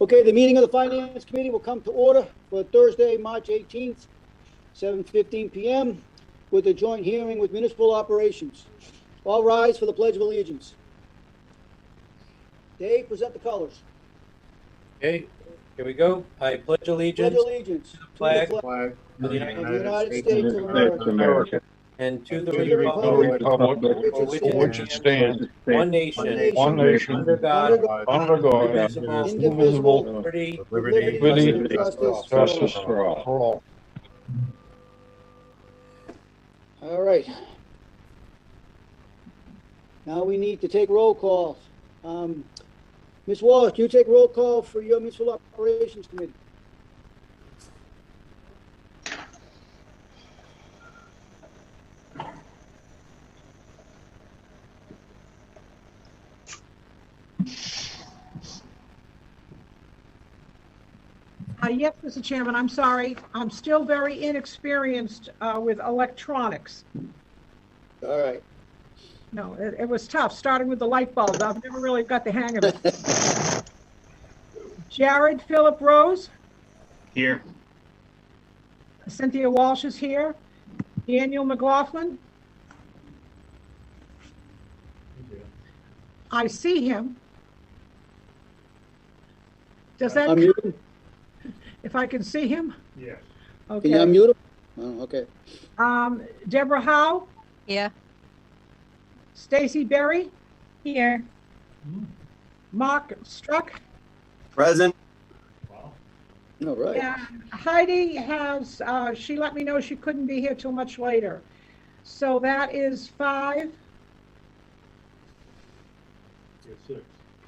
Okay, the meeting of the Finance Committee will come to order for Thursday, March 18th, 7:15 p.m. with a joint hearing with Municipal Operations. All rise for the Pledge of Allegiance. Dave, present the colors. Okay, here we go. I pledge allegiance Pledge allegiance to the flag Flag of the of the United States of America, America and to and the to the republic republic for which it stands, stands, one nation, one nation, under God, under God, indivisible, indivisible, liberty, with liberty and justice for all. justice for all. All right. Now we need to take roll calls. Ms. Wallace, can you take roll call for your Municipal Operations Committee? Yes, Mr. Chairman, I'm sorry. I'm still very inexperienced with electronics. All right. No, it was tough, starting with the light bulb. I've never really got the hang of it. Jared Philip Rose. Here. Cynthia Walsh is here. Daniel McLaughlin. I see him. Does that, Unmute him? if I can see him? Yes. Can you Okay. unmute him? Oh, okay. Deborah Howe, Yeah. Stacy Berry, Here. Mark Struck. Present. All right. And Heidi has, she let me know she couldn't be here till much later. So that is 5.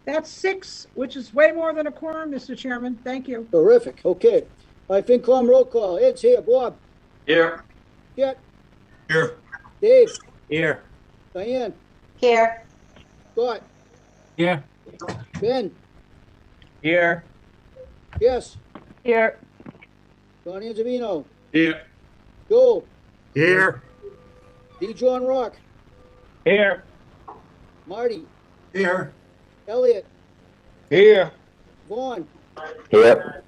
That's 6, which is way more than a quorum, Mr. Chairman. Thank you. Terrific. Okay. All right, FinCom roll call. Ed's here. Bob. Here. Jet. Here. Dave. here. Diane. Here. Scott. Here. Ben. Here. Yes. Here. Don Anzavino. Here. Joel. Here. D. John Rock. Here. Marty. Here. Elliot. Here. Vaughn. Here.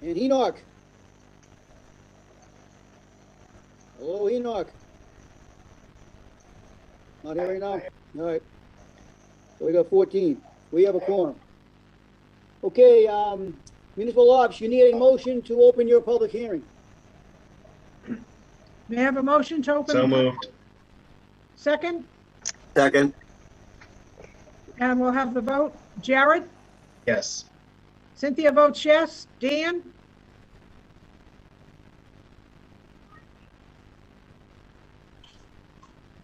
And Enoch. Hello, Enoch. Not here right now? All right. So we got 14. We have a quorum. Okay, Municipal Ops, you need a motion to open your public hearing. May I have a motion to open? So moved. Second, Second. and we'll have the vote. Jared? Yes. Cynthia votes yes. Dan?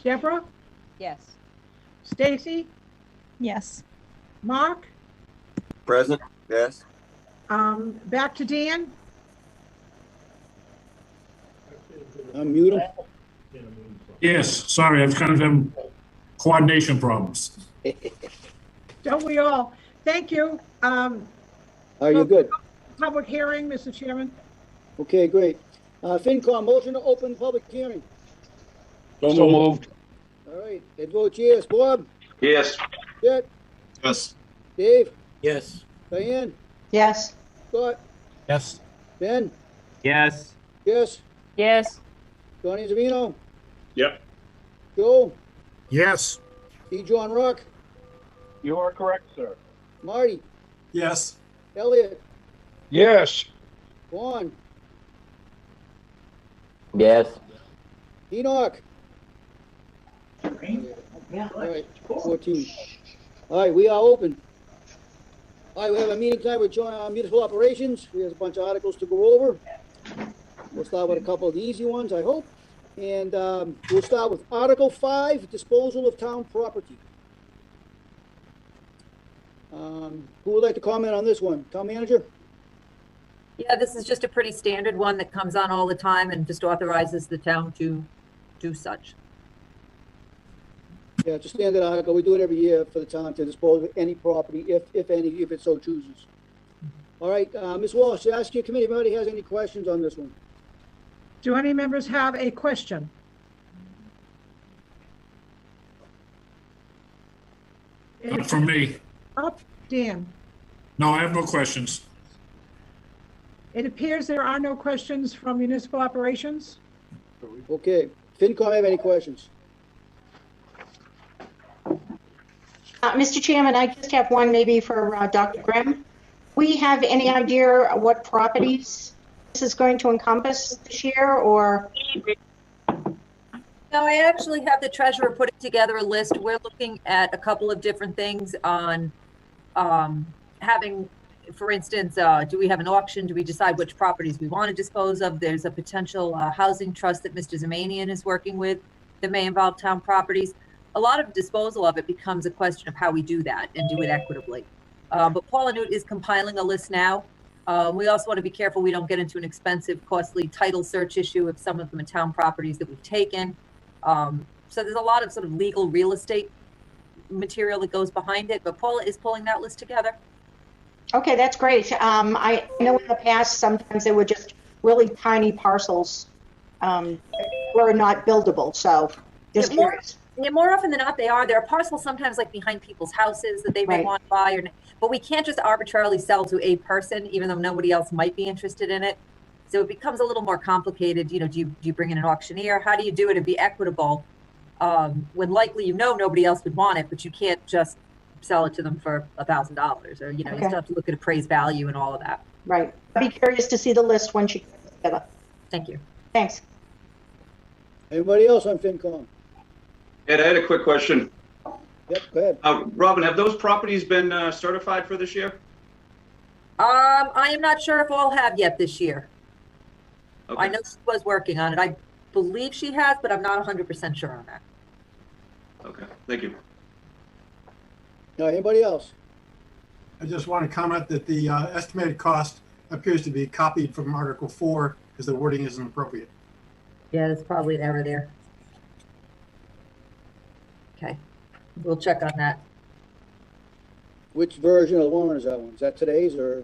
Deborah? Yes. Stacy? Yes. Mark? Present. Yes. Back to Dan? Unmute him. Yes, sorry, I've kind of having coordination problems. Don't we all? Thank you. Are you good? Public hearing, Mr. Chairman. Okay, great. FinCom, motion to open public hearing. So moved. All right, Ed votes yes. Bob? Yes. Jet? Yes. Dave? Yes. Diane? Yes. Scott? Yes. Ben? Yes. Yes. Yes. Don Anzavino? Yep. Joel? Yes, D. John Rock? You are correct, sir. Marty? Yes. Elliot? Yes. Vaughn? Yes. Enoch? All right, 14. All right, we are open. All right, we have a meeting tonight with Municipal Operations. We have a bunch of articles to go over. We'll start with a couple of the easy ones, I hope. And we'll start with Article 5, Disposal of Town Property. Who would like to comment on this one? Town Manager? Yeah, this is just a pretty standard one that comes on all the time and just authorizes the town to do such. Yeah, it's a standard article. We do it every year for the town to dispose of any property, if any, if it so chooses. All right, Ms. Walsh, ask your committee if anybody has any questions on this one. Do any members have a question? from me. Up, Dan. No, I have no questions. It appears there are no questions from municipal operations. Okay, FinCom have any questions? Mr. Chairman, I just have one maybe for Dr. Grimm. We have any idea what properties this is going to encompass this year, or? No, I actually have the treasurer putting together a list. We're looking at a couple of different things on having, for instance, do we have an auction? Do we decide which properties we want to dispose of? There's a potential housing trust that Mr. Zamanian is working with that may involve town properties. A lot of disposal of it becomes a question of how we do that and do it equitably. But Paula Newt is compiling a list now. We also want to be careful we don't get into an expensive, costly title search issue of some of them town properties that we've taken. So there's a lot of sort of legal real estate material that goes behind it, but Paula is pulling that list together. Okay, that's great. I know in the past, sometimes they were just really tiny parcels were not buildable, so just curious. Yeah, more often than not, they are. There are parcels sometimes like behind people's houses that they may Right. want to buy, but we can't just arbitrarily sell to a person, even though nobody else might be interested in it. So it becomes a little more complicated. You know, do you bring in an auctioneer? How do you do it to be equitable when likely nobody else would want it, but you can't just sell it to them for $1,000 or you Okay. still have to look at appraised value and all of that. Right. I'd be curious to see the list when she gets it together. Thank you. Thanks. Anybody else on FinCom? Ed, I had a quick question. Yep, go ahead. Robin, have those properties been certified for this year? I am not sure if all have yet this year. Okay. I know she was working on it. I believe she has, but I'm not 100% sure on that. Okay, thank you. Anybody else? I just want to comment that the estimated cost appears to be copied from Article 4 because the wording isn't appropriate. Yeah, there's probably an error there. Okay, we'll check on that. Which version of the warrant is that one? Is that today's or?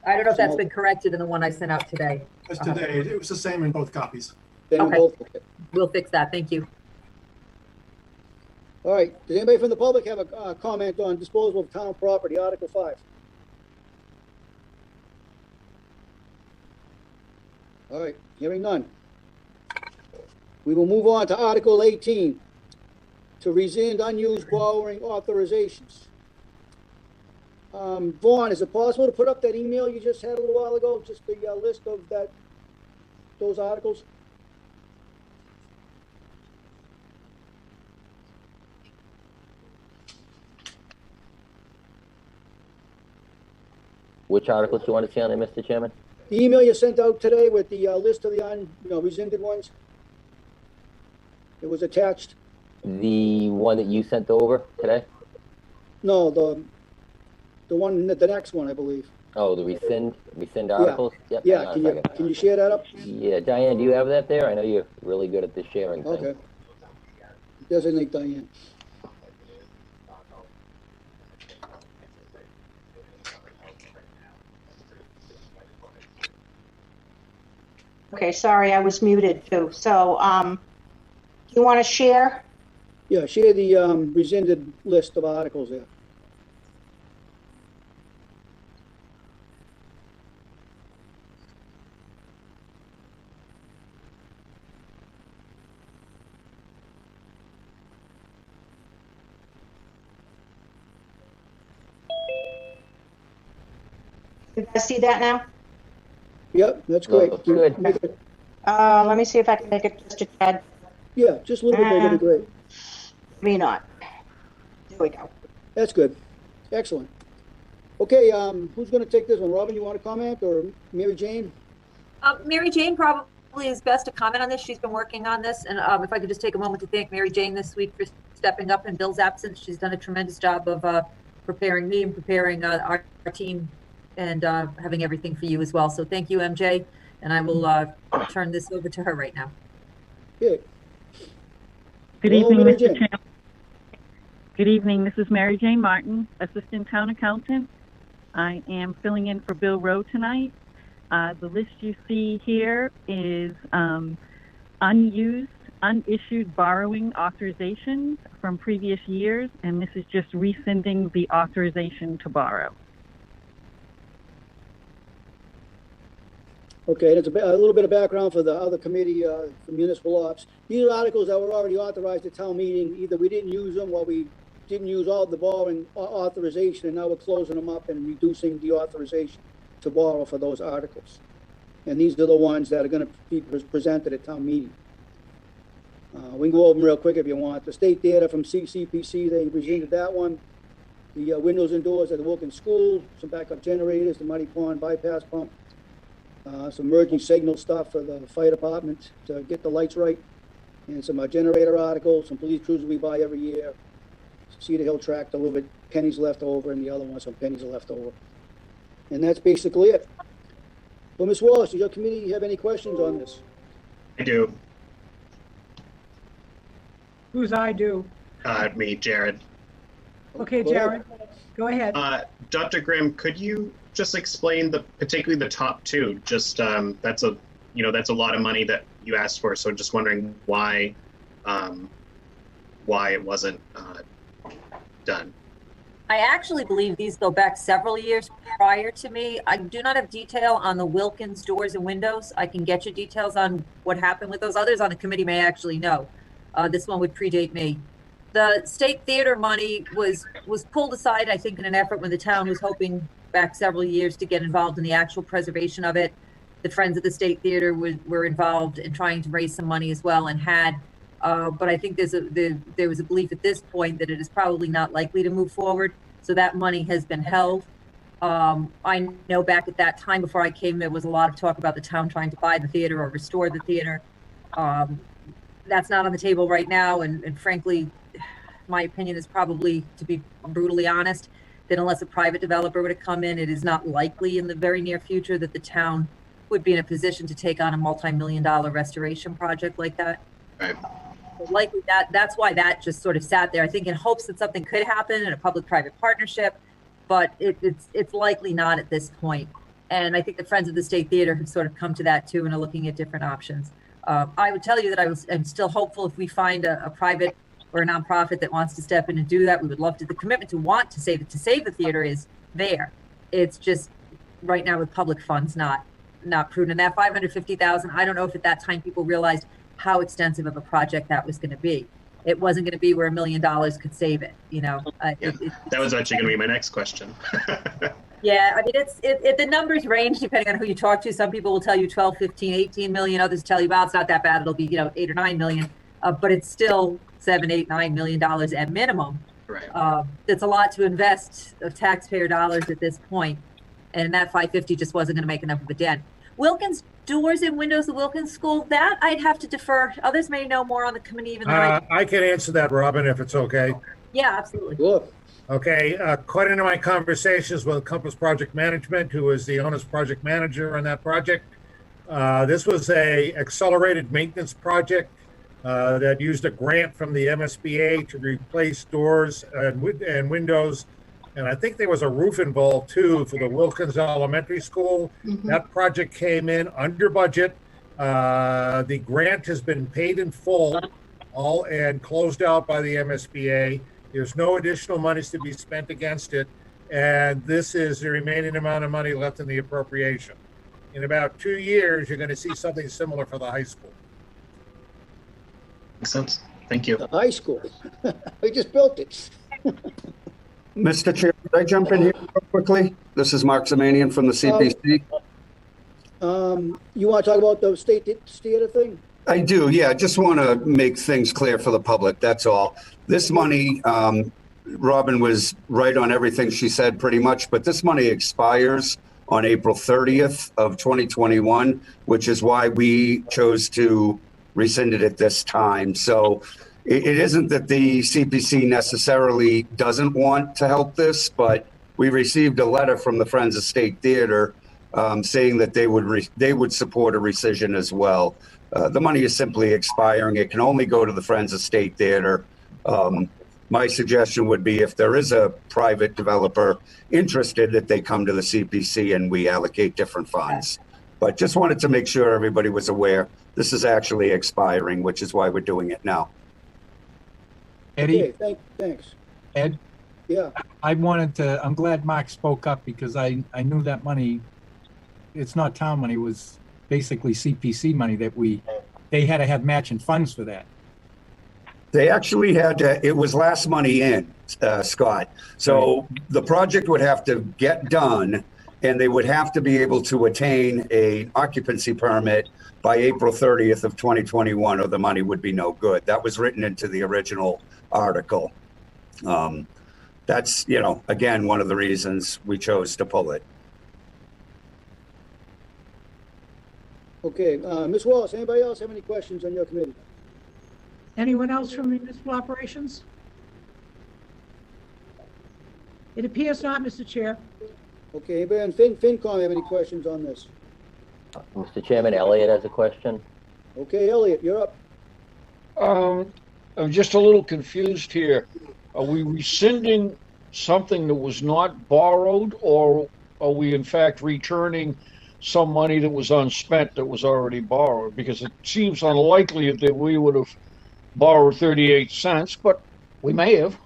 I don't know if that's been corrected in the one I sent out today. As today, it was the same in both copies. Then Okay. both? Okay. We'll fix that. Thank you. All right, does anybody from the public have a comment on disposal of town property, Article 5? All right, hearing none. We will move on to Article 18, to rescind unused borrowing authorizations. Vaughn, is it possible to put up that email you just had a little while ago, just the list of those articles? Which articles do you want to see on there, Mr. Chairman? The email you sent out today with the list of the rescinded ones? It was attached? The one that you sent over today? No, the one, the next one, I believe. Oh, the rescind articles? Yep, hang Yeah, on a second. can you share that up? Yeah, Diane, do you have that there? I know you're really good at the sharing thing. Okay. Designate Diane. Okay, sorry, I was muted too. So, do you want to share? Yeah, share the rescinded list of articles there. You guys see that now? Yep, that's great. Looks good. Make it- Let me see if I can make it just a tad. Yeah, just a little bit bigger would be great. Maybe not. There we go. That's good. Excellent. Okay, who's gonna take this one? Robin, you want to comment, or Mary Jane? Mary Jane probably is best to comment on this. She's been working on this. And if I could just take a moment to thank Mary Jane this week for stepping up in Bill's absence. She's done a tremendous job of preparing me and preparing our team and having everything for you as well. So thank you, MJ. And I will turn this over to her right now. Yeah. Good Hello, evening, Mary Mr. Jane. Chairman. Good evening. This is Mary Jane Martin, Assistant Town Accountant. I am filling in for Bill Rowe tonight. The list you see here is unused, unissued borrowing authorizations from previous years, and this is just rescinding the authorization to borrow. Okay, and it's a little bit of background for the other committee, for municipal ops. These are articles that were already authorized at town meeting. Either we didn't use them or we didn't use all the borrowing authorization, and now we're closing them up and reducing the authorization to borrow for those articles. And these are the ones that are gonna be presented at town meeting. We can go over them real quick if you want. The state data from CPC, they presented that one. The windows and doors at the Wilkins School, some backup generators, the Muddy Pond bypass pump, some emergency signal stuff for the fire department to get the lights right, and some generator articles, some police cruisers we buy every year. Cedar Hill tract, a little bit pennies left over, and the other one, some pennies are left over. And that's basically it. Well, Ms. Wallace, does your committee have any questions on this? I do. Who's I do? Me, Jared. Okay, Jared, go ahead. Dr. Grimm, could you just explain particularly the top two? Just that's a lot of money that you asked for. So just wondering why it wasn't done. I actually believe these go back several years prior to me. I do not have detail on the Wilkins doors and windows. I can get you details on what happened with those. Others on the committee may actually know. This one would predate me. The state theater money was pulled aside, I think, in an effort when the town was hoping back several years to get involved in the actual preservation of it. The Friends of the State Theater were involved in trying to raise some money as well, and had, but I think there was a belief at this point that it is probably not likely to move forward. So that money has been held. I know back at that time before I came, there was a lot of talk about the town trying to buy the theater or restore the theater. That's not on the table right now, and frankly, my opinion is probably, to be brutally honest, that unless a private developer were to come in, it is not likely in the very near future that the town would be in a position to take on a multi-million-dollar restoration project like that. Right. Likely that's why that just sort of sat there, I think, in hopes that something could happen in a public-private partnership, but it's likely not at this point. And I think the Friends of the State Theater have sort of come to that too and are looking at different options. I would tell you that I'm still hopeful if we find a private or a nonprofit that wants to step in and do that. We would love to. The commitment to want to save the theater is there. It's just right now with public funds not prudent. And that $550,000, I don't know if at that time people realized how extensive of a project that was going to be. It wasn't going to be where $1 million could save it. You know. That was actually going to be my next question. Yeah, I mean, the numbers range depending on who you talk to. Some people will tell you 12, 15, 18 million. Others tell you, well, it's not that bad. It'll be, 8 or 9 million. But it's still $7, $8, $9 million at minimum. Right. It's a lot to invest of taxpayer dollars at this point, and that 550 just wasn't going to make enough of a dent. Wilkins doors and windows, the Wilkins School, that I'd have to defer. Others may know more on the committee even than I can answer that, Robin, if it's okay. Yeah, absolutely. Sure. Okay, according to my conversations with Compass Project Management, who is the owner's project manager on that project, this was a accelerated maintenance project that used a grant from the MSBA to replace doors and windows. And I think there was a roof involved too for the Wilkins Elementary School. Mm-hmm. That project came in under budget. The grant has been paid in full and closed out by the MSBA. There's no additional monies to be spent against it. And this is the remaining amount of money left in the appropriation. In about 2 years, you're going to see something similar for the high school. Makes sense. Thank you. The high school. We just built it. Mr. Chair, could I jump in here real quickly? This is Mark Zamanian from the CPC. You want to talk about the state theater thing? I do, yeah. Just want to make things clear for the public, that's all. This money, Robin was right on everything she said pretty much, but this money expires on April 30th of 2021, which is why we chose to rescind it at this time. So it isn't that the CPC necessarily doesn't want to help this, but we received a letter from the Friends of State Theater saying that they would support a rescission as well. The money is simply expiring. It can only go to the Friends of State Theater. My suggestion would be if there is a private developer interested, that they come to the CPC and we allocate different funds. But just wanted to make sure everybody was aware this is actually expiring, which is why we're doing it now. Eddie? Okay, thanks. Ed? Yeah. I'm glad Mark spoke up because I knew that money, it's not town money, was basically CPC money that they had to have matching funds for that. They actually had to, it was last money in, Scott. So the project would have to get done and they would have to be able to attain an occupancy permit by April 30th of 2021 or the money would be no good. That was written into the original article. That's, you know, again, one of the reasons we chose to pull it. Okay, Ms. Wallace, anybody else have any questions on your committee? Anyone else from municipal operations? It appears not, Mr. Chair. Okay, anybody on FinCom have any questions on this? Mr. Chairman, Elliot has a question. Okay, Elliot, you're up. I'm just a little confused here. Are we rescinding something that was not borrowed, or are we in fact returning some money that was unspent that was already borrowed? Because it seems unlikely that we would have borrowed 38 cents, but we may have.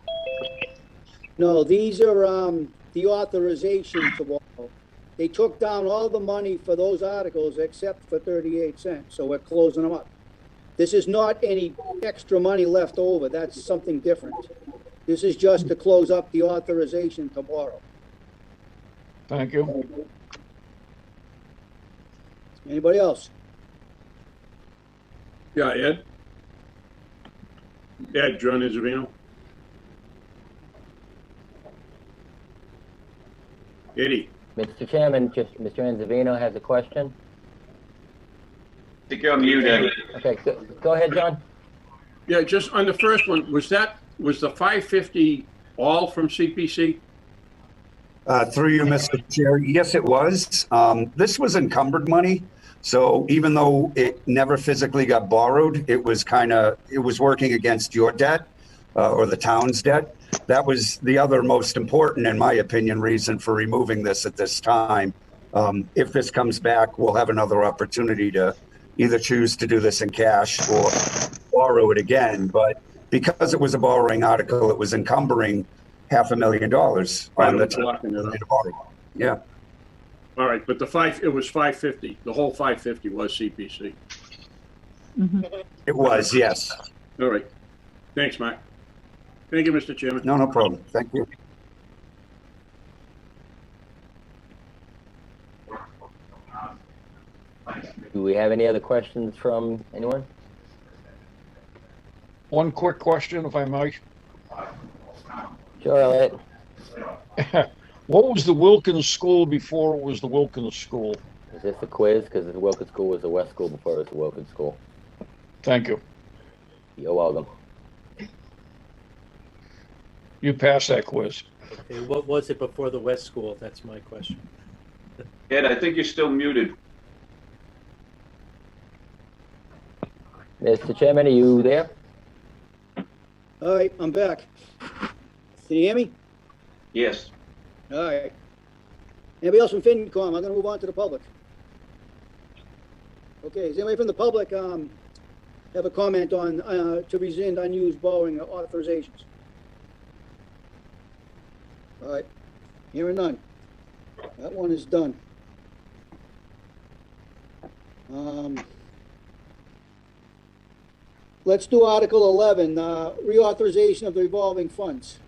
No, these are the authorization to borrow. They took down all the money for those articles except for 38 cents, so we're closing them up. This is not any extra money left over. That's something different. This is just to close up the authorization to borrow. Thank you. Anybody else? Yeah, Ed? Ed, John Isabino. Eddie? Mr. Chairman, just Mr. Anzavino has a question. I think you're muted. Okay, go ahead, John. Yeah, just on the first one, was the 550 all from CPC? Through you, Mr. Chair. Yes, it was. This was encumbered money. So even though it never physically got borrowed, it was working against your debt or the town's debt. That was the other most important, in my opinion, reason for removing this at this time. If this comes back, we'll have another opportunity to either choose to do this in cash or borrow it again. But because it was a borrowing article, it was encumbering $500,000 on the town. Yeah. All right, but it was 550. The whole 550 was CPC. Mm-hmm. It was, yes. All right. Thanks, Mike. Thank you, Mr. Chairman. No problem. Thank you. Do we have any other questions from anyone? One quick question, if I might. Sure, Elliot. What was the Wilkins School before it was the Wilkins School? Is this a quiz? Because the Wilkins School was the West School before it was the Wilkins School. Thank you. You're welcome. You passed that quiz. Okay, what was it before the West School? That's my question. Ed, I think you're still muted. Mr. Chairman, are you there? All right, I'm back. Can you hear me? Yes. All right. Anybody else from FinCom? I'm going to move on to the public. Okay, does anybody from the public have a comment on to rescind unused borrowing authorizations? All right, hearing none. That one is done. Let's do Article 11, reauthorization of the revolving funds.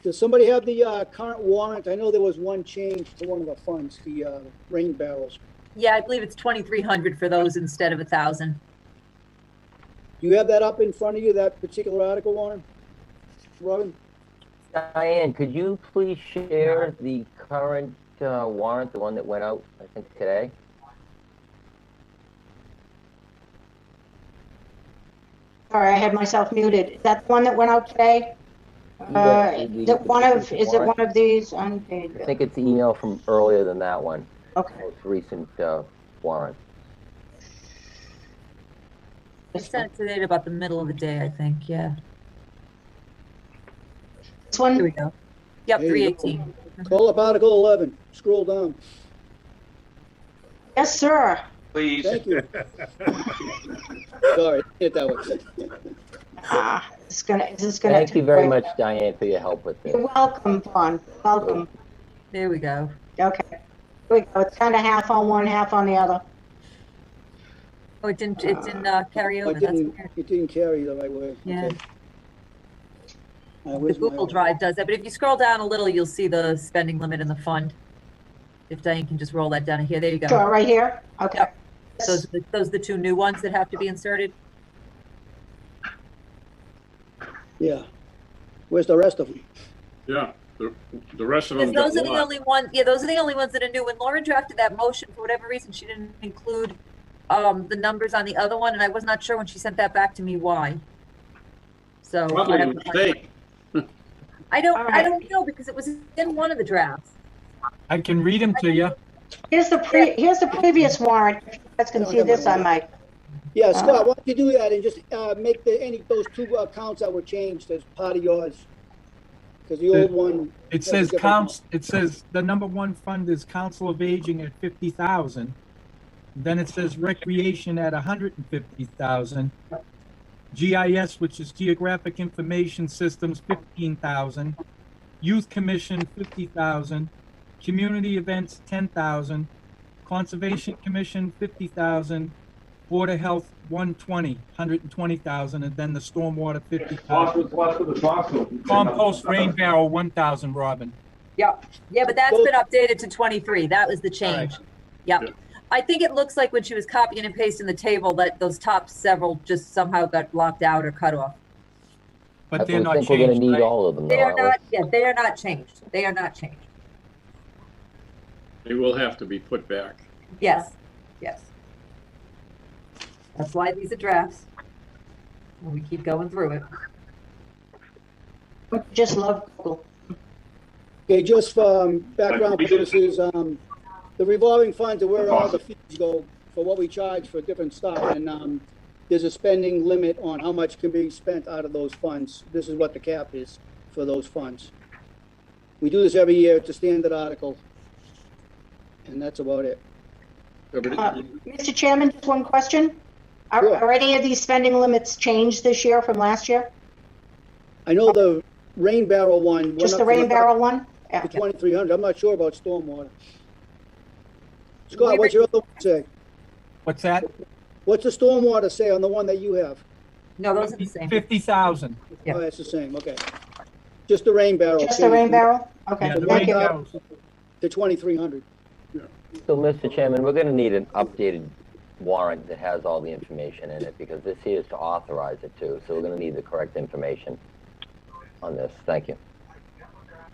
Does somebody have the current warrant? I know there was one change to one of the funds, the rain barrels. Yeah, I believe it's 2,300 for those instead of 1,000. Do you have that up in front of you, that particular article, Warren? Robin? Diane, could you please share the current warrant, the one that went out, I think, today? Sorry, I had myself muted. Is that the one that went out today? Is it one of these unpaid bills? I think it's the email from earlier than that one. Okay. Most recent warrant. I sent it today at about the middle of the day, I think, yeah. This one? Here we go. Yep, There you go. 318. Call up Article 11. Scroll down. Yes, sir. Please. Thank you. Sorry, hit that one. Is this gonna? Thank you very much, Diane, for your help with this. You're welcome, Vaughn. Welcome. There we go. Okay. Here we go. It's kind of half on one, half on the other. Oh, it didn't carry over. It That's didn't, weird. it didn't carry the right way. Yeah. Okay. The Where's my- Google Drive does that, but if you scroll down a little, you'll see the spending limit in the fund. If Diane can just roll that down here, there you go. Sure, right here? Okay. Yep. Those are the two new ones that have to be inserted. Yeah. Where's the rest of them? Yeah, the rest of them. Because those are the only ones. Yeah, those are the only ones that are new. When Lauren drafted that motion, for whatever reason, she didn't include the numbers on the other one, and I was not sure when she sent that back to me why. So Probably a mistake. I don't know, because it was in one of the drafts. I can read them to you. Here's the previous warrant. If you guys can see this on my. Yeah, Scott, why don't you do that and just make those two accounts that were changed as part of yours? Because the old one. It says it says the number one fund is Council of Aging at 50,000. Then it says Recreation at 150,000. GIS, which is Geographic Information Systems, 15,000. Youth Commission, 50,000. Community Events, 10,000. Conservation Commission, 50,000. Board of Health, 120,000, and then the Stormwater, 50,000. Compost Rain Barrel, 1,000, Robin. Yeah, but that's been updated to 23. That was the change. Right. Yep. I think it looks like when she was copying and pasting the table that those top several just somehow got blocked out or cut off. But they're not I think we're going to changed, need right? all of them. They though, are aren't we? not. Yeah, they are not changed. They are not changed. They will have to be put back. Yes. That's why these are drafts. And we keep going through it. Just love Google. Okay, just for background purposes, the revolving funds are where all the fees go for what we charge for different stuff. And there's a spending limit on how much can be spent out of those funds. This is what the cap is for those funds. We do this every year. It's a standard article. And that's about it. Mr. Chairman, just one question. Sure. Are any of these spending limits changed this year from last year? I know the rain barrel one. went Just up the from rain barrel one? Yeah. to 2,300. I'm not sure about stormwater. Scott, what's your other one say? What's that? What's the stormwater say on the one that you have? No, those are the same. 50,000. Yeah. Oh, that's the same, okay. Just the rain barrel. Just the rain barrel? Okay, Yeah, the thank rain you. barrels. To 2,300. So, Mr. Chairman, we're going to need an updated warrant that has all the information in it, because this here is to authorize it too. So we're going to need the correct information on this. Thank you.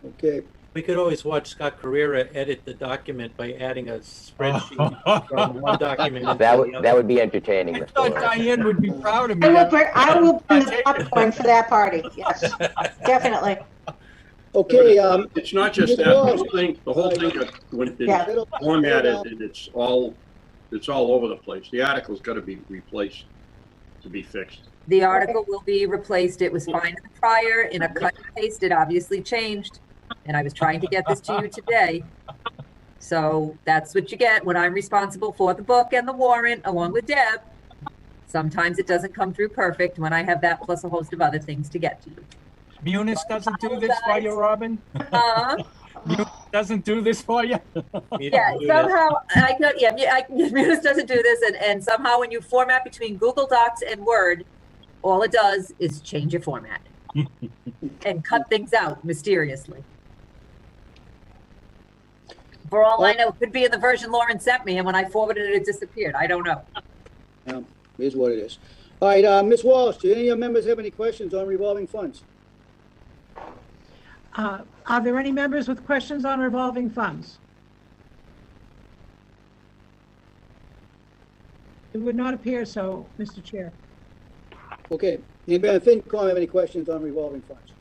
Okay. We could always watch Scott Carrera edit the document by adding a spreadsheet from one document into That the would other. be entertaining, I Mr. thought Lawrence. Diane would be proud of me. I will bring the popcorn for that party. Yes, definitely. Okay, It's not just that, the whole thing, when Yeah. it's formatted, and it's all over the place. The article's got to be replaced to be fixed. The article will be replaced. It was fine in the prior. In a cut and paste, it obviously changed. And I was trying to get this to you today. So that's what you get when I'm responsible for the book and the warrant, along with Deb. Sometimes it doesn't come through perfect when I have that plus a host of other things to get to you. Munis doesn't do this for you, Robin? Munis doesn't do this for you? Yeah, somehow Munis doesn't do this, and somehow when you format between Google Docs and Word, all it does is change your format and cut things out mysteriously. For all I know, it could be in the version Lauren sent me, and when I forwarded it, it disappeared. I don't know. yeah, it is what it is. All right, Ms. Walsh, do any of your members have any questions on revolving funds? Are there any members with questions on revolving funds? It would not appear so, Mr. Chair. Okay, anybody on FinCom have any questions on revolving funds?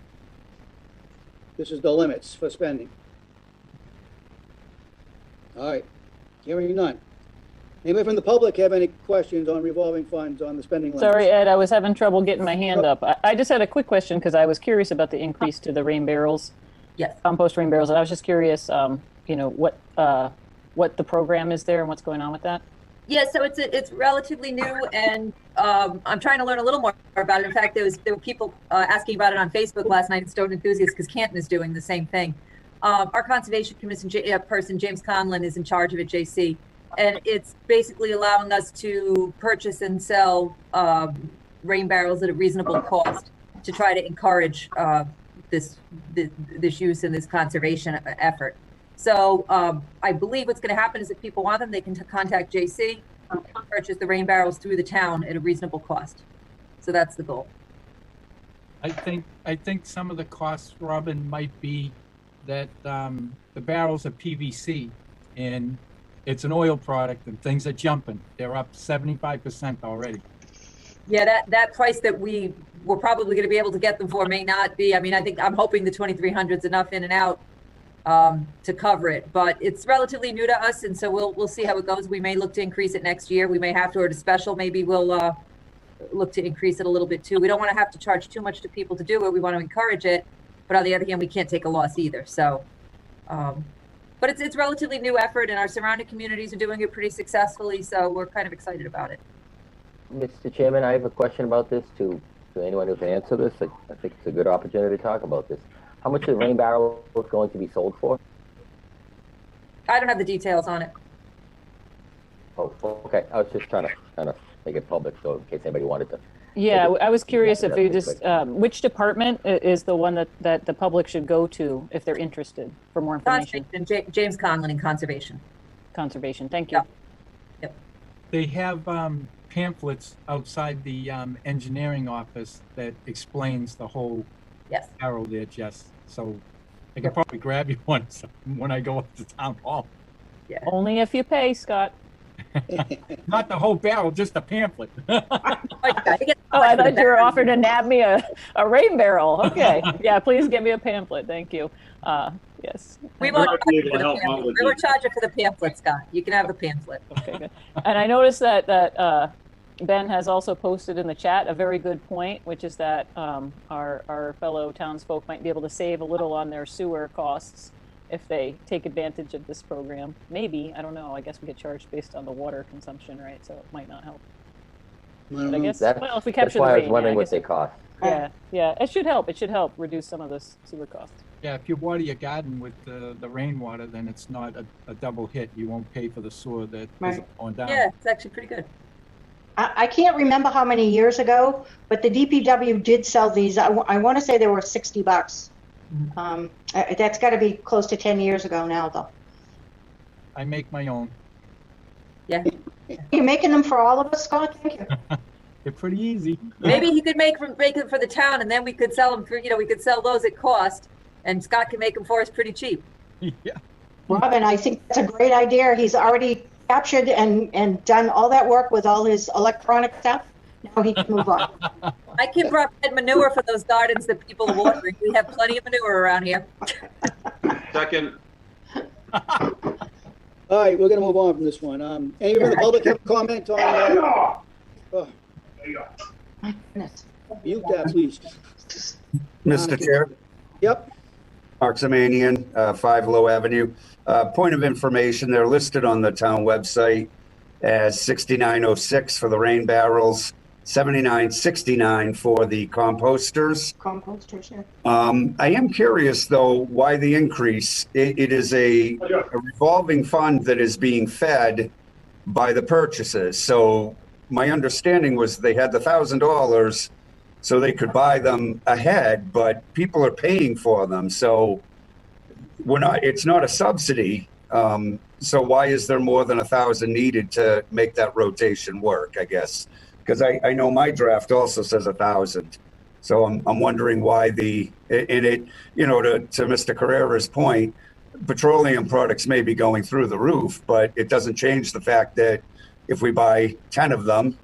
This is the limits for spending. All right, hearing none. Anybody from the public have any questions on revolving funds on the spending limits? Sorry, Ed, I was having trouble getting my hand up. I just had a quick question because I was curious about the increase to the rain barrels. Yes. Compost rain barrels, and I was just curious, what the program is there and what's going on with that? Yeah, so it's relatively new, and I'm trying to learn a little more about it. In fact, there were people asking about it on Facebook last night, Stoughton enthusiasts, because Canton is doing the same thing. Our conservation commission person, James Conlon, is in charge of it, JC, and it's basically allowing us to purchase and sell rain barrels at a reasonable cost to try to encourage this use and this conservation effort. So I believe what's going to happen is if people want them, they can contact JC and purchase the rain barrels through the town at a reasonable cost. So that's the goal. I think some of the costs, Robin, might be that the barrels are PVC and it's an oil product and things are jumping. They're up 75% already. Yeah, that price that we were probably going to be able to get them for may not be. I mean, I'm hoping the 2,300 is enough in and out to cover it, but it's relatively new to us, and so we'll see how it goes. We may look to increase it next year. We may have to, or at a special, maybe we'll look to increase it a little bit too. We don't want to have to charge too much to people to do it. We want to encourage it, but on the other hand, we can't take a loss either. So, but it's relatively new effort, and our surrounding communities are doing it pretty successfully. So we're kind of excited about it. Mr. Chairman, I have a question about this to anyone who can answer this. I think it's a good opportunity to talk about this. How much are the rain barrels going to be sold for? I don't have the details on it. Oh, okay. I was just trying to kind of make it public, so in case anybody wanted to. Yeah, I was curious if you just, which department is the one that the public should go to if they're interested for more information? James Conlon in Conservation. Conservation, thank you. Yep. They have pamphlets outside the engineering office that explains the whole barrel there, Jess. So I can probably grab you one when I go up to town hall. Yeah. Only if you pay, Scott. Not the whole barrel, just a pamphlet. Oh, I thought you were offering to nab me a rain barrel. Okay. Yeah, please give me a pamphlet. Thank you. Yes. We won't charge you for the pamphlet, Scott. You can have the pamphlet. Okay, good. And I noticed that Ben has also posted in the chat a very good point, which is that our fellow townsfolk might be able to save a little on their sewer costs if they take advantage of this program. Maybe, I don't know. I guess we get charged based on the water consumption, right? So it might not help. But I guess, well, if we capture the rain, that's why I was wondering what they cost. Yeah, yeah, it should help. It should help reduce some of this sewer costs. Yeah, if you water your garden with the rainwater, then it's not a double hit. You won't pay for the sewer that is going down. Yeah, it's actually pretty good. I can't remember how many years ago, but the DPW did sell these. I want to say they were $60. That's got to be close to 10 years ago now, though. I make my own. Yeah. You're making them for all of us, Scott? Thank you. They're pretty easy. Maybe he could make them for the town, and then we could sell them for, we could sell those at cost, and Scott can make them for us pretty cheap. Yeah. Robin, I think that's a great idea. He's already captured and done all that work with all his electronic stuff. Now he can move on. I can provide manure for those gardens that people are watering. We have plenty of manure around here. Second. All right, we're gonna move on from this one. Any from the public have a comment on? My goodness. Mute that, please. Mr. Chair? Yep. Mark Zamanian, 5 Low Avenue. Point of information, they're listed on the town website as 6906 for the rain barrels, 7969 for the composters. Composters, yeah. I am curious, though, why the increase. It is a revolving fund that is being fed by the purchases. So my understanding was they had the $1,000 so they could buy them ahead, but people are paying for them. So it's not a subsidy. So why is there more than 1,000 needed to make that rotation work, I guess? Because I know my draft also says 1,000. So I'm wondering why to Mr. Carrera's point, petroleum products may be going through the roof, but it doesn't change the fact that if we buy 10 of them,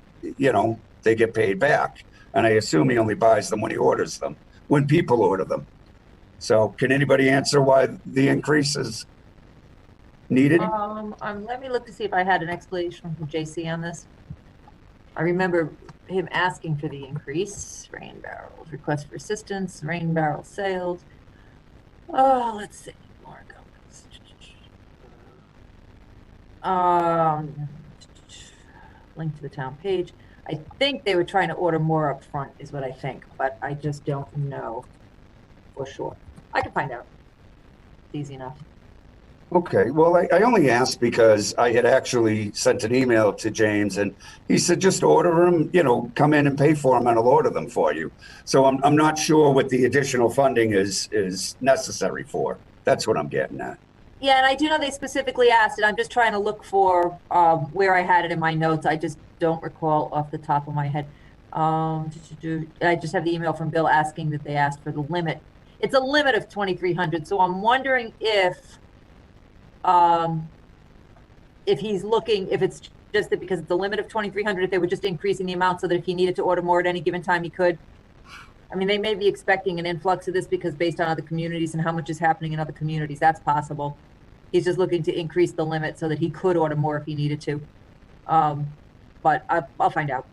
they get paid back. And I assume he only buys them when he orders them, when people order them. So can anybody answer why the increase is needed? Let me look to see if I had an explanation from JC on this. I remember him asking for the increase. Rain barrels, request for assistance, rain barrel sales. Oh, let's see. More comments. link to the town page. I think they were trying to order more up front, is what I think, but I just don't know for sure. I can find out. It's easy enough. Okay, well, I only asked because I had actually sent an email to James and he said, just order them, you know, come in and pay for them and I'll order them for you. So I'm not sure what the additional funding is necessary for. That's what I'm getting at. Yeah, and I do know they specifically asked, and I'm just trying to look for where I had it in my notes. I just don't recall off the top of my head. I just have the email from Bill asking that they asked for the limit. It's a limit of 2,300. So I'm wondering if he's looking, if it's just that because it's a limit of 2,300, if they were just increasing the amount so that if he needed to order more at any given time, he could. I mean, they may be expecting an influx of this because based on other communities and how much is happening in other communities, that's possible. He's just looking to increase the limit so that he could order more if he needed to. But I'll find out.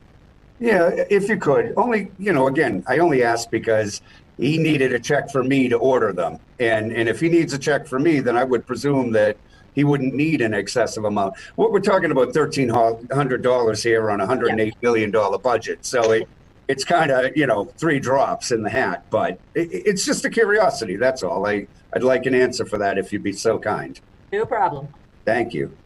Yeah, if you could. Only, you know, again, I only asked because he needed a check for me to order them. And if he needs a check for me, then I would presume that he wouldn't need an excessive amount. What we're talking about $1,300 here on a $108 million budget. So it's kind of, you know, 3 drops in the hat, but it's just a curiosity. That's all. I'd like an answer for that if you'd be so kind. No problem. Thank you.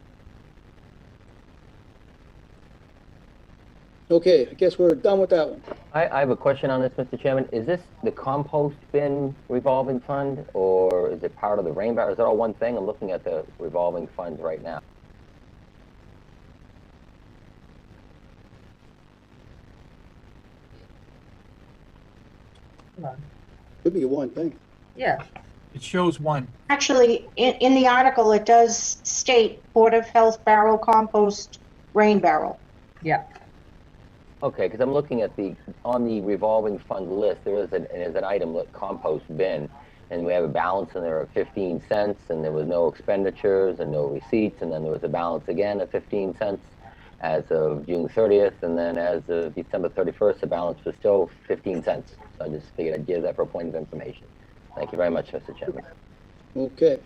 Okay, I guess we're done with that one. I have a question on this, Mr. Chairman. Is this the compost bin revolving fund, or is it part of the rain barrel? Is it all one thing? I'm looking at the revolving funds right now. Could be one thing. Yeah. It shows one. Actually, in the article, it does state Board of Health barrel, compost, rain barrel. Yeah. Okay, because I'm looking at on the revolving fund list, there's an item like compost bin, and we have a balance in there of 15 cents, and there was no expenditures and no receipts, and then there was a balance again of 15 cents as of June 30th, and then as of December 31st, the balance was still 15 cents. So I just figured I'd give that for a point of information. Thank you very much, Mr. Chairman. Okay.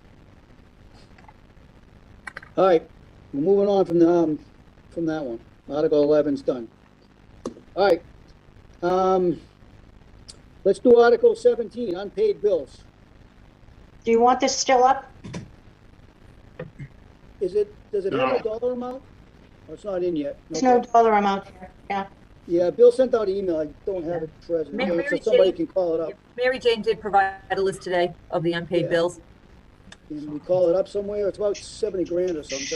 All right, we're moving on from that one. Article 11's done. All right. Let's do Article 17, unpaid bills. Do you want this still up? Does it have a dollar amount? Oh, it's not in yet. There's no dollar amount here, yeah. Yeah, Bill sent out an email. I don't have it present. So somebody can call it up. Mary Jane did provide a list today of the unpaid bills. Can we call it up somewhere? It's about 70 grand or something,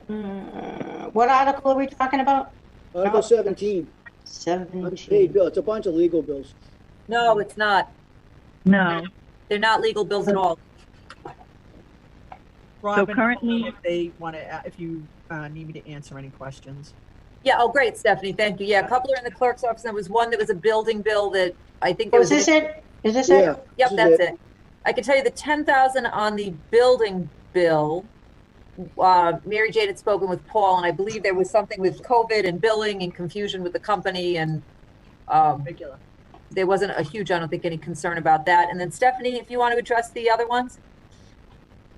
75. What article are we talking about? Article 17. 17. Unpaid bill. It's a bunch of legal bills. No, it's not. No. They're not legal bills at all. Robin, currently- if they want to, if you need me to answer any questions. Yeah, oh, great, Stephanie, thank you. Yeah, a couple are in the clerk's office. There was one that was a building bill that I think there was. Is this it? Is this Yeah. it? Yep, This is that's it. it. I can tell you the 10,000 on the building bill. Mary Jane had spoken with Paul, and I believe there was something with COVID and billing and confusion with the company, and Regular. there wasn't a huge, I don't think, any concern about that. And then Stephanie, if you want to address the other ones.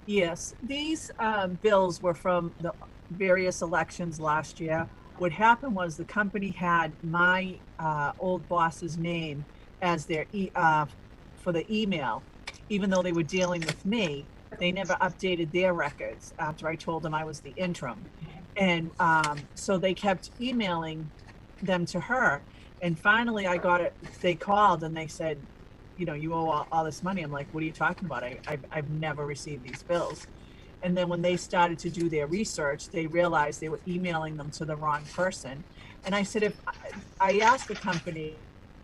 Yes, these bills were from the various elections last year. What happened was the company had my old boss's name as their for the email, even though they were dealing with me. They never updated their records after I told them I was the interim. And so they kept emailing them to her. And finally I got it, they called and they said, you know, you owe all this money. I'm like, what are you talking about? I've never received these bills. And then when they started to do their research, they realized they were emailing them to the wrong person. And I said, if I asked the company,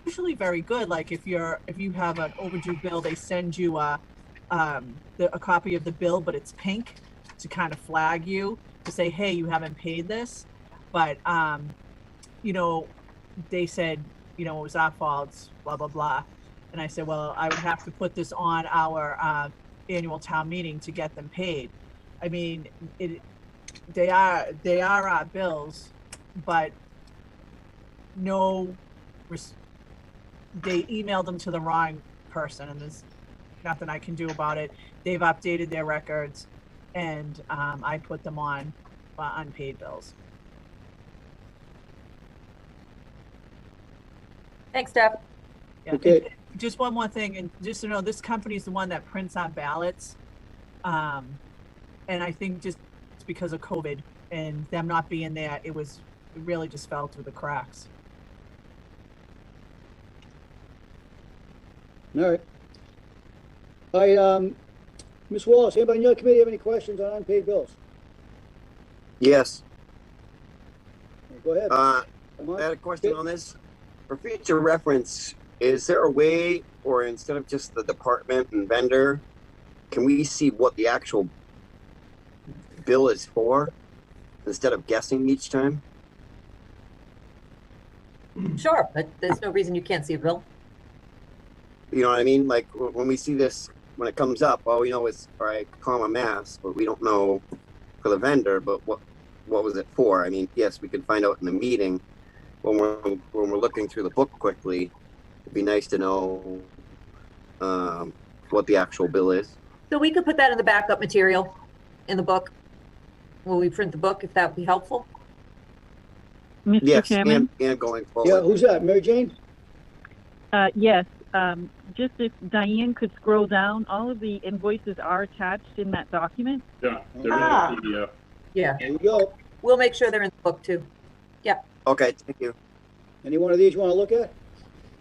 usually very good, like if you have an overdue bill, they send you a copy of the bill, but it's pink to kind of flag you to say, hey, you haven't paid this. But you know, they said, you know, it was our fault, blah blah blah. And I said, well, I would have to put this on our annual town meeting to get them paid. I mean, they are our bills, but they emailed them to the wrong person, and there's nothing I can do about it. They've updated their records, and I put them on unpaid bills. Thanks, Steph. Yeah, Okay. and just one more thing, and just to know, this company is the one that prints our ballots. And I think just because of COVID and them not being there, it really just fell through the cracks. All right. All right, Ms. Wallace, anybody on your committee have any questions on unpaid bills? Yes. Go ahead. I had a question on this. For future reference, is there a way, or instead of just the department and vendor, can we see what the actual bill is for instead of guessing each time? Sure, but there's no reason you can't see a bill. You know what I mean? Like when we see this, when it comes up, all we know is, all right, comma mass, but we don't know for the vendor, but what was it for? I mean, yes, we could find out in the meeting when we're looking through the book quickly. It'd be nice to know what the actual bill is. So we could put that in the backup material in the book. Will we print the book if that would be helpful? Mr. Yes, Chairman? and going forward. Yeah, who's that? Mary Jane? Yes. Just if Diane could scroll down, all of the invoices are attached in that document. Yeah, they're Ah. in the PDF. Yeah. There you go. We'll make sure they're in the book too. Yeah. Okay, thank you. Any one of these you want to look at?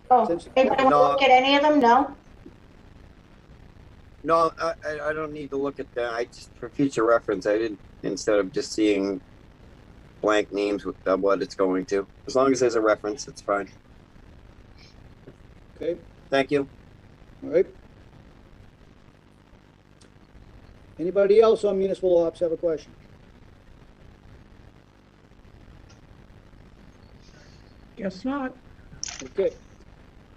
Oh, Since- anybody want to look at any of them? No? No, I don't need to look at that. I just, for future reference, I did, instead of just seeing blank names with what it's going to. As long as there's a reference, it's fine. Okay, Thank you. all right. Anybody else on municipal ops have a question? Guess not. Okay.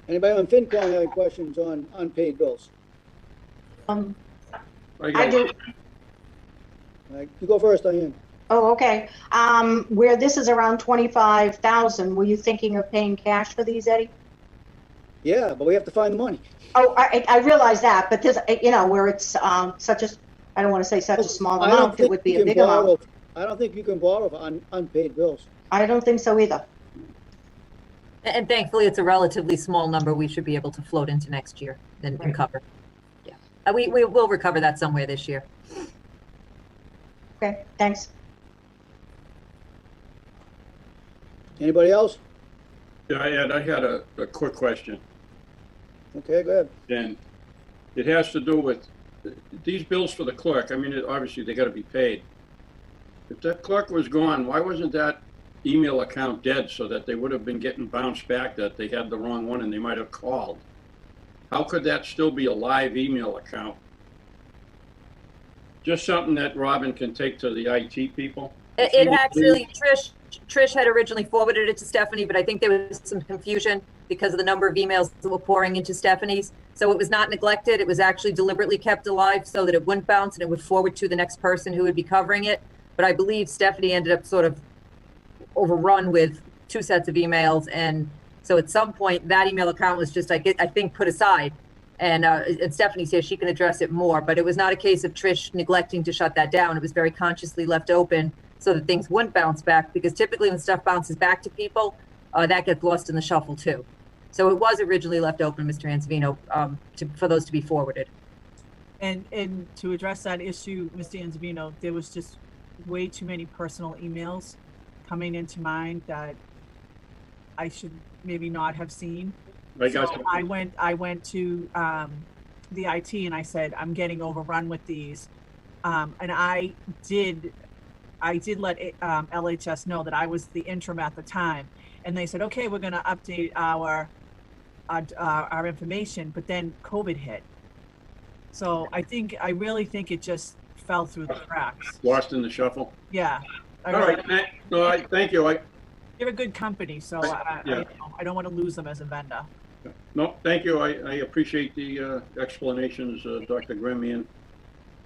Anybody on FinCom have any questions on unpaid bills? I do. All right, you go first, Diane. Oh, okay. Where this is around 25,000, were you thinking of paying cash for these, Eddie? Yeah, but we have to find the money. Oh, I realize that, but this, where it's such a, I don't want to say such a small I don't amount, it think would be you a can big borrow- amount. I don't think you can borrow for unpaid bills. I don't think so either. And thankfully, it's a relatively small number we should be able to float into next year and cover. Yeah. We will recover that somewhere this year. Okay, thanks. Anybody else? Yeah, I had a quick question, Okay, go ahead. and it has to do with these bills for the clerk. I mean, obviously they got to be paid. If that clerk was gone, why wasn't that email account dead so that they would have been getting bounced back that they had the wrong one and they might have called? How could that still be a live email account? Just something that Robin can take to the IT people? It actually, Trish had originally forwarded it to Stephanie, but I think there was some confusion because of the number of emails that were pouring into Stephanie's. So it was not neglected. It was actually deliberately kept alive so that it wouldn't bounce and it would forward to the next person who would be covering it. But I believe Stephanie ended up sort of overrun with 2 sets of emails. And so at some point that email account was just, I think, put aside. And Stephanie's here, she can address it more, but it was not a case of Trish neglecting to shut that down. It was very consciously left open so that things wouldn't bounce back, because typically when stuff bounces back to people, that gets lost in the shuffle too. So it was originally left open, Mr. Anzavino, for those to be forwarded. And to address that issue, Mr. Anzavino, there was just way too many personal emails coming into mind that I should maybe not have seen. I got So you. I went to the IT and I said, I'm getting overrun with these. And I did let LHS know that I was the interim at the time. And they said, okay, we're going to update our information, but then COVID hit. So I really think it just fell through the cracks. Lost in the shuffle? Yeah. All right, thank you. They're a good company, so Yeah. I don't want to lose them as a vendor. No, thank you. I appreciate the explanations, Dr. Grimm and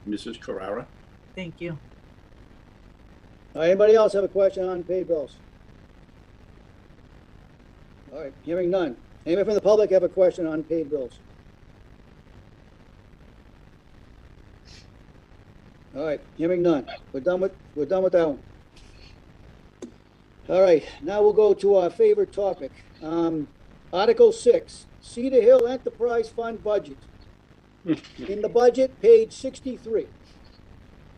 Mrs. Carrara. Thank you. All right, anybody else have a question on unpaid bills? All right, hearing none. Anybody from the public have a question on unpaid bills? All right, hearing none. We're done with that one. All right, now we'll go to our favorite topic. Article 6, Cedar Hill Enterprise Fund budget. In the budget, page 63.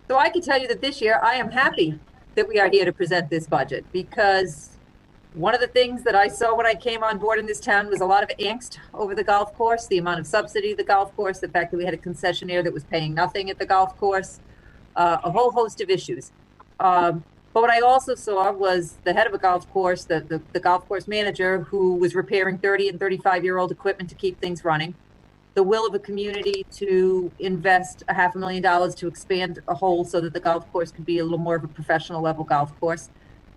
So I can tell you that this year I am happy that we are here to present this budget, because one of the things that I saw when I came on board in this town was a lot of angst over the golf course, the amount of subsidy of the golf course, the fact that we had a concessionaire that was paying nothing at the golf course, a whole host of issues. But what I also saw was the head of a golf course, the golf course manager, who was repairing 30 and 35-year-old equipment to keep things running, the will of a community to invest $500,000 to expand a hole so that the golf course could be a little more of a professional level golf course.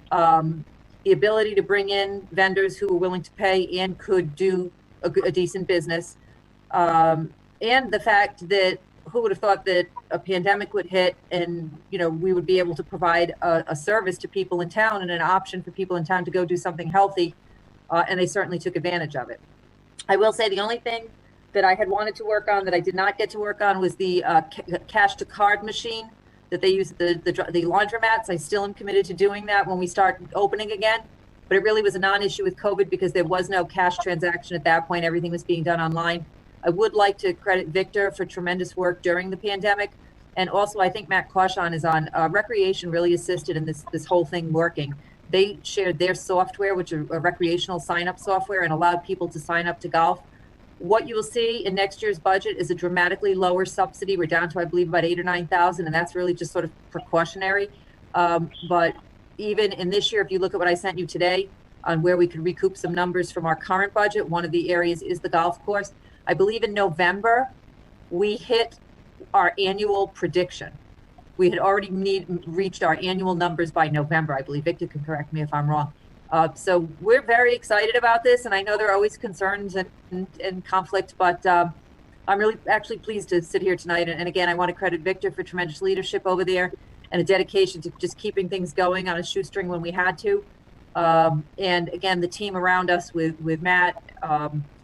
The ability to bring in vendors who were willing to pay and could do a decent business. And the fact that who would have thought that a pandemic would hit and, you know, we would be able to provide a service to people in town and an option for people in town to go do something healthy. And they certainly took advantage of it. I will say the only thing that I had wanted to work on that I did not get to work on was the cash to card machine that they use at the laundromats. I still am committed to doing that when we start opening again. But it really was a non-issue with COVID because there was no cash transaction at that point. Everything was being done online. I would like to credit Victor for tremendous work during the pandemic. And also, I think Matt Cauchon is on Recreation really assisted in this whole thing working. They shared their software, which is a recreational sign-up software, and allowed people to sign up to golf. What you will see in next year's budget is a dramatically lower subsidy. We're down to, I believe, about 8,000 or 9,000, and that's really just sort of precautionary. But even in this year, if you look at what I sent you today on where we could recoup some numbers from our current budget, one of the areas is the golf course. I believe in November, we hit our annual prediction. We had already reached our annual numbers by November. I believe Victor can correct me if I'm wrong. So we're very excited about this, and I know there are always concerns and conflict, but I'm really actually pleased to sit here tonight. And again, I want to credit Victor for tremendous leadership over there and a dedication to just keeping things going on a shoestring when we had to. And again, the team around us with Matt,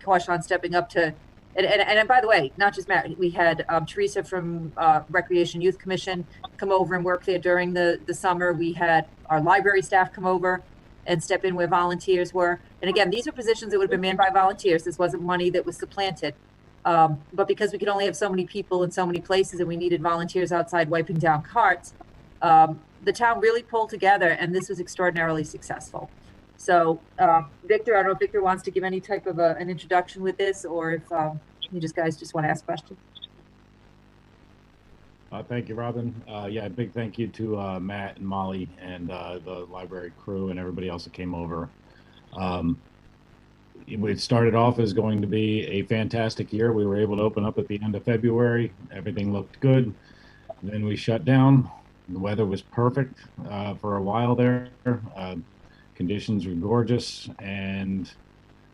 Cauchon stepping up to, and by the way, not just Matt, we had Teresa from Recreation Youth Commission come over and work there during the summer. We had our library staff come over and step in where volunteers were. And again, these are positions that would have been manned by volunteers. This wasn't money that was supplanted. But because we could only have so many people in so many places and we needed volunteers outside wiping down carts, the town really pulled together, and this was extraordinarily successful. So, Victor, I don't know if Victor wants to give any type of an introduction with this, or if you guys just want to ask questions. Thank you, Robin. Yeah, a big thank you to Matt and Molly and the library crew and everybody else that came over. It started off as going to be a fantastic year. We were able to open up at the end of February. Everything looked good. Then we shut down. The weather was perfect for a while there. Conditions were gorgeous, and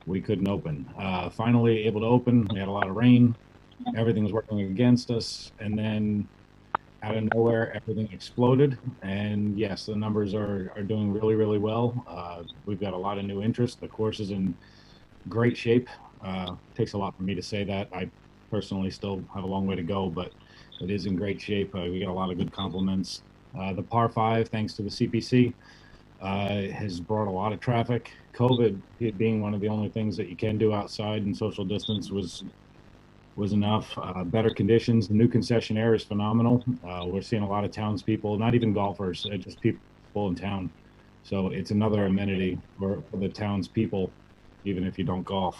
we couldn't open. Finally able to open. We had a lot of rain. Everything was working against us, and then out of nowhere, everything exploded. And yes, the numbers are doing really, really well. We've got a lot of new interest. The course is in great shape. Takes a lot for me to say that. I personally still have a long way to go, but it is in great shape. We got a lot of good compliments. The par 5, thanks to the CPC, has brought a lot of traffic. COVID being one of the only things that you can do outside and social distance was enough. Better conditions. The new concessionaire is phenomenal. We're seeing a lot of townspeople, not even golfers, just people in town. So it's another amenity for the townspeople, even if you don't golf.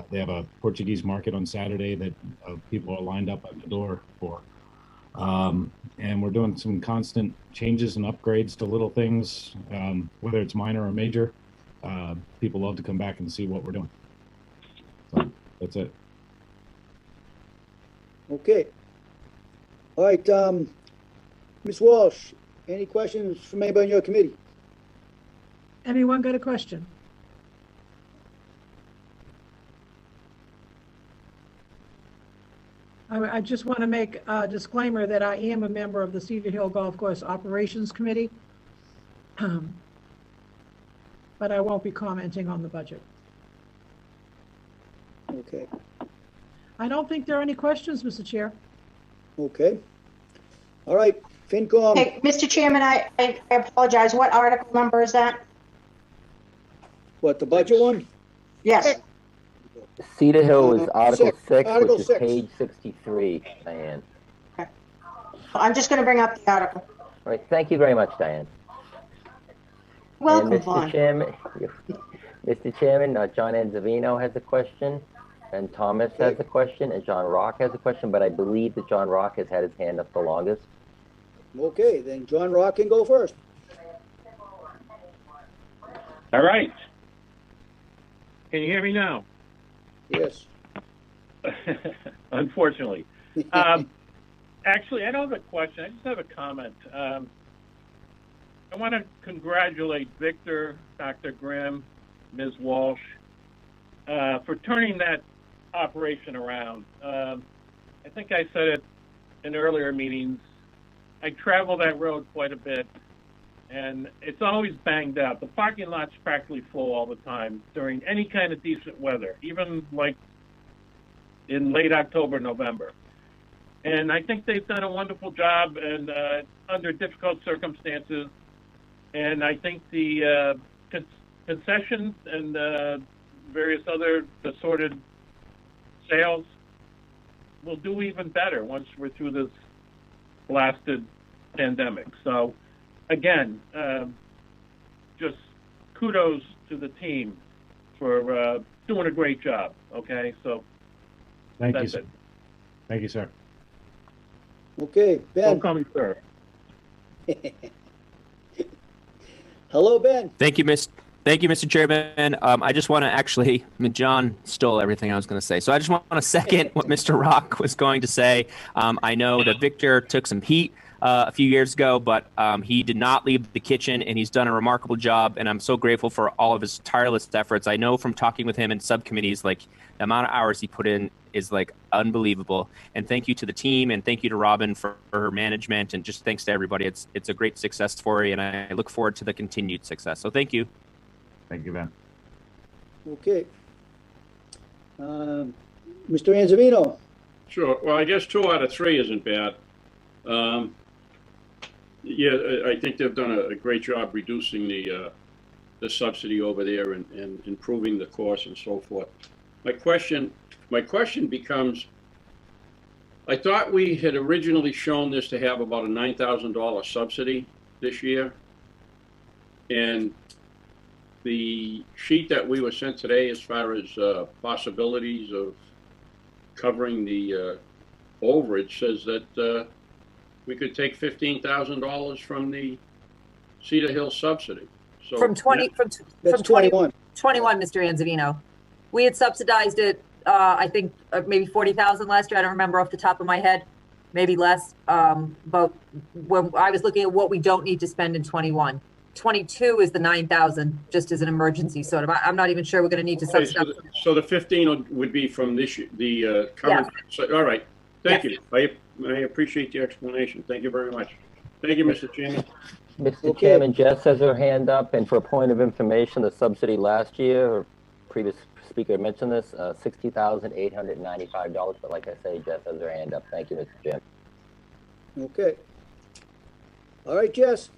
They have a Portuguese market on Saturday that people are lined up at the door for. And we're doing some constant changes and upgrades to little things, whether it's minor or major. People love to come back and see what we're doing. So that's it. Okay. All right, Ms. Walsh, any questions from anybody on your committee? Anyone got a question? I just want to make a disclaimer that I am a member of the Cedar Hill Golf Course Operations Committee, but I won't be commenting on the budget. Okay. I don't think there are any questions, Mr. Chair. Okay. All right, FinCom. Hey, Mr. Chairman, I apologize. What article number is that? What, the budget one? Yes. Cedar Hill is Article 6, Article which is 6. page 63, Diane. I'm just going to bring up the article. All right, thank you very much, Diane. Welcome, And Vaughn. Mr. Chairman, John Anzavino has a question, and Thomas has a question, and John Rock has a question, but I believe that John Rock has had his hand up the longest. Okay, then John Rock can go first. All right. Can you hear me now? Yes. Unfortunately. Actually, I don't have a question. I just have a comment. I want to congratulate Victor, Dr. Grimm, Ms. Walsh, for turning that operation around. I think I said it in earlier meetings. I travel that road quite a bit, and it's always banged out. The parking lot's practically full all the time during any kind of decent weather, even like in late October, November. And I think they've done a wonderful job and under difficult circumstances. And I think the concessions and various other assorted sales will do even better once we're through this blasted pandemic. So again, just kudos to the team for doing a great job. Okay, so Thank you, that's sir. it. Thank you, sir. Okay, Ben. Welcome, sir. Hello, Ben. Thank you, Mr. Chairman. I just want to actually, John stole everything I was going to say. So I just want to second what Mr. Rock was going to say. I know that Victor took some heat a few years ago, but he did not leave the kitchen, and he's done a remarkable job, and I'm so grateful for all of his tireless efforts. I know from talking with him in subcommittees, like, the amount of hours he put in is, like, unbelievable. And thank you to the team, and thank you to Robin for her management, and just thanks to everybody. It's a great success story, and I look forward to the continued success. So thank you. Thank you, Ben. Okay. Mr. Anzavino. Sure. Well, I guess 2 out of 3 isn't bad. Yeah, I think they've done a great job reducing the subsidy over there and improving the course and so forth. My question becomes, I thought we had originally shown this to have about a $9,000 subsidy this year. And the sheet that we were sent today as far as possibilities of covering the overage says that we could take $15,000 from the Cedar Hill subsidy. So From 21, Mr. Anzavino. We had subsidized it, I think maybe 40,000 last year. I don't remember off the top of my head, maybe less. But when I was looking at what we don't need to spend in 21, 22 is the 9,000 just as an emergency sort of. I'm not even sure we're going to need to subsidize. So the 15 would be from this year, the current. Yes. So, all right. Thank Yes. you. I appreciate the explanation. Thank you very much. Thank you, Mr. Chairman. Mr. Chairman, Jess has her hand up, and for a point of information, the subsidy last year, or previous speaker mentioned this, $60,895. But like I say, Jess has her hand up. Thank you, Mr. Chairman. Okay. All right, Jess.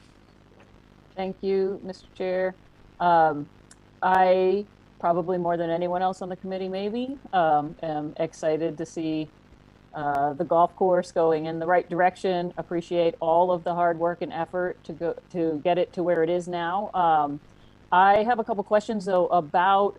Thank you, Mr. Chair. I, probably more than anyone else on the committee maybe, am excited to see the golf course going in the right direction. Appreciate all of the hard work and effort to get it to where it is now. I have a couple questions though about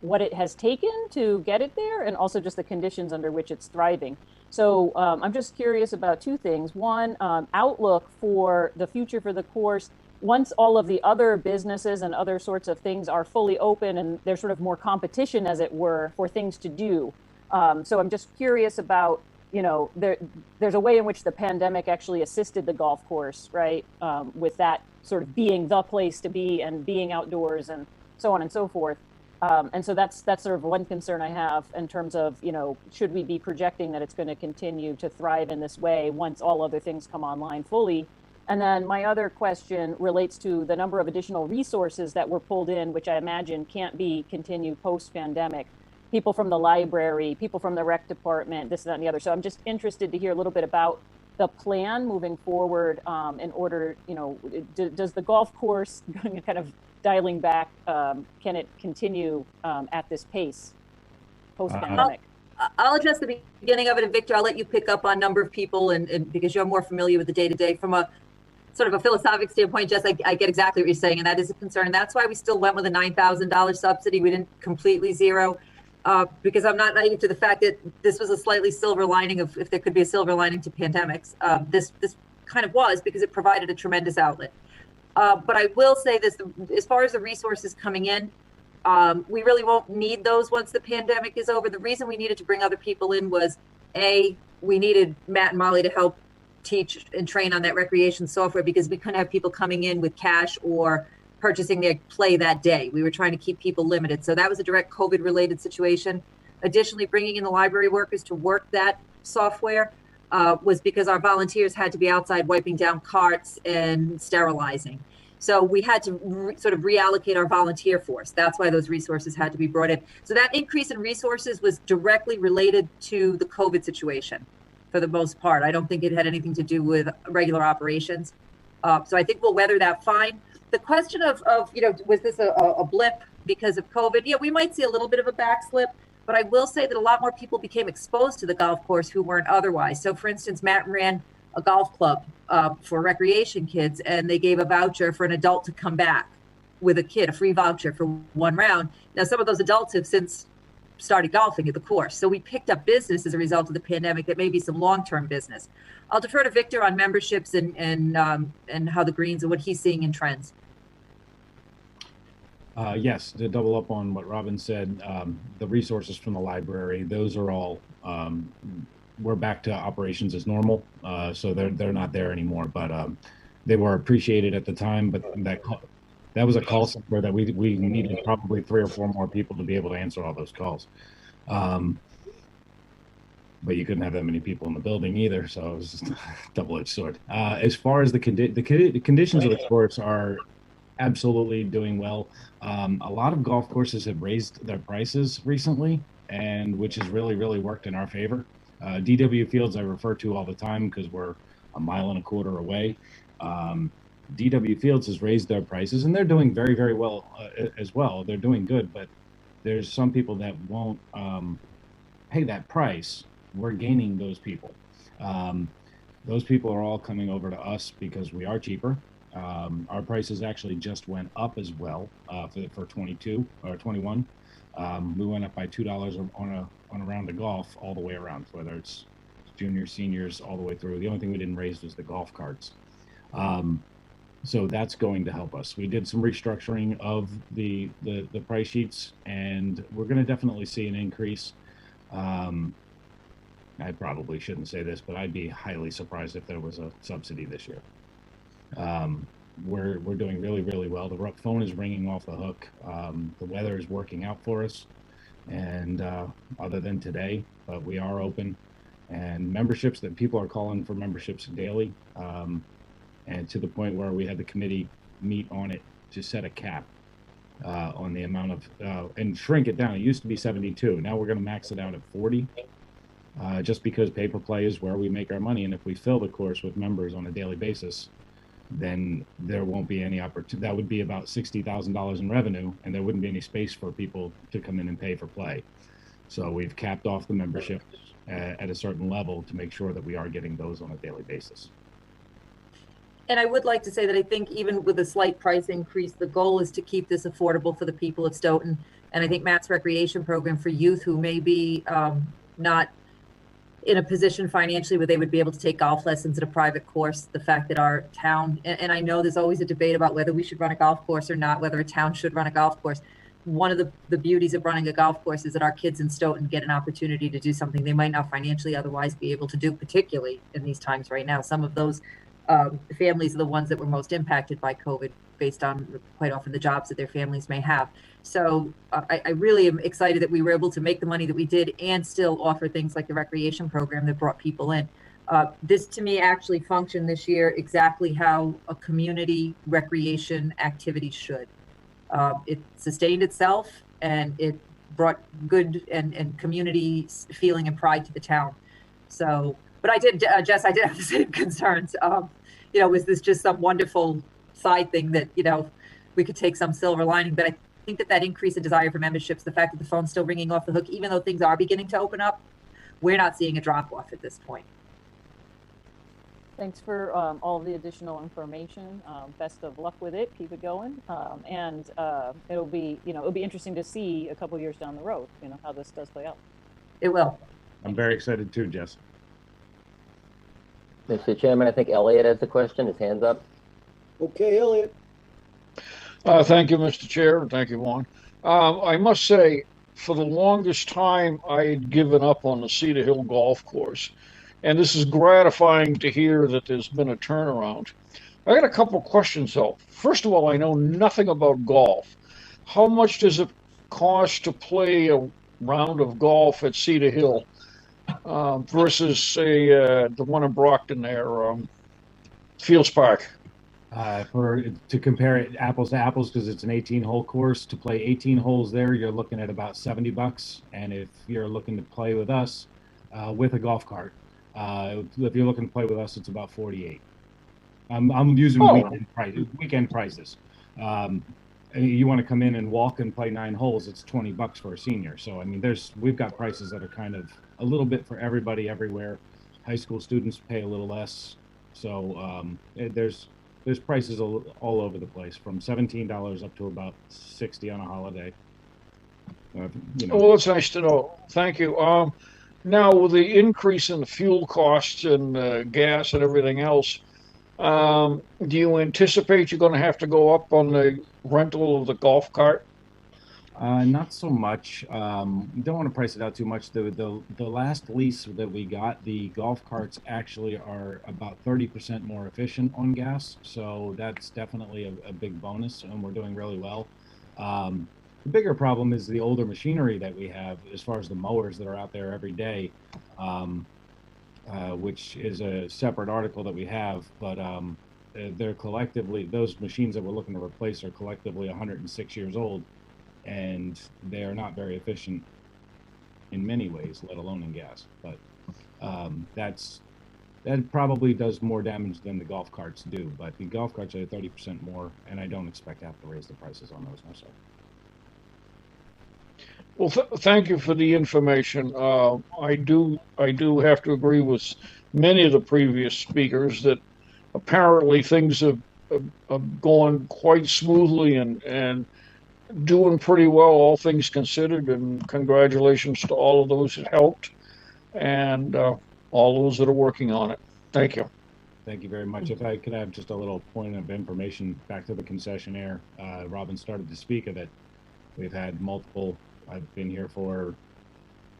what it has taken to get it there, and also just the conditions under which it's thriving. So I'm just curious about 2 things. One, outlook for the future for the course once all of the other businesses and other sorts of things are fully open and there's sort of more competition, as it were, for things to do. So I'm just curious about, there's a way in which the pandemic actually assisted the golf course, right? With that sort of being the place to be and being outdoors and so on and so forth. And so that's sort of one concern I have in terms of, should we be projecting that it's going to continue to thrive in this way once all other things come online fully? And then my other question relates to the number of additional resources that were pulled in, which I imagine can't be continued post-pandemic. People from the library, people from the rec department, this, that, and the other. So I'm just interested to hear a little bit about the plan moving forward in order, does the golf course, kind of dialing back, can it continue at this pace post-pandemic? I'll address the beginning of it, and Victor, I'll let you pick up on number of people, and because you're more familiar with the day-to-day. From a sort of a philosophic standpoint, Jess, I get exactly what you're saying, and that is a concern. That's why we still went with a $9,000 subsidy. We didn't completely zero, because I'm not naive to the fact that this was a slightly silver lining of, if there could be a silver lining to pandemics. This kind of was, because it provided a tremendous outlet. But I will say this, as far as the resources coming in, we really won't need those once the pandemic is over. The reason we needed to bring other people in was, A, we needed Matt and Molly to help teach and train on that recreation software, because we couldn't have people coming in with cash or purchasing their play that day. We were trying to keep people limited. So that was a direct COVID related situation. Additionally, bringing in the library workers to work that software was because our volunteers had to be outside wiping down carts and sterilizing. So we had to sort of reallocate our volunteer force. That's why those resources had to be brought in. So that increase in resources was directly related to the COVID situation for the most part. I don't think it had anything to do with regular operations. So I think we'll weather that fine. The question of was this a blip because of COVID? Yeah, we might see a little bit of a backslip, but I will say that a lot more people became exposed to the golf course who weren't otherwise. So for instance, Matt ran a golf club for recreation kids, and they gave a voucher for an adult to come back with a kid, a free voucher for one round. Now, some of those adults have since started golfing at the course. So we picked up business as a result of the pandemic that may be some long-term business. I'll defer to Victor on memberships and how the greens and what he's seeing in trends. Yes, to double up on what Robin said, the resources from the library, those are all, we're back to operations as normal. So they're not there anymore, but they were appreciated at the time, but that was a call center that we needed probably 3 or 4 more people to be able to answer all those calls. But you couldn't have that many people in the building either, so it was just a double-edged sword. As far as the conditions of the course are absolutely doing well. A lot of golf courses have raised their prices recently, and which has really, really worked in our favor. DW Fields I refer to all the time because we're a mile and a quarter away. DW Fields has raised their prices, and they're doing very, very well as well. They're doing good, but there's some people that won't pay that price. We're gaining those people. Those people are all coming over to us because we are cheaper. Our prices actually just went up as well for 22 or 21. We went up by $2 on a round of golf all the way around, whether it's juniors, seniors, all the way through. The only thing we didn't raise was the golf carts. So that's going to help us. We did some restructuring of the price sheets, and we're going to definitely see an increase. I probably shouldn't say this, but I'd be highly surprised if there was a subsidy this year. We're doing really, really well. The phone is ringing off the hook. The weather is working out for us, and other than today, but we are open. And memberships, that people are calling for memberships daily, and to the point where we had the committee meet on it to set a cap on the amount of and shrink it down. It used to be 72. Now we're going to max it out at 40. Just because pay-per-play is where we make our money, and if we fill the course with members on a daily basis, then there won't be any opportunity. That would be about $60,000 in revenue, and there wouldn't be any space for people to come in and pay for play. So we've capped off the membership at a certain level to make sure that we are getting those on a daily basis. And I would like to say that I think even with a slight price increase, the goal is to keep this affordable for the people of Stoughton. And I think Matt's recreation program for youth who may be not in a position financially where they would be able to take golf lessons at a private course, the fact that our town, and I know there's always a debate about whether we should run a golf course or not, whether a town should run a golf course. One of the beauties of running a golf course is that our kids in Stoughton get an opportunity to do something they might not financially otherwise be able to do, particularly in these times right now. Some of those families are the ones that were most impacted by COVID based on quite often the jobs that their families may have. So I really am excited that we were able to make the money that we did and still offer things like the recreation program that brought people in. This to me actually functioned this year exactly how a community recreation activity should. It sustained itself and it brought good and community feeling and pride to the town. So But I did, Jess, I did have the same concerns. You know, was this just some wonderful side thing that, you know, we could take some silver lining? But I think that increase in desire for memberships, the fact that the phone's still ringing off the hook, even though things are beginning to open up, we're not seeing a drop off at this point. Thanks for all the additional information. Best of luck with it. Keep it going. And it'll be, you know, it'll be interesting to see a couple years down the road, you know, how this does play out. It will. I'm very excited too, Jess. Mr. Chairman, I think Elliot has a question. His hand's up. Okay, Elliot. Thank you, Mr. Chair, and thank you, Juan. I must say, for the longest time, I had given up on the Cedar Hill Golf Course. And this is gratifying to hear that there's been a turnaround. I got a couple questions, though. First of all, I know nothing about golf. How much does it cost to play a round of golf at Cedar Hill versus, say, the one in Brockton there, Fields Park? To compare it apples to apples, because it's an 18-hole course, to play 18 holes there, you're looking at about $70. And if you're looking to play with us with a golf cart, if you're looking to play with us, it's about 48. I'm using weekend prices. You want to come in and walk and play 9 holes, it's $20 for a senior. So I mean, we've got prices that are kind of a little bit for everybody everywhere. High school students pay a little less. So there's prices all over the place, from $17 up to about $60 on a holiday. You know. Well, that's nice to know. Thank you. Now, with the increase in the fuel costs and gas and everything else, do you anticipate you're going to have to go up on the rental of the golf cart? Not so much. Don't want to price it out too much. The last lease that we got, the golf carts actually are about 30% more efficient on gas. So that's definitely a big bonus, and we're doing really well. The bigger problem is the older machinery that we have, as far as the mowers that are out there every day, which is a separate article that we have. But they're collectively, those machines that we're looking to replace are collectively 106 years old, and they are not very efficient in many ways, let alone in gas. But that probably does more damage than the golf carts do. But the golf carts are 30% more, and I don't expect to have to raise the prices on those myself. Well, thank you for the information. I do have to agree with many of the previous speakers that apparently things have gone quite smoothly and doing pretty well, all things considered. And congratulations to all of those that helped and all those that are working on it. Thank you. Thank you very much. If I could have just a little point of information back to the concessionaire. Robin started to speak of it. We've had multiple. I've been here for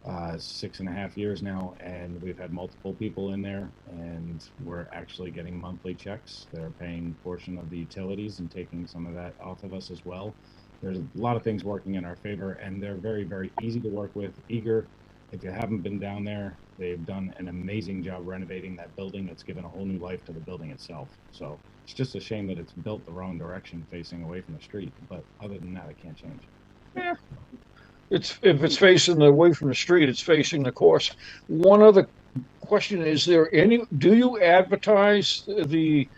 6.5 years now, and we've had multiple people in there, and we're actually getting monthly checks. They're paying a portion of the utilities and taking some of that off of us as well. There's a lot of things working in our favor, and they're very, very easy to work with, eager. If you haven't been down there, they've done an amazing job renovating that building. It's given a whole new life to the building itself. So it's just a shame that it's built the wrong direction, facing away from the street. But other than that, it can't change. Yeah. If it's facing away from the street, it's facing the course. One other question: do you advertise the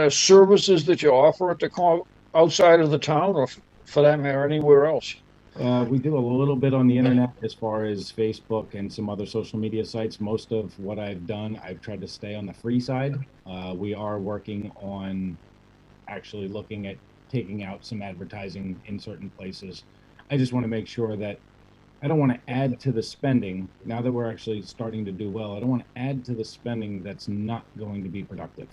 services that you offer at the outside of the town, or for that matter, anywhere else? We do a little bit on the internet as far as Facebook and some other social media sites. Most of what I've done, I've tried to stay on the free side. We are working on actually looking at taking out some advertising in certain places. I just want to make sure that I don't want to add to the spending. Now that we're actually starting to do well, I don't want to add to the spending that's not going to be productive.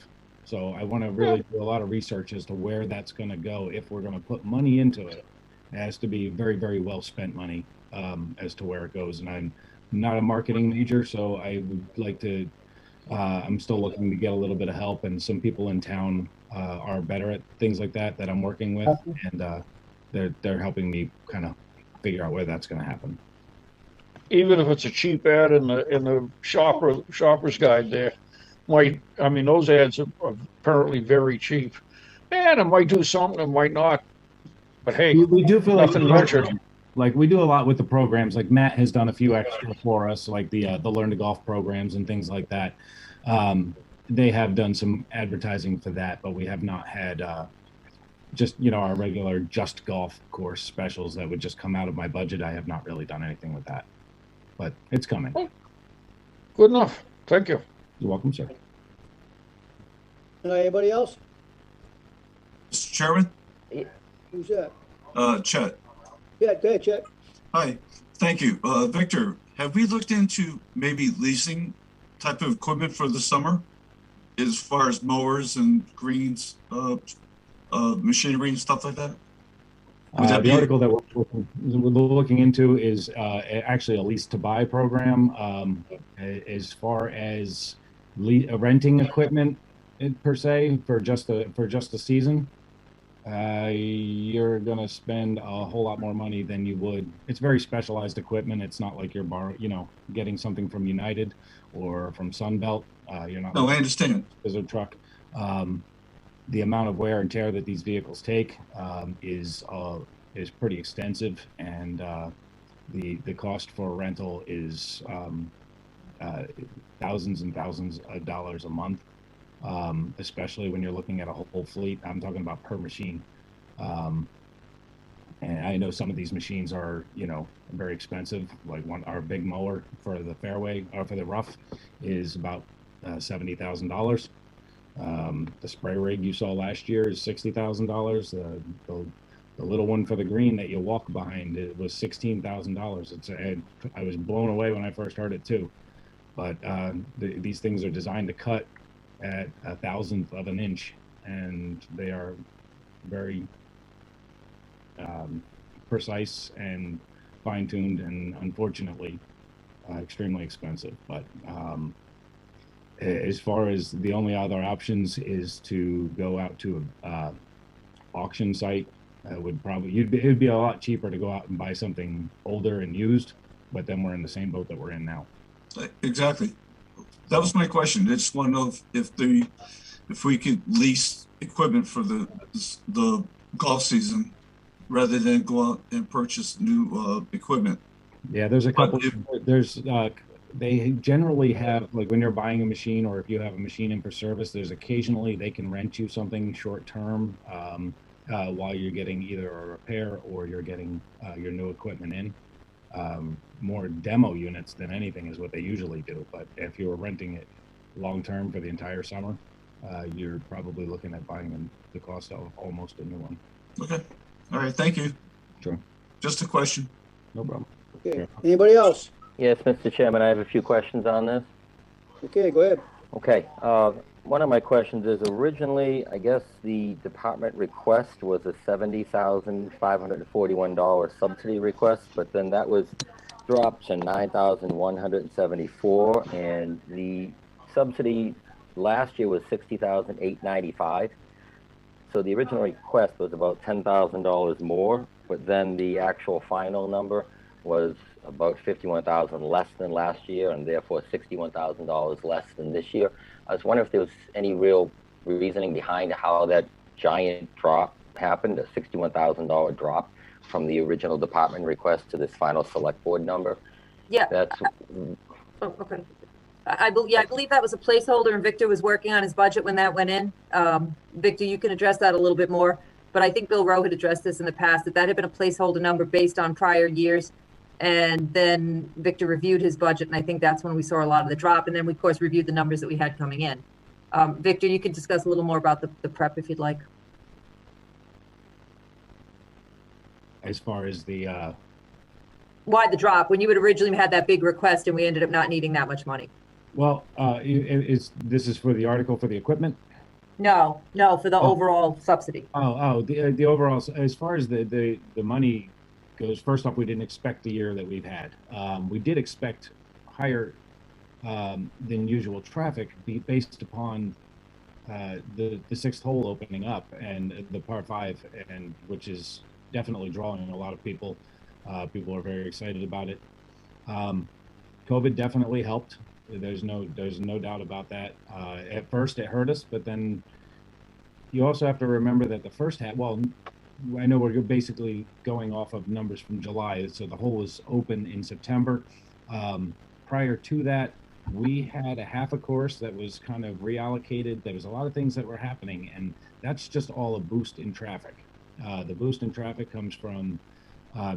So I want to really do a lot of research as to where that's going to go. If we're going to put money into it, it has to be very, very well spent money as to where it goes. And I'm not a marketing major, so I would like to, I'm still looking to get a little bit of help, and some people in town are better at things like that I'm working with. And they're helping me kind of figure out where that's going to happen. Even if it's a cheap ad in the shopper's guide there, those ads are apparently very cheap, and it might do something, it might not. But hey, we do feel nothing ventured. like we do a lot with the programs. Like Matt has done a few extra for us, like the Learn to Golf programs and things like that. They have done some advertising for that, but we have not had just, you know, our regular Just Golf course specials that would just come out of my budget. I have not really done anything with that, but it's coming. Good enough. Thank you. You're welcome, sir. Anybody else? Mr. Chairman? Who's that? Chet. Yeah, go ahead, Chet. Hi, thank you. Victor, have we looked into maybe leasing type of equipment for the summer as far as mowers and greens, machinery and stuff like that? The article that we're looking into is actually a lease to buy program. As far as renting equipment per se for just a season, you're gonna spend a whole lot more money than you would. It's very specialized equipment. It's not like you're getting something from United or from Sunbelt. You're not. No, I understand. As a truck. The amount of wear and tear that these vehicles take is pretty extensive, and the cost for a rental is thousands and thousands of dollars a month, especially when you're looking at a whole fleet. I'm talking about per machine, and I know some of these machines are, you know, very expensive. Like our big mower for the fairway or for the rough is about $70,000. The spray rig you saw last year is $60,000. The little one for the green that you walk behind, it was $16,000. I was blown away when I first heard it too. But these things are designed to cut at 1/1000th of an inch, and they are very precise and fine-tuned, and unfortunately extremely expensive. But as far as the only other options is to go out to a auction site, it'd be a lot cheaper to go out and buy something older and used, but then we're in the same boat that we're in now. Exactly. That was my question. I just want to know if we could lease equipment for the golf season rather than go out and purchase new equipment. Yeah, there's a couple. They generally have, like when you're buying a machine, or if you have a machine in for service, there's occasionally they can rent you something short term while you're getting either a repair or you're getting your new equipment in. More demo units than anything is what they usually do. But if you were renting it long term for the entire summer, you're probably looking at buying the cost of almost a new one. Okay. All right. Thank you. Sure. Just a question. No problem. Okay. Anybody else? Yes, Mr. Chairman, I have a few questions on this. Okay, go ahead. Okay. One of my questions is, originally, I guess the department request was a $70,541 subsidy request, but then that was dropped to $9,174, and the subsidy last year was $60,895. So the original request was about $10,000 more, but then the actual final number was about $51,000 less than last year, and therefore $61,000 less than this year. I was wondering if there was any real reasoning behind how that giant drop happened, a $61,000 drop from the original department request to this final select board number. Yeah. That's. Oh, okay. I believe that was a placeholder, and Victor was working on his budget when that went in. Victor, you can address that a little bit more, but I think Bill Rowe had addressed this in the past, that had been a placeholder number based on prior years. And then Victor reviewed his budget, and I think that's when we saw a lot of the drop. And then we, of course, reviewed the numbers that we had coming in. Victor, you can discuss a little more about the prep if you'd like. As far as the why the drop, when you had originally had that big request and we ended up not needing that much money? Well, this is for the article for the equipment? No, for the overall subsidy. The overall, as far as the money goes, first off, we didn't expect the year that we've had. We did expect higher than usual traffic based upon the sixth hole opening up and the par 5, and which is definitely drawing a lot of people. People are very excited about it. COVID definitely helped. There's no doubt about that. At first it hurt us, but then you also have to remember that the first half, well, I know we're basically going off of numbers from July, so the hole was open in September. Prior to that, we had a half a course that was kind of reallocated. There was a lot of things that were happening, and that's just all a boost in traffic. The boost in traffic comes from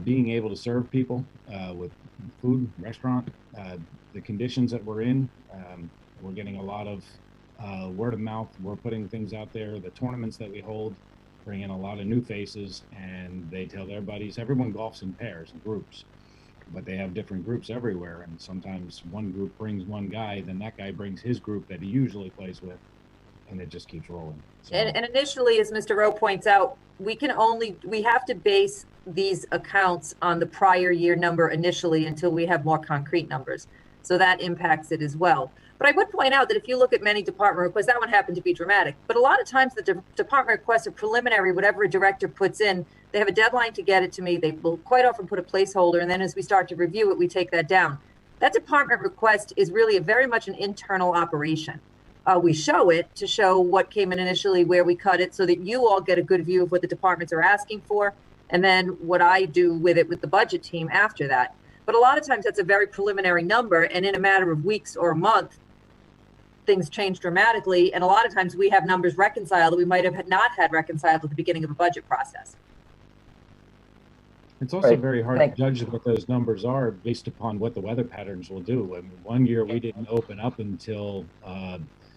being able to serve people with food, restaurant, the conditions that we're in. We're getting a lot of word of mouth. We're putting things out there. The tournaments that we hold bring in a lot of new faces, and they tell their buddies. Everyone golfs in pairs and groups, but they have different groups everywhere. And sometimes one group brings one guy, then that guy brings his group that he usually plays with, and it just keeps rolling. So, and initially, as Mr. Rowe points out, we have to base these accounts on the prior year number initially until we have more concrete numbers. So that impacts it as well. But I would point out that if you look at many department requests, that one happened to be dramatic. But a lot of times the department requests are preliminary, whatever a director puts in, they have a deadline to get it to me. They will quite often put a placeholder, and then as we start to review it, we take that down. That department request is really very much an internal operation. We show it to show what came in initially, where we cut it, so that you all get a good view of what the departments are asking for, and then what I do with it with the budget team after that. But a lot of times that's a very preliminary number, and in a matter of weeks or a month, things change dramatically. And a lot of times we have numbers reconciled that we might have not had reconciled at the beginning of a budget process. it's also very hard to judge what those numbers are based upon what the weather patterns will do. I mean, one year we didn't open up until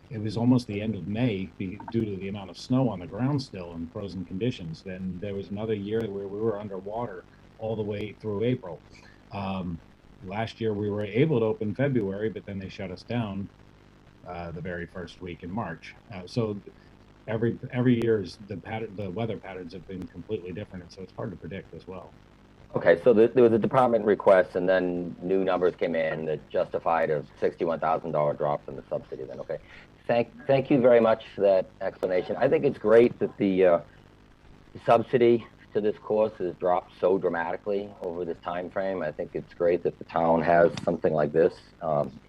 it was almost the end of May due to the amount of snow on the ground still and frozen conditions. Then there was another year where we were underwater all the way through April. Last year we were able to open February, but then they shut us down the very first week in March. So every year the weather patterns have been completely different, and so it's hard to predict as well. Okay, so there was a department request, and then new numbers came in that justified a $61,000 drop in the subsidy. Then, okay, thank you very much for that explanation. I think it's great that the subsidy to this course has dropped so dramatically over this time frame. I think it's great that the town has something like this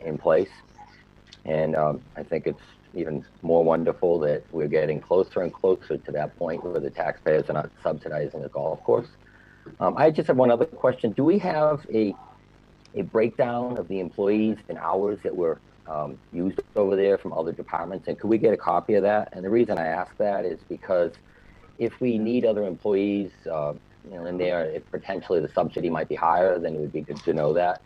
in place, and I think it's even more wonderful that we're getting closer and closer to that point where the taxpayers are not subsidizing the golf course. I just have one other question. Do we have a breakdown of the employees and hours that were used over there from other departments? And could we get a copy of that? And the reason I ask that is because if we need other employees, in there, if potentially the subsidy might be higher, then it would be good to know that,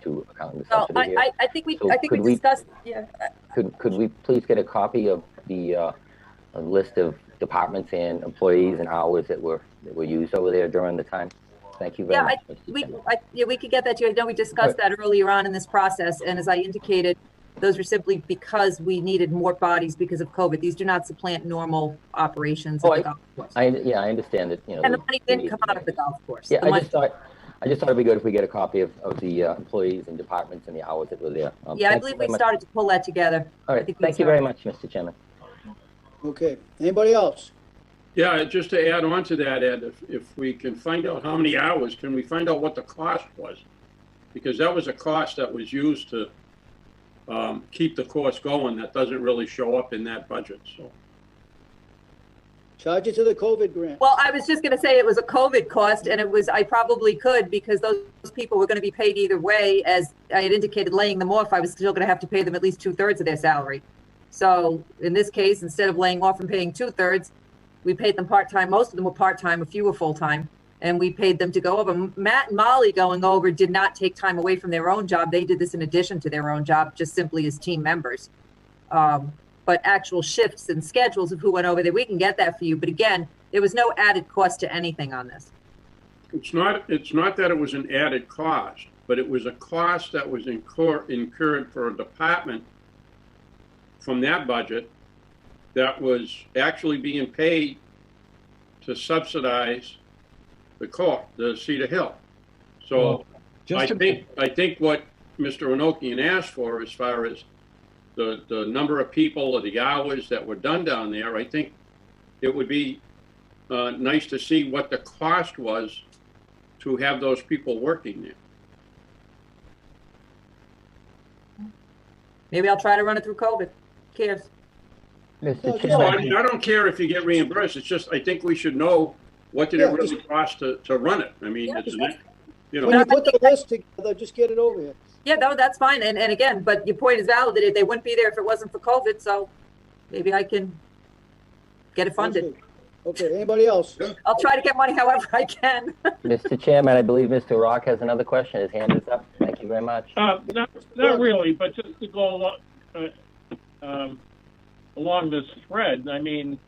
to account the subsidy here. I think we discussed. Yeah. Could we please get a copy of the a list of departments and employees and hours that were used over there during the time? Thank you very much. We could get that to you. I know we discussed that earlier on in this process, and as I indicated, those were simply because we needed more bodies because of COVID. These do not supplant normal operations at the golf course. I understand that. And the money didn't come out of the golf course. Yeah, I just thought it'd be good if we get a copy of the employees and departments and the hours that were there. I believe we started to pull that together. All right, thank you very much, Mr. Chairman. Okay, anybody else? Yeah, just to add on to that, Ed, if we can find out how many hours, can we find out what the cost was? Because that was a cost that was used to keep the course going. That doesn't really show up in that budget, so. Charge it to the COVID grant. Well, I was just going to say it was a COVID cost, and I probably could, because those people were going to be paid either way. As I had indicated, laying them off, I was still going to have to pay them at least 2/3 of their salary. So in this case, instead of laying off and paying 2/3, we paid them part-time. Most of them were part-time, a few were full-time, and we paid them to go over. Matt and Molly going over did not take time away from their own job. They did this in addition to their own job, just simply as team members. But actual shifts and schedules of who went over there, we can get that for you. But again, there was no added cost to anything on this. It's not that it was an added cost, but it was a cost that was incurred for a department from that budget that was actually being paid to subsidize the Cedar Hill. So I think what Mr. Inokian asked for, as far as the number of people or the hours that were done down there, I think it would be nice to see what the cost was to have those people working there. Maybe I'll try to run it through COVID. Who cares? No, I mean, I don't care if you get reimbursed. It's just, I think we should know what did Yeah, it really cost to run it? I mean, it's, you know. When you put the list together, just get it over here. Yeah, no, that's fine. And again, but your point is valid that they wouldn't be there if it wasn't for COVID. So maybe I can get it funded. Okay, anybody else? I'll try to get money however I can. Mr. Chairman, I believe Mr. Rock has another question. His hand is up. Thank you very much. Not really, but just to go along this thread, I mean,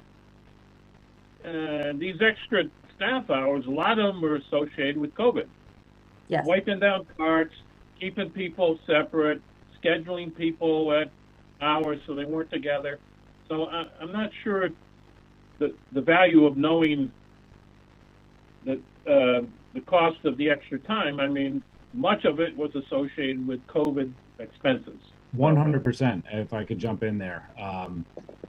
these extra staff hours, a lot of them are associated with COVID. Yes. Wiping down carts, keeping people separate, scheduling people at hours so they weren't together. So I'm not sure the value of knowing that the cost of the extra time. I mean, much of it was associated with COVID expenses. 100%, if I could jump in there.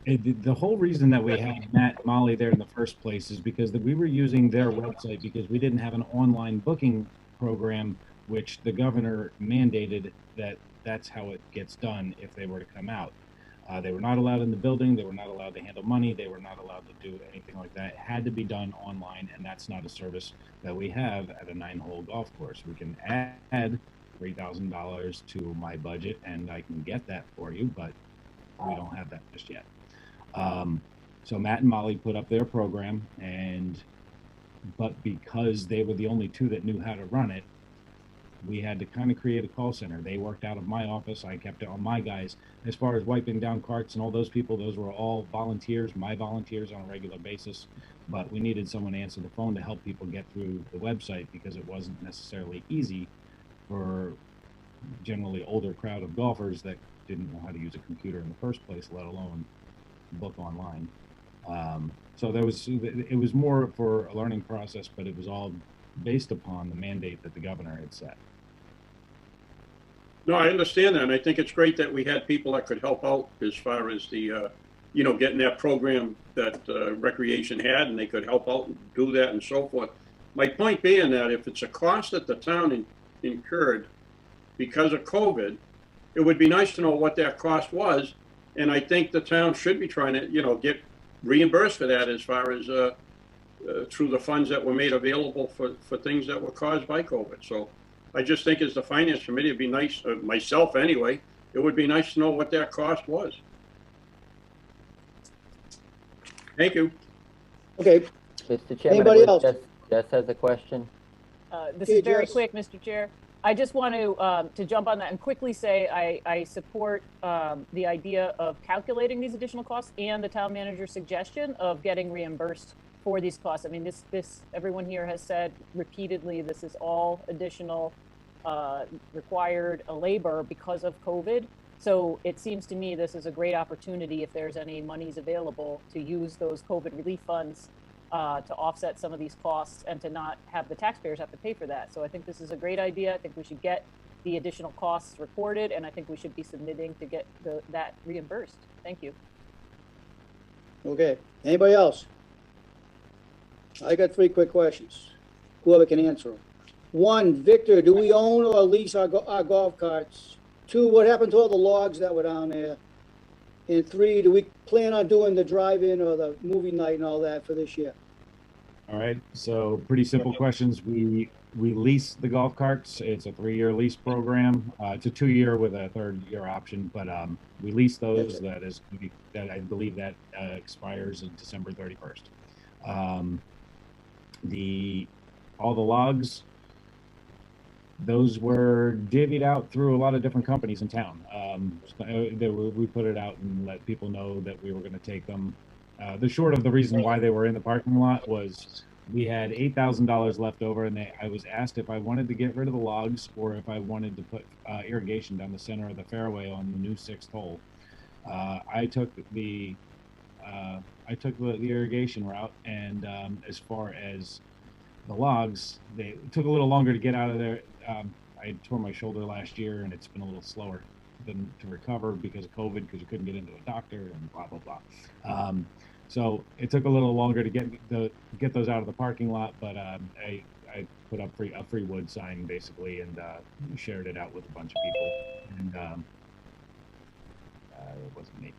The whole reason that we had Matt and Molly there in the first place is because we were using their website because we didn't have an online booking program, which the governor mandated that that's how it gets done if they were to come out. They were not allowed in the building. They were not allowed to handle money. They were not allowed to do anything like that. It had to be done online, and that's not a service that we have at a 9-hole golf course. We can add $3,000 to my budget, and I can get that for you, but we don't have that just yet. So Matt and Molly put up their program, but because they were the only two that knew how to run it, we had to kind of create a call center. They worked out of my office. I kept it on my guys. As far as wiping down carts and all those people, those were all volunteers, my volunteers on a regular basis. But we needed someone to answer the phone to help people get through the website because it wasn't necessarily easy for generally older crowd of golfers that didn't know how to use a computer in the first place, let alone book online. So it was more for a learning process, but it was all based upon the mandate that the governor had set. No, I understand that, and I think it's great that we had people that could help out as far as the, getting that program that Recreation had, and they could help out and do that and so forth. My point being that if it's a cost that the town incurred because of COVID, it would be nice to know what that cost was, and I think the town should be trying to, get reimbursed for that as far as through the funds that were made available for things that were caused by COVID. So I just think as the finance committee, it'd be nice, myself anyway, it would be nice to know what that cost was. Thank you. Okay. Mr. Chairman, Anybody else? Jess has a question. This is very quick, Mr. Chair. I just want to jump on that and quickly say I support the idea of calculating these additional costs and the town manager's suggestion of getting reimbursed for these costs. I mean, this everyone here has said repeatedly, this is all additional required labor because of COVID. So it seems to me this is a great opportunity if there's any monies available to use those COVID relief funds to offset some of these costs and to not have the taxpayers have to pay for that. So I think this is a great idea. I think we should get the additional costs recorded, and I think we should be submitting to get that reimbursed. Thank you. Okay, anybody else? I got 3 quick questions. Whoever can answer them. 1, Victor, do we own or lease our golf carts? 2, what happened to all the logs that were down there? And 3, do we plan on doing the drive-in or the movie night and all that for this year? All right, so pretty simple questions. We lease the golf carts. It's a 3-year lease program. It's a 2-year with a 3rd-year option, but we lease those. That I believe that expires in December 31st. All the logs, those were divvied out through a lot of different companies in town. We put it out and let people know that we were going to take them. The short of the reason why they were in the parking lot was we had $8,000 left over, and I was asked if I wanted to get rid of the logs or if I wanted to put irrigation down the center of the fairway on the new 6th hole. I took the irrigation route, and as far as the logs, they took a little longer to get out of there. I tore my shoulder last year, and it's been a little slower to recover because of COVID, because you couldn't get into a doctor and blah, blah, blah. So it took a little longer to get those out of the parking lot, but I put up a free wood sign basically and shared it out with a bunch of people. And it wasn't me.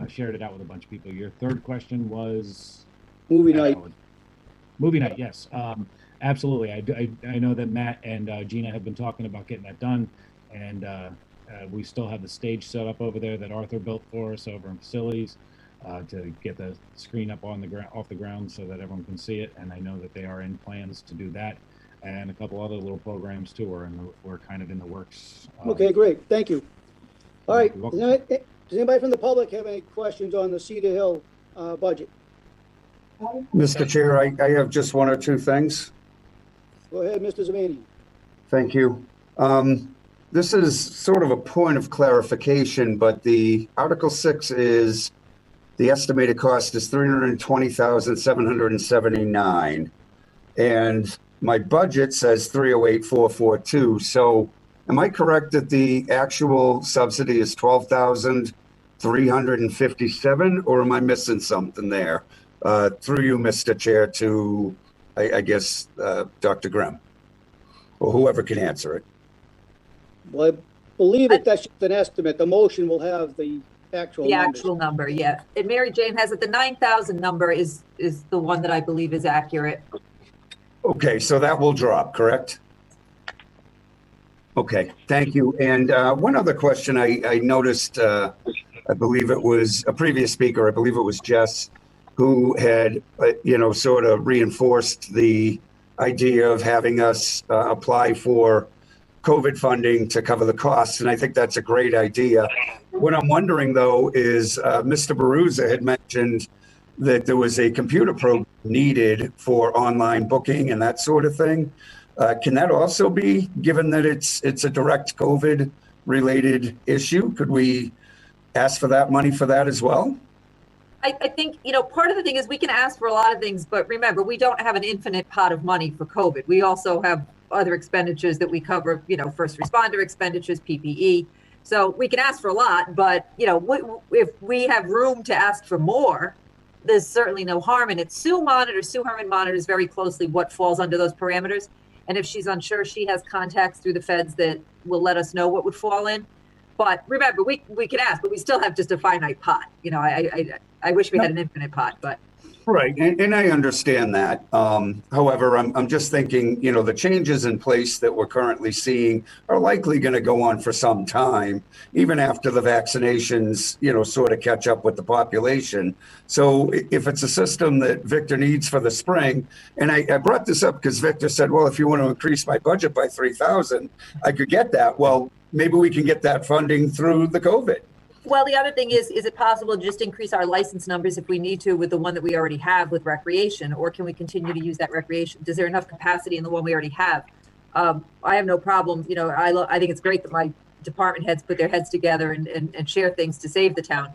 Shared it out with a bunch of people. Your third question was? Movie night. Movie night, yes. Absolutely. I know that Matt and Gina have been talking about getting that done, and we still have the stage set up over there that Arthur built for us over in facilities to get the screen up on the ground, off the ground, so that everyone can see it. And I know that they are in plans to do that, and a couple other little programs too we're kind of in the works. Okay, great. Thank you. All right. You're welcome. Does anybody from the public have any questions on the Cedar Hill budget? Mr. Chair, I have just one or two things. Go ahead, Mr. Zamani. Thank you. This is sort of a point of clarification, but the Article 6 is the estimated cost is $320,779. And my budget says 308,442. So am I correct that the actual subsidy is 12,357, or am I missing something there? Through you, Mr. Chair, to, I guess, Dr. Grimm, or whoever can answer it. Well, I believe that's just an estimate. The motion will have the actual The numbers. actual number, yeah. And Mary Jane has it. The 9,000 number is the one that I believe is accurate. Okay, so that will drop, correct? Okay, thank you. And one other question I noticed, I believe it was a previous speaker, I believe it was Jess, who had, sort of reinforced the idea of having us apply for COVID funding to cover the costs. And I think that's a great idea. What I'm wondering, though, is Mr. Baruza had mentioned that there was a computer program needed for online booking and that sort of thing. Can that also be, given that it's a direct COVID related issue? Could we ask for that money for that as well? I think, part of the thing is we can ask for a lot of things, but remember, we don't have an infinite pot of money for COVID. We also have other expenditures that we cover, first responder expenditures, PPE. So we can ask for a lot, but, if we have room to ask for more, there's certainly no harm in it. Sue Herman monitors very closely what falls under those parameters. And if she's unsure, she has contacts through the feds that will let us know what would fall in. But remember, we can ask, but we still have just a finite pot. I wish we had an infinite pot, but. Right, and I understand that. However, I'm just thinking, the changes in place that we're currently seeing are likely going to go on for some time, even after the vaccinations, sort of catch up with the population. So if it's a system that Victor needs for the spring, and I brought this up because Victor said, well, if you want to increase my budget by 3,000, I could get that. Well, maybe we can get that funding through the COVID. Well, the other thing is it possible to just increase our license numbers if we need to with the one that we already have with recreation, or can we continue to use that recreation? Is there enough capacity in the one we already have? I have no problem. I think it's great that my department heads put their heads together and share things to save the town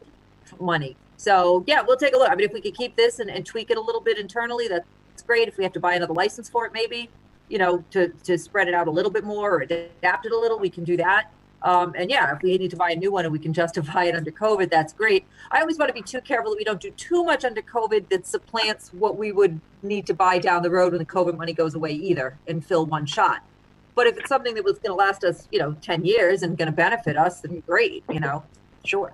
money. So yeah, we'll take a look. I mean, if we could keep this and tweak it a little bit internally, that's great. If we have to buy another license for it, maybe, to spread it out a little bit more or adapt it a little, we can do that. And yeah, if we need to buy a new one and we can justify it under COVID, that's great. I always want to be too careful that we don't do too much under COVID that supplants what we would need to buy down the road when the COVID money goes away either and fill one shot. But if it's something that was going to last us, 10 years and going to benefit us, then great, sure.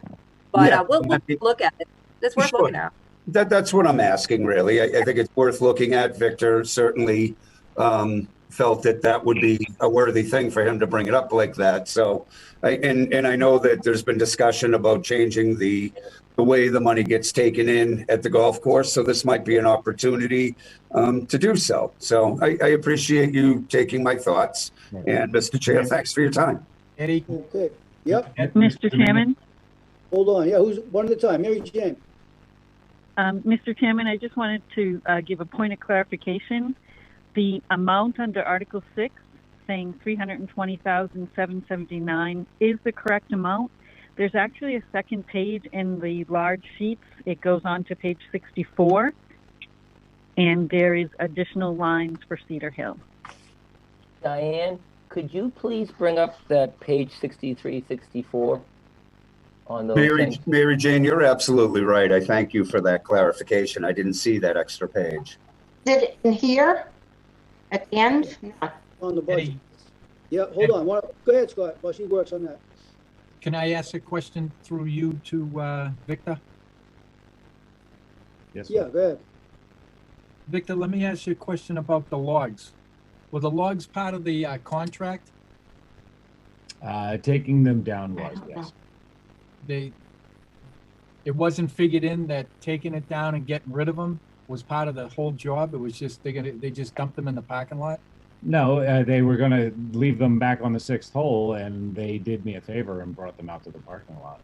But Yeah, we'll look at it. It's worth looking at. That's what I'm asking, really. I think it's worth looking at. Victor certainly felt that would be a worthy thing for him to bring it up like that. So, I know that there's been discussion about changing the way the money gets taken in at the golf course. So this might be an opportunity to do so. So I appreciate you taking my thoughts. And Mr. Chair, thanks for your time. Eddie? Okay. Yep. Mr. Chairman? Hold on. Yeah, who's one at a time? Mary Jane. Mr. Chairman, I just wanted to give a point of clarification. The amount under Article 6 saying $320,779 is the correct amount. There's actually a second page in the large sheets. It goes on to page 64, and there is additional lines for Cedar Hill. Diane, could you please bring up that page 63, 64 on those things? Mary Jane, you're absolutely right. I thank you for that clarification. I didn't see that extra page. Is it in here at the end? No. On the budget. Yeah, hold on. Go ahead, Scott, while she works on that. Can I ask a question through you to Victor? Yes. Yeah, go ahead. Victor, let me ask you a question about the logs. Were the logs part of the contract? Taking them down was, yes. It wasn't figured in that taking it down and getting rid of them was part of the whole job? It was just, they just dumped them in the parking lot? No, they were going to leave them back on the 6th hole, and they did me a favor and brought them out to the parking lot.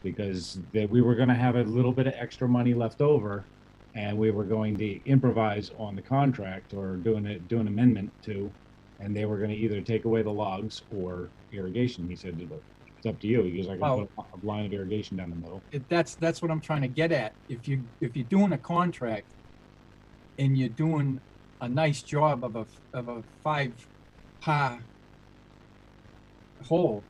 Because we were going to have a little bit of extra money left over, and we were going to improvise on the contract or do an amendment to, and they were going to either take away the logs or irrigation. He said, it's up to you. He goes, I can put a line of irrigation down the middle. That's what I'm trying to get at. If you're doing a contract and you're doing a nice job of a 5-par hole,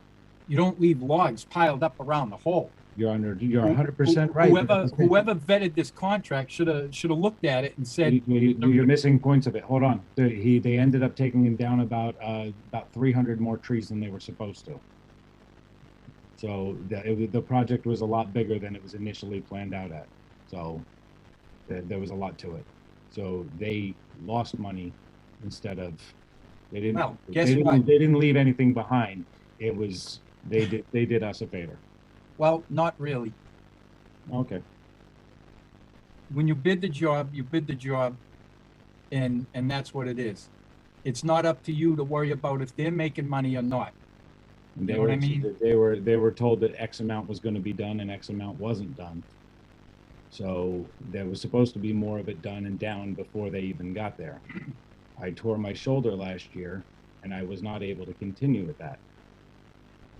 you don't leave logs piled up around the hole. You're 100% right. Whoever vetted this contract should have looked at it and said, you're missing points of it. Hold on. They ended up taking him down about 300 more trees than they were supposed to. So the project was a lot bigger than it was initially planned out at. So there was a lot to it. So they lost money instead of they didn't. Well, they didn't leave anything behind. It was they did us a favor. Well, not really. Okay. When you bid the job, and that's what it is. It's not up to you to worry about if they're making money or not. You know what I mean? They were told that X amount was going to be done and X amount wasn't done. So there was supposed to be more of it done and down before they even got there. I tore my shoulder last year, and I was not able to continue with that.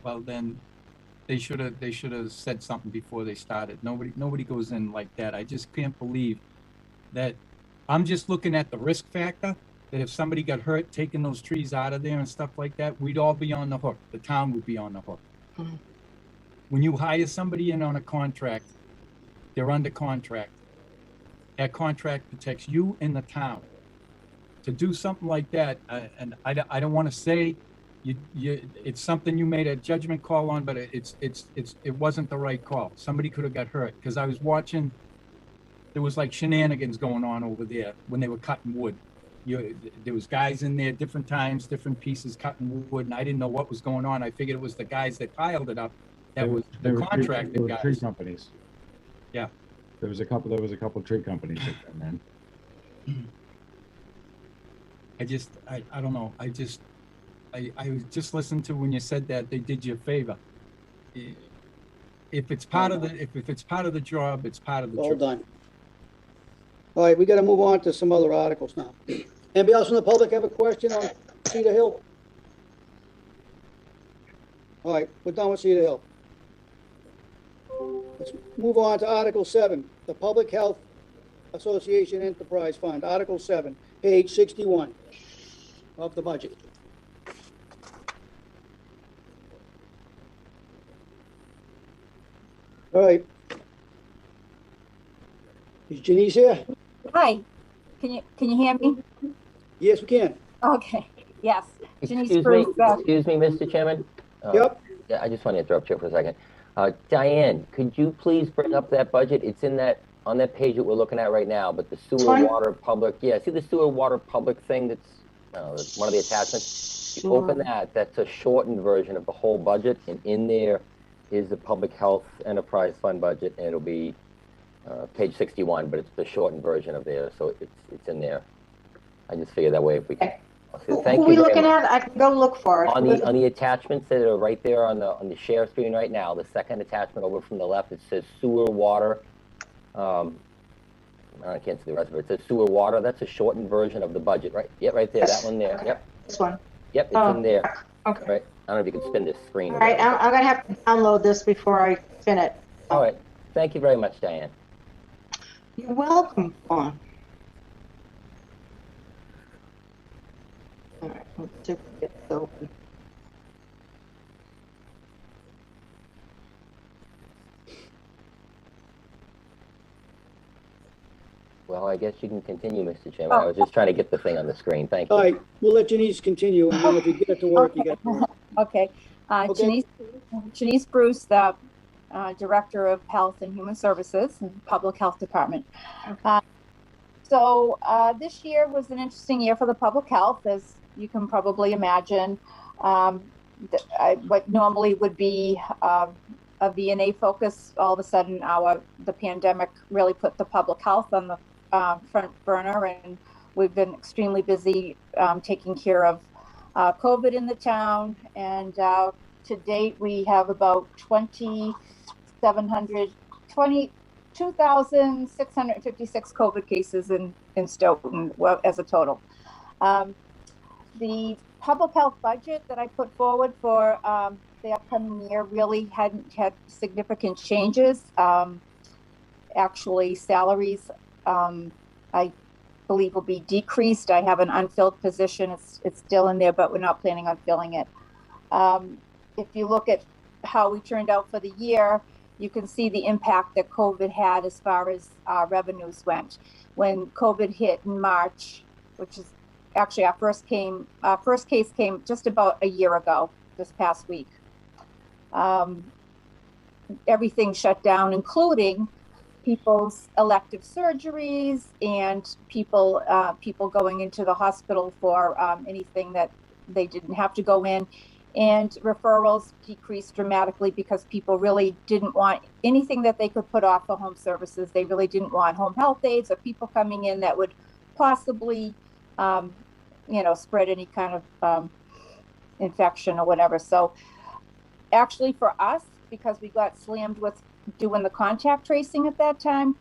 Well, then they should have said something before they started. Nobody goes in like that. I just can't believe that. I'm just looking at the risk factor, that if somebody got hurt taking those trees out of there and stuff like that, we'd all be on the hook. The town would be on the hook. Mhm. When you hire somebody in on a contract, they're under contract. That contract protects you and the town. To do something like that, and I don't want to say it's something you made a judgment call on, but it wasn't the right call. Somebody could have got hurt, because I was watching. There was like shenanigans going on over there when they were cutting wood. There was guys in there, different times, different pieces cutting wood, and I didn't know what was going on. I figured it was the guys that piled it up. That was the contracted guys. Tree companies. Yeah. There was a couple tree companies that came in. I don't know. I was just listening to when you said that they did you a favor. If it's part of the job, it's part of the job. Well done. All right, we got to move on to some other articles now. Anybody else in the public have a question on Cedar Hill? All right, we're done with Cedar Hill. Let's move on to Article 7, the Public Health Association Enterprise Fund. Article 7, page 61 of the budget. All right. Is Janiece here? Hi, can you hear me? Yes, we can. Okay, yes. Janiece Excuse me, Mr. Chairman? Yep. Yeah, I just want to interrupt you for a second. Diane, could you please bring up that budget? It's on that page that we're looking at right now, but the sewer, water, public, see the sewer, water, public thing that's one of the attachments? You open that, that's a shortened version of the whole budget, and in there is the Public Health Enterprise Fund budget, and it'll be page 61, but it's the shortened version of there, so it's in there. I just figured that way if we can. Thank you. Who are we looking at? I can go look for it. On the attachments that are right there on the share screen right now, the second attachment over from the left, it says sewer, water. I can't see the rest of it. It says sewer, water. That's a shortened version of the budget, right? Yep, right there. That one there. Yep. This one. Yep, it's in there. Okay. Right. I don't know if you can spin this screen. All right, I'm gonna have to download this before I spin it. All right. Thank you very much, Diane. You're welcome, Fawn. All right, let's see if we get this open. Well, I guess you can continue, Mr. Chairman. I was just trying to get the thing on the screen. Thank you. All right, we'll let Janiece continue, and then if you get it to work, you get it to work. Okay. Janiece Bruce, the Director of Health and Human Services and Public Health Department. So this year was an interesting year for the public health, as you can probably imagine. What normally would be a VNA focus, all of a sudden the pandemic really put the public health on the front burner, and we've been extremely busy taking care of COVID in the town. And to date, we have about 2,656 COVID cases in Stoughton as a total. The public health budget that I put forward for the upcoming year really hadn't had significant changes. Actually, salaries, I believe, will be decreased. I have an unfilled position. It's still in there, but we're not planning on filling it. If you look at how we turned out for the year, you can see the impact that COVID had as far as revenues went. When COVID hit in March, which is actually our first case came just about a year ago, this past week. Everything shut down, including people's elective surgeries and people going into the hospital for anything that they didn't have to go in. And referrals decreased dramatically because people really didn't want anything that they could put off for home services. They really didn't want home health aides or people coming in that would possibly, spread any kind of infection or whatever. So actually for us, because we got slammed with doing the contact tracing at that time,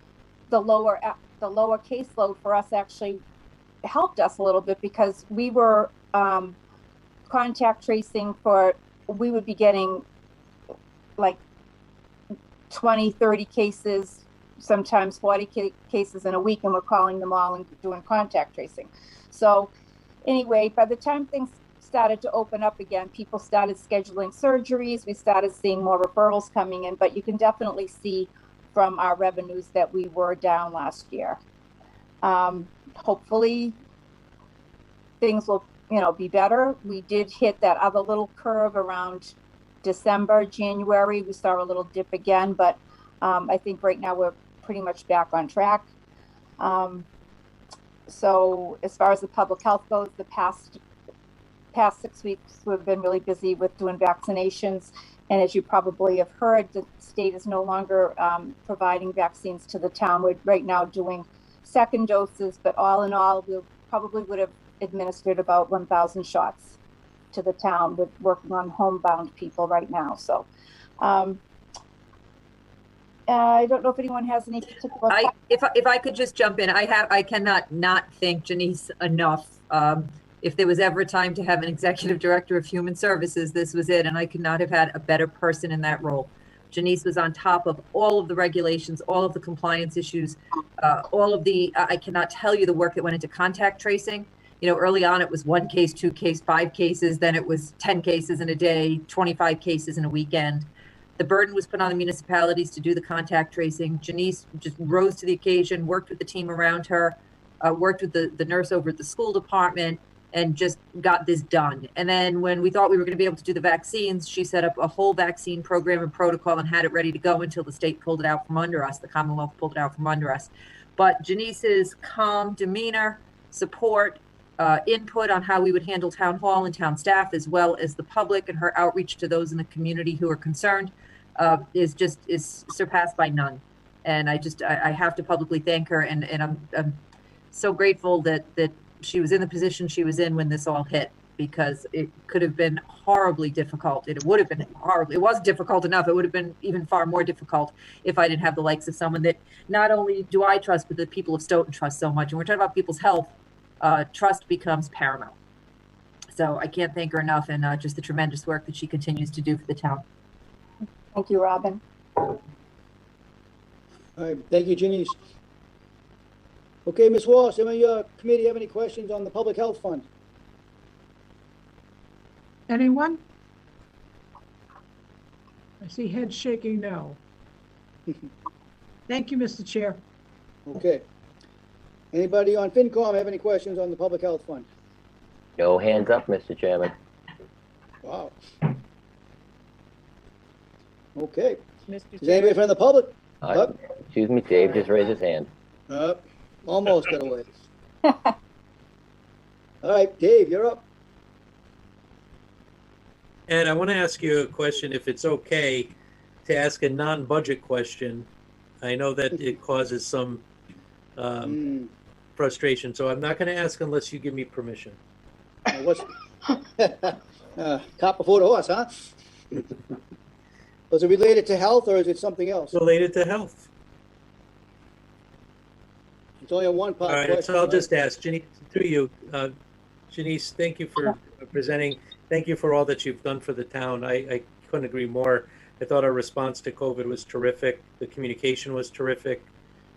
the lower caseload for us actually helped us a little bit, because we were contact tracing we would be getting like 20, 30 cases, sometimes 40 cases in a week, and we're calling them all and doing contact tracing. So anyway, by the time things started to open up again, people started scheduling surgeries. We started seeing more referrals coming in, but you can definitely see from our revenues that we were down last year. Hopefully things will be better. We did hit that other little curve around December, January. We saw a little dip again, but I think right now we're pretty much back on track. So as far as the public health goes, the past 6 weeks, we've been really busy with doing vaccinations. And as you probably have heard, the state is no longer providing vaccines to the town. We're right now doing second doses, but all in all, we probably would have administered about 1,000 shots to the town. We're working on homebound people right now. So I don't know if anyone has any particular. If I could just jump in, I cannot not thank Janiece enough. If there was ever a time to have an executive director of human services, this was it, and I could not have had a better person in that role. Janiece was on top of all of the regulations, all of the compliance issues, all of the, I cannot tell you the work that went into contact tracing. Early on it was 1 case, 2 case, 5 cases, then it was 10 cases in a day, 25 cases in a weekend. The burden was put on the municipalities to do the contact tracing. Janiece just rose to the occasion, worked with the team around her, worked with the nurse over at the school department, and just got this done. And then when we thought we were going to be able to do the vaccines, she set up a whole vaccine program and protocol and had it ready to go until the state pulled it out from under us, the Commonwealth pulled it out from under us. But Janiece's calm demeanor, support, input on how we would handle town hall and town staff, as well as the public, and her outreach to those in the community who are concerned, is surpassed by none. And I have to publicly thank her, and I'm so grateful that she was in the position she was in when this all hit, because it could have been horribly difficult. It would have been horribly. It was difficult enough. It would have been even far more difficult if I didn't have the likes of someone that not only do I trust, but the people of Stoughton trust so much. And we're talking about people's health. Trust becomes paramount. So I can't thank her enough, and just the tremendous work that she continues to do for the town. Thank you, Robin. All right, thank you, Janiece. Okay, Ms. Walsh, any committee have any questions on the public health fund? Anyone? I see heads shaking no. Thank you, Mr. Chair. Okay. Anybody on FinCom have any questions on the public health fund? No hands up, Mr. Chairman. Wow. Okay. Mr. Is anybody from the public? Excuse me, Dave just raised his hand. Almost got away. All right, Dave, you're up. Ed, I want to ask you a question, if it's okay to ask a non-budget question. I know that it causes some frustration, so I'm not going to ask unless you give me permission. What's cop before the horse, huh? Was it related to health or is it something else? Related to health. It's only a one-part All right, question. so I'll right? just ask, Janiece, through you. Janiece, thank you for presenting. Thank you for all that you've done for the town. I couldn't agree more. I thought our response to COVID was terrific. The communication was terrific.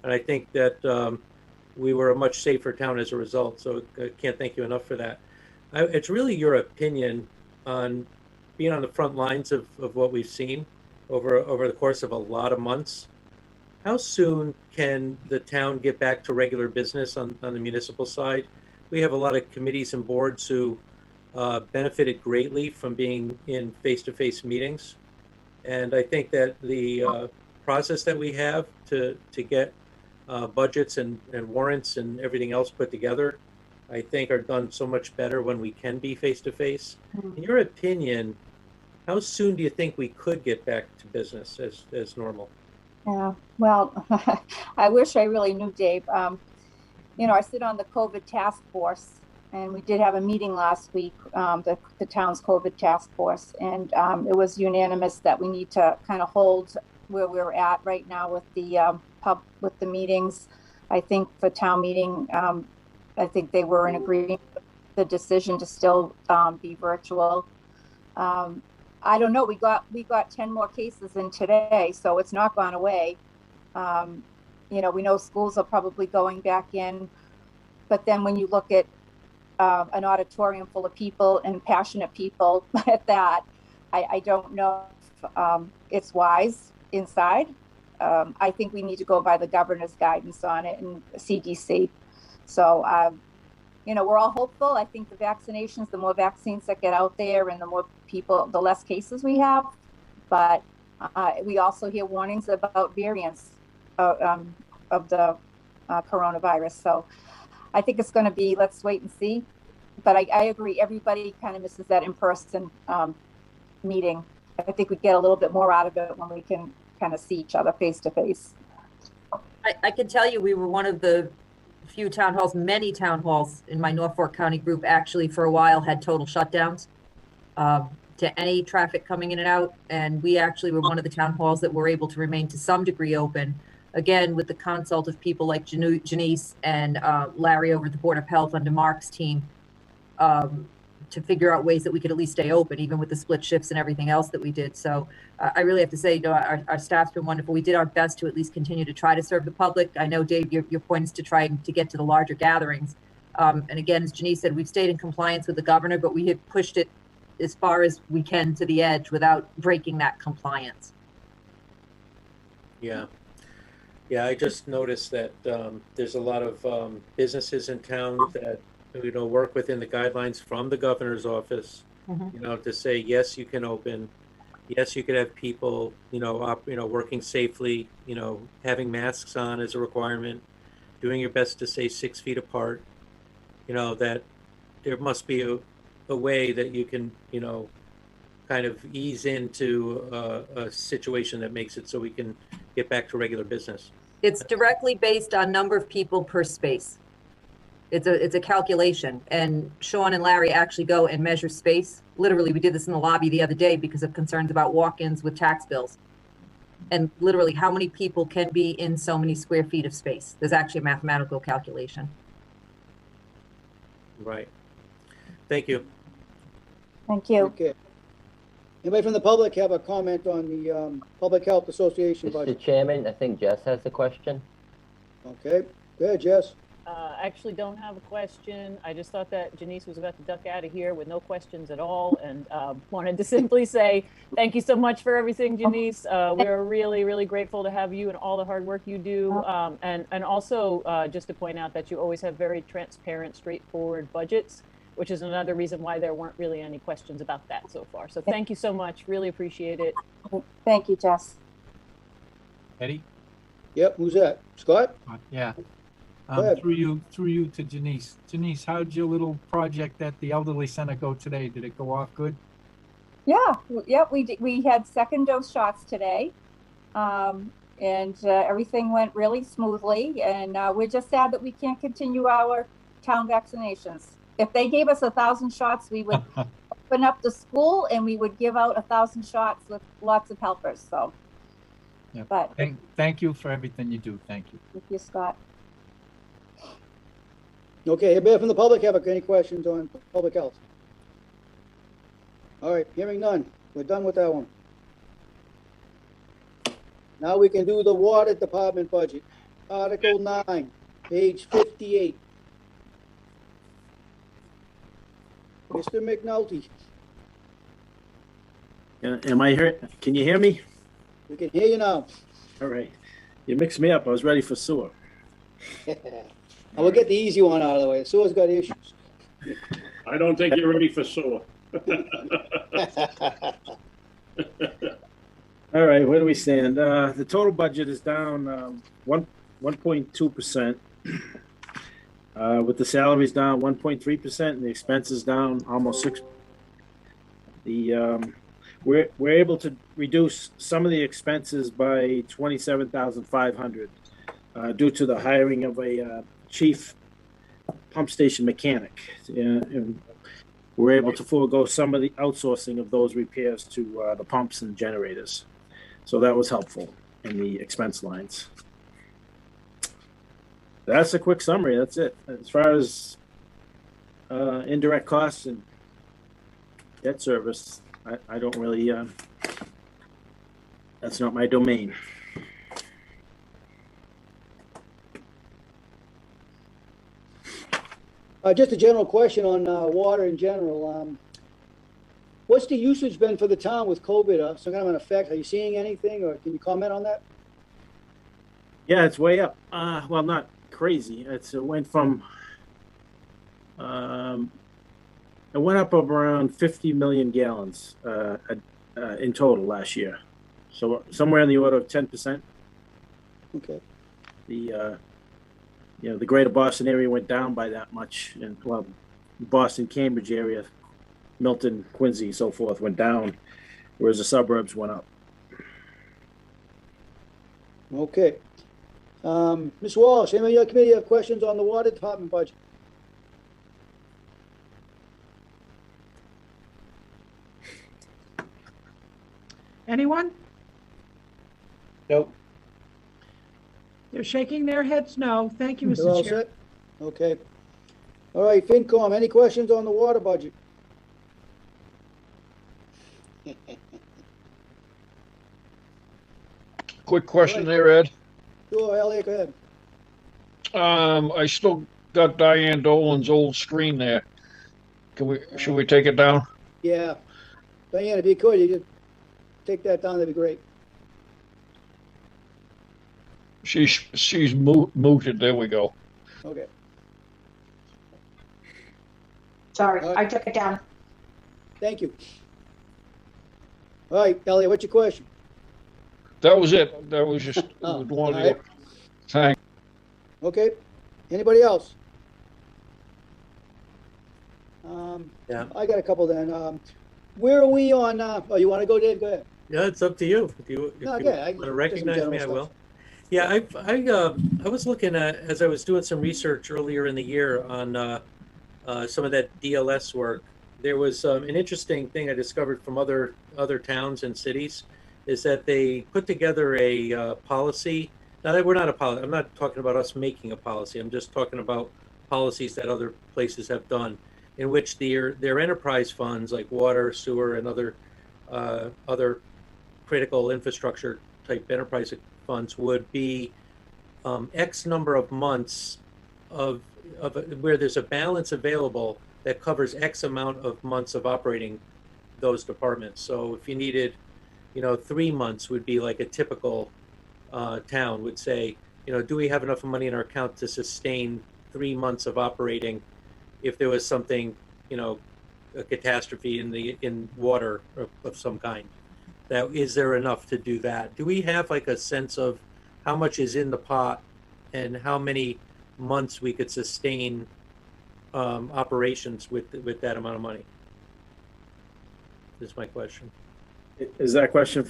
And I think that we were a much safer town as a result. So I can't thank you enough for that. It's really your opinion on being on the front lines of what we've seen over the course of a lot of months. How soon can the town get back to regular business on the municipal side? We have a lot of committees and boards who benefited greatly from being in face-to-face meetings. And I think that the process that we have to get budgets and warrants and everything else put together, I think are done so much better when we can be face-to-face. In your opinion, how soon do you think we could get back to business as normal? Yeah, well, I wish I really knew, Dave. You know, I sit on the COVID task force, and we did have a meeting last week, the town's COVID task force, and it was unanimous that we need to kind of hold where we're at right now with the meetings. I think for town meeting, I think they were in agreement with the decision to still be virtual. I don't know. We got 10 more cases in today, so it's not gone away. You know, we know schools are probably going back in, but then when you look at an auditorium full of people and passionate people at that, I don't know if it's wise inside. I think we need to go by the governor's guidance on it and CDC. So, you know, we're all hopeful. I think the vaccinations, the more vaccines that get out there and the more people, the less cases we have. But we also hear warnings about variants of the coronavirus. So I think it's going to be, let's wait and see. But I agree, everybody kind of misses that in-person meeting. I think we get a little bit more out of it when we can kind of see each other face to face. I can tell you we were one of the few town halls, many town halls in my Norfolk County group actually for a while had total shutdowns to any traffic coming in and out. And we actually were one of the town halls that were able to remain to some degree open, again, with the consult of people like Janiece and Larry over at the Board of Health under Mark's team to figure out ways that we could at least stay open, even with the split shifts and everything else that we did. So I really have to say, you know, our staff's been wonderful. We did our best to at least continue to try to serve the public. I know, Dave, your point is to try to get to the larger gatherings. And again, as Janiece said, we've stayed in compliance with the governor, but we have pushed it as far as we can to the edge without breaking that compliance. Yeah. Yeah, I just noticed that there's a lot of businesses in town that, you know, work within the guidelines from the governor's office, you know, to say, yes, you can open. Yes, you could have people, you know, working safely, you know, having masks on as a requirement, doing your best to stay 6 feet apart, you know, that there must be a way that you can, you know, kind of ease into a situation that makes it so we can get back to regular business. It's directly based on number of people per space. It's a calculation, and Sean and Larry actually go and measure space. Literally, we did this in the lobby the other day because of concerns about walk-ins with tax bills. And literally, how many people can be in so many square feet of space? There's actually a mathematical calculation. Right. Thank you. Thank you. Okay. Anybody from the public have a comment on the Public Health Association budget? Mr. Chairman, I think Jess has a question. Okay. Go ahead, Jess. I actually don't have a question. I just thought that Janiece was about to duck out of here with no questions at all, and wanted to simply say thank you so much for everything, Janiece. We're really, really grateful to have you and all the hard work you do. And also just to point out that you always have very transparent, straightforward budgets, which is another reason why there weren't really any questions about that so far. So thank you so much. Really appreciate it. Thank you, Jess. Eddie? Yep, who's that? Scott? Yeah. ahead. Through you to Janiece. Janiece, how'd your little project at the elderly center go today? Did it go off good? Yeah, we had second dose shots today. And everything went really smoothly. And we're just sad that we can't continue our town vaccinations. If they gave us 1,000 shots, we would open up the school and we would give out 1,000 shots with lots of helpers. So, Yep. But Thank you for everything you do. Thank you. thank you, Scott. Okay, anybody from the public have any questions on public health? All right, hearing none. We're done with that one. Now we can do the water department budget. Article 9, page 58. Mr. McNulty, Am I here? Can you hear me? we can hear you now. All right. You mixed me up. I was ready for sewer. I will get the easy one out of the way. Sewer's got issues. I don't think you're ready for sewer. All right, where do we stand? The total budget is down 1.2%. With the salaries down 1.3% and the expenses down almost 6%. We're able to reduce some of the expenses by 27,500 due to the hiring of a chief pump station mechanic. And we're able to forego some of the outsourcing of those repairs to the pumps and generators. So that was helpful in the expense lines. That's a quick summary. That's it. As far as indirect costs and debt service, I don't really, that's not my domain. Just a general question on water in general. What's the usage been for the town with COVID? Some kind of an effect? Are you seeing anything, or can you comment on that? Yeah, it's way up. Well, not crazy. It went from, it went up of around 50 million gallons in total last year. So somewhere in the order of 10%. Okay. The the greater Boston area went down by that much, and well, Boston, Cambridge area, Milton, Quincy, so forth went down, whereas the suburbs went up. Okay. Ms. Walsh, any of your committee have questions on the water department budget? Anyone? Nope. They're shaking their heads no. Thank you, They're all Mr. Chair. set? Okay. All right, FinCom, any questions on the water budget? Quick question there, Ed. Sure, Elliot, go ahead. I still got Diane Dolan's old screen there. Should we take it down? Yeah. Diane, if you could, you just take that down, that'd be great. She's mooted. There we go. Okay. Sorry, I took it down. Thank you. All right, Elliot, what's your question? That was it. That was just one all of right. the. Thanks. Okay. Anybody else? Yeah. I got a couple then. Where are we on, oh, you want to go, Dave? Go ahead. Yeah, it's up to you. If you No, want yeah, to recognize general me, I stuff. will. Yeah, I was looking at, as I was doing some research earlier in the year on some of that DLS work. There was an interesting thing I discovered from other towns and cities, is that they put together a policy. Now, we're not a policy. I'm not talking about us making a policy. I'm just talking about policies that other places have done, in which their enterprise funds like water, sewer, and other critical infrastructure type enterprise funds would be X number of months of where there's a balance available that covers X amount of months of operating those departments. So if you needed, 3 months would be like a typical town would say, do we have enough money in our account to sustain 3 months of operating if there was something, a catastrophe in water of some kind? That is there enough to do that? Do we have like a sense of how much is in the pot and how many months we could sustain operations with that amount of money? Is my question. Is that question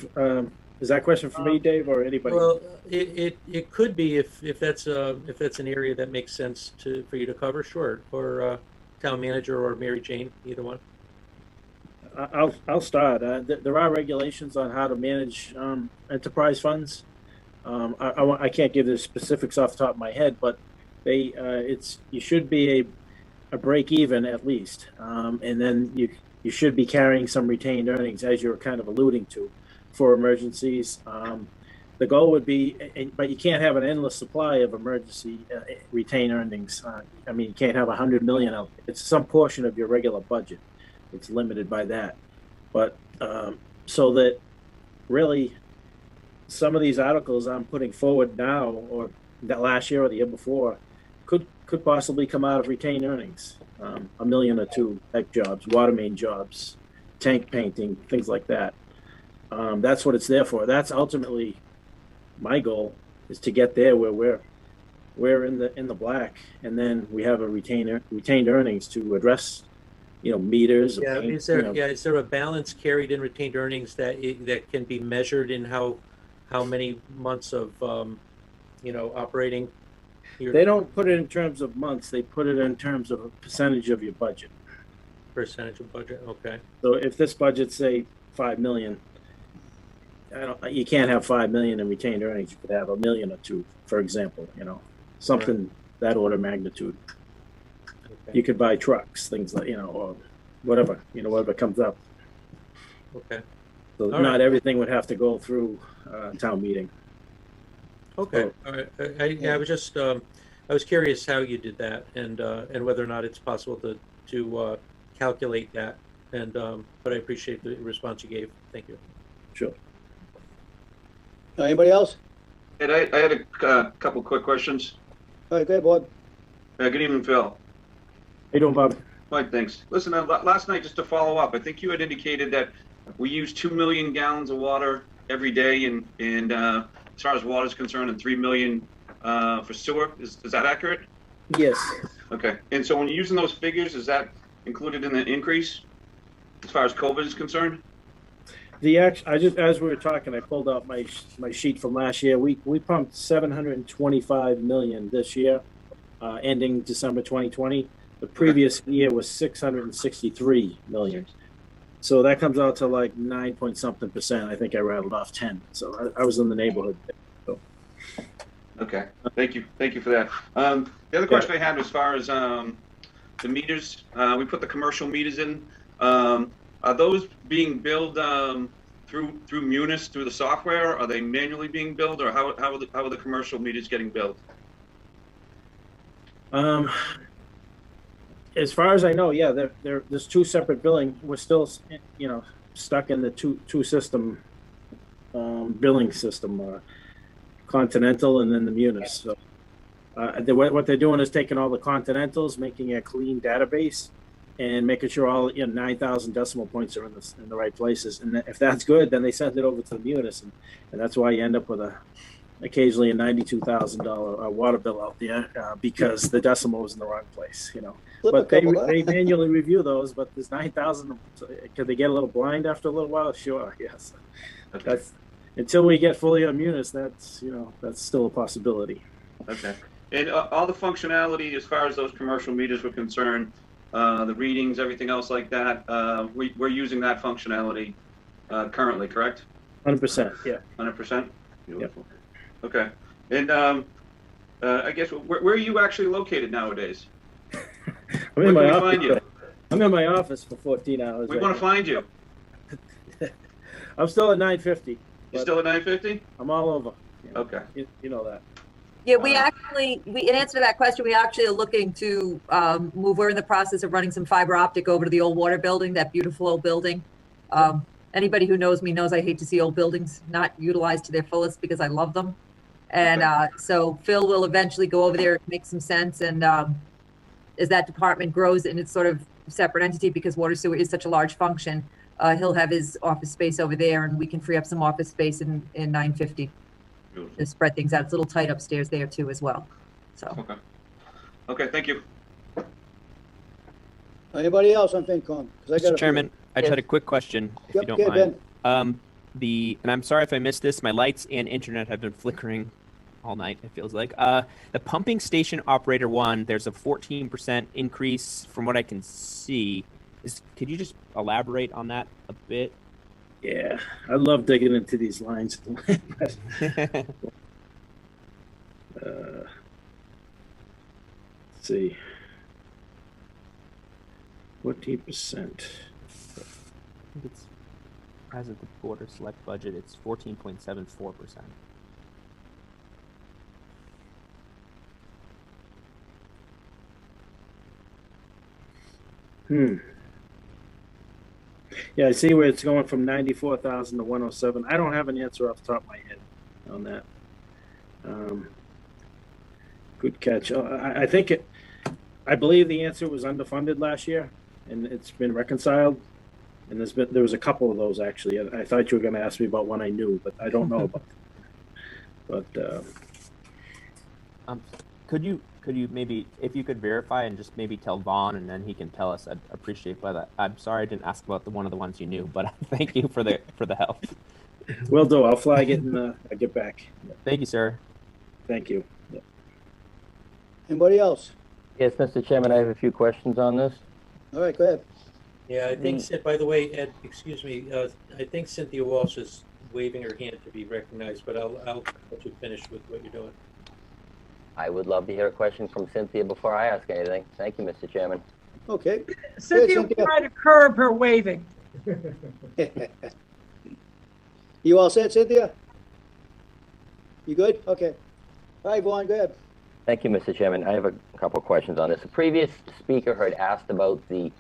for me, Dave, or anybody? Well, it could be if that's an area that makes sense for you to cover, sure. Or town manager or Mary Jane, either one. I'll start. There are regulations on how to manage enterprise funds. I can't give the specifics off the top of my head, but you should be a break even at least, and then you should be carrying some retained earnings, as you're kind of alluding to, for emergencies. The goal would be, but you can't have an endless supply of emergency retained earnings. I mean, you can't have 100 million out. It's some portion of your regular budget. It's limited by that. But so that really some of these articles I'm putting forward now, or that last year or the year before, could possibly come out of retained earnings. $1 million or two type jobs, water main jobs, tank painting, things like that. That's what it's there for. That's ultimately my goal, is to get there where we're in the black, and then we have a retained earnings to address, meters. Yeah, paint, is there a balance carried in retained earnings that can be measured in how many months of operating? They don't put it in terms of months. They put it in terms of a percentage of your budget. Percentage of budget, okay. So if this budget, say, 5 million, you can't have 5 million in retained earnings. You could have $1 million or two, for example. Something that order of magnitude. Okay. You could buy trucks, things like or whatever whatever comes up. Okay. So not everything would have to go through town meeting. Okay. All right. I was just I was curious how you did that, and whether or not it's possible to calculate that. And but I appreciate the response you gave. Thank you. Sure. Anybody else? And I had a couple quick questions. All right, go ahead, Bob. Good evening, Phil. How you doing, Bob? Fine, thanks. Listen, last night, just to follow up, I think you had indicated that we use 2 million gallons of water every day, and as far as water is concerned, and 3 million for sewer. Is that accurate? Yes. Okay. And so when you're using those figures, is that included in the increase as far as COVID is concerned? As we were talking, I pulled out my sheet from last year. We pumped 725 million this year, ending December 2020. The previous year was 663 million. So that comes out to like 9-point-something%. I think I rattled off 10. So I was in the neighborhood. So. Okay. Thank you for that. The other question I had, as far as the meters, we put the commercial meters in. Are those being billed through Munis, through the software? Are they manually being billed, or how are the commercial meters getting billed? As far as I know, yeah, there's two separate billing. We're still, stuck in the two system billing system, Continental and then the Munis. So what they're doing is taking all the Continentals, making a clean database, and making sure all 9,000 decimal points are in the right places. And if that's good, then they send it over to the Munis, and that's why you end up with occasionally a $92,000 water bill out there because the decimal was in the wrong place. But they manually review those. But there's 9,000. Could they get a little blind after a little while? Sure, yes. Okay. That's until we get fully on Munis. That's still a possibility. Okay. And all the functionality as far as those commercial meters were concerned, the readings, everything else like that, we're using that functionality currently, correct? 100%, yeah. 100%? Beautiful. Yep. Okay. And I guess, where are you actually located nowadays? I'm in my office. Find you? I'm in my office for 14 hours. We want to find you. I'm still at 950. You're still at 950? I'm all over. Okay. You know that. Yeah, in answer to that question, we actually are looking to move. We're in the process of running some fiber optic over to the old water building, that beautiful old building. Anybody who knows me knows I hate to see old buildings not utilized to their fullest because I love them. And so Phil will eventually go over there, make some sense. And as that department grows in its sort of separate entity, because water sewer is such a large function, he'll have his office space over there, and we can free up some office space in 950. To spread things out. It's a little tight upstairs there too as well. So. Okay. Okay, thank you. Anybody else on FinCom? 'Cause I got a Mr. few. Chairman, I just had a quick question, if Yep, you don't okay, mind. Ben. And I'm sorry if I missed this, my lights and internet have been flickering all night, it feels like. The pumping station operator one, there's a 14% increase from what I can see. Could you just elaborate on that a bit? Yeah, I love digging into these lines. Let's see. 14%. I think it's, as of the Board of Select budget, it's 14.74%. Yeah, I see where it's going from 94,000 to 107. I don't have an answer off the top of my head on that. Good catch. I think I believe the answer was underfunded last year, and it's been reconciled. And there was a couple of those actually. I thought you were going to ask me about one I knew, but I don't know about. But could you maybe, if you could verify and just maybe tell Vaughn, and then he can tell us, I'd appreciate by that. I'm sorry I didn't ask about one of the ones you knew, but thank you for the help. Will do. I'll flag it and I get back. Thank you, sir. Thank you. Anybody else? Yes, Mr. Chairman, I have a few questions on this. All right, go ahead. Yeah, I think, by the way, Ed, excuse me, I think Cynthia Walsh is waving her hand to be recognized, but I'll let you finish with what you're doing. I would love to hear a question from Cynthia before I ask anything. Thank you, Mr. Chairman. Okay. Cynthia will try to curb her waving. You all set, Cynthia? You good? Okay. All right, Vaughn, go ahead. Thank you, Mr. Chairman. I have a couple of questions on this. The previous speaker had asked about the